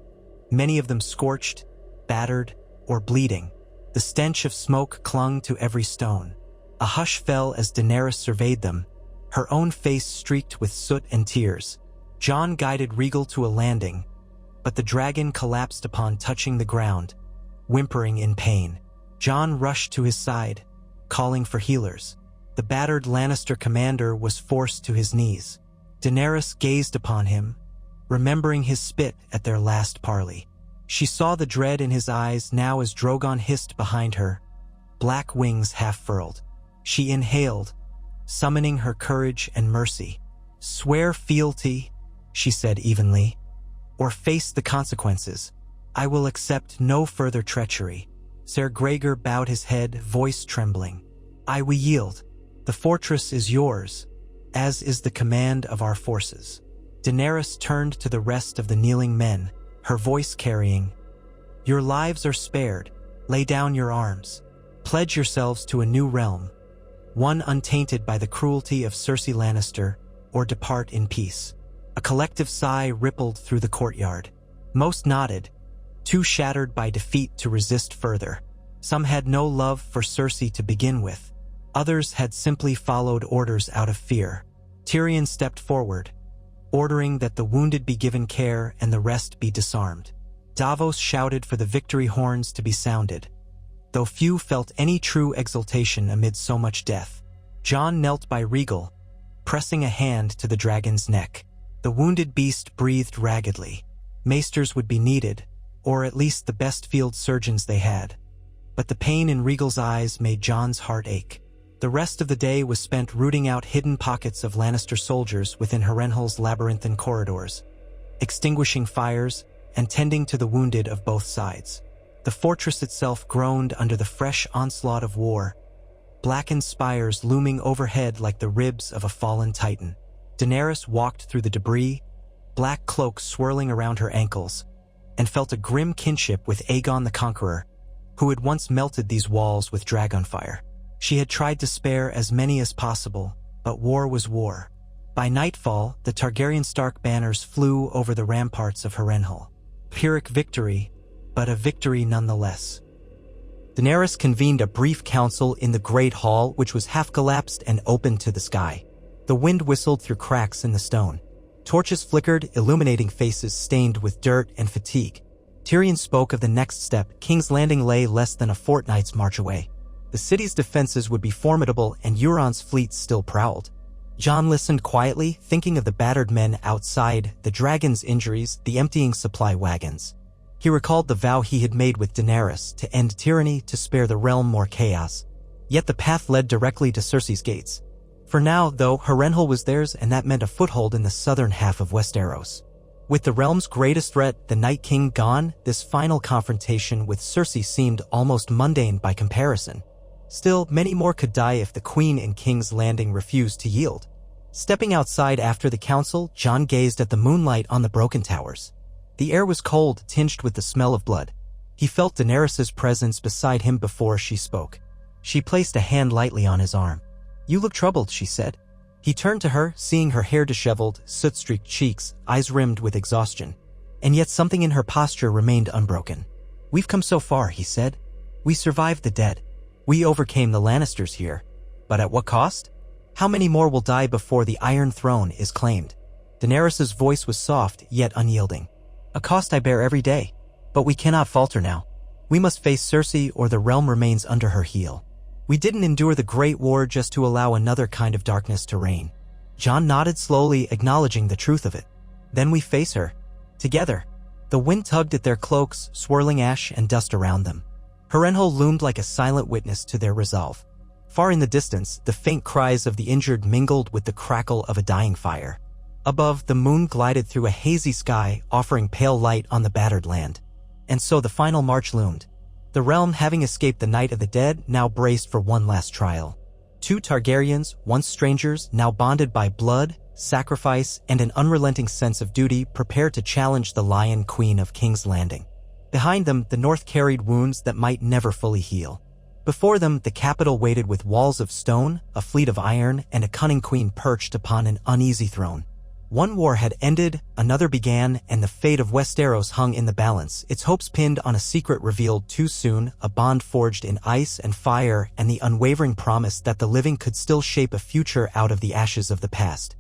many of them scorched, battered, or bleeding. The stench of smoke clung to every stone. A hush fell as Daenerys surveyed them, her own face streaked with soot and tears. Jon guided Rhaegal to a landing, but the dragon collapsed upon touching the ground, whimpering in pain. Jon rushed to his side, calling for healers. The battered Lannister commander was forced to his knees. Daenerys gazed upon him, remembering his spit at their last parley. She saw the dread in his eyes now as Drogon hissed behind her, black wings half-furled. She inhaled, summoning her courage and mercy. "Swear fealty," she said evenly, "or face the consequences. I will accept no further treachery." Ser Gregor bowed his head, voice trembling. "I will yield. The fortress is yours, as is the command of our forces." Daenerys turned to the rest of the kneeling men, her voice carrying, "Your lives are spared. Lay down your arms. Pledge yourselves to a new realm, one untainted by the cruelty of Cersei Lannister, or depart in peace." A collective sigh rippled through the courtyard. Most nodded, too shattered by defeat to resist further. Some had no love for Cersei to begin with. Others had simply followed orders out of fear. Tyrion stepped forward, ordering that the wounded be given care and the rest be disarmed. Davos shouted for the victory horns to be sounded, though few felt any true exultation amid so much death. Jon knelt by Rhaegal, pressing a hand to the dragon's neck. The wounded beast breathed raggedly. Maesters would be needed, or at least the best field surgeons they had. But the pain in Rhaegal's eyes made Jon's heart ache. The rest of the day was spent rooting out hidden pockets of Lannister soldiers within Harrenhal's labyrinthine corridors, extinguishing fires and tending to the wounded of both sides. The fortress itself groaned under the fresh onslaught of war, blackened spires looming overhead like the ribs of a fallen titan. Daenerys walked through the debris, black cloaks swirling around her ankles, and felt a grim kinship with Aegon the Conqueror, who had once melted these walls with dragonfire. She had tried to spare as many as possible, but war was war. By nightfall, the Targaryen Stark banners flew over the ramparts of Harrenhal. Pyrrhic victory, but a victory nonetheless. Daenerys convened a brief council in the Great Hall, which was half-collapsed and open to the sky. The wind whistled through cracks in the stone. Torches flickered, illuminating faces stained with dirt and fatigue. Tyrion spoke of the next step. King's Landing lay less than a fortnight's march away. The city's defenses would be formidable, and Euron's fleet still prowled. Jon listened quietly, thinking of the battered men outside, the dragon's injuries, the emptying supply wagons. He recalled the vow he had made with Daenerys to end tyranny, to spare the realm more chaos. Yet the path led directly to Cersei's gates. For now, though, Harrenhal was theirs, and that meant a foothold in the southern half of Westeros. With the realm's greatest threat, the Night King, gone, this final confrontation with Cersei seemed almost mundane by comparison. Still, many more could die if the Queen in King's Landing refused to yield. Stepping outside after the council, Jon gazed at the moonlight on the broken towers. The air was cold, tinged with the smell of blood. He felt Daenerys' presence beside him before she spoke. She placed a hand lightly on his arm. "You look troubled," she said. He turned to her, seeing her hair disheveled, soot-streaked cheeks, eyes rimmed with exhaustion. And yet something in her posture remained unbroken. "We've come so far," he said. "We survived the dead. We overcame the Lannisters here. But at what cost? How many more will die before the Iron Throne is claimed?" Daenerys' voice was soft, yet unyielding. "A cost I bear every day. But we cannot falter now. We must face Cersei, or the realm remains under her heel. We didn't endure the Great War just to allow another kind of darkness to reign." Jon nodded slowly, acknowledging the truth of it. "Then we face her. Together." The wind tugged at their cloaks, swirling ash and dust around them. Harrenhal loomed like a silent witness to their resolve. Far in the distance, the faint cries of the injured mingled with the crackle of a dying fire. Above, the moon glided through a hazy sky, offering pale light on the battered land. And so the final march loomed. The realm, having escaped the Night of the Dead, now braced for one last trial. Two Targaryens, once strangers, now bonded by blood, sacrifice, and an unrelenting sense of duty, prepared to challenge the Lion Queen of King's Landing. Behind them, the North carried wounds that might never fully heal. Before them, the capital waited with walls of stone, a fleet of iron, and a cunning queen perched upon an uneasy throne. One war had ended, another began, and the fate of Westeros hung in the balance, its hopes pinned on a secret revealed too soon, a bond forged in ice and fire, and the unwavering promise that the living could still shape a future out of the ashes of the past.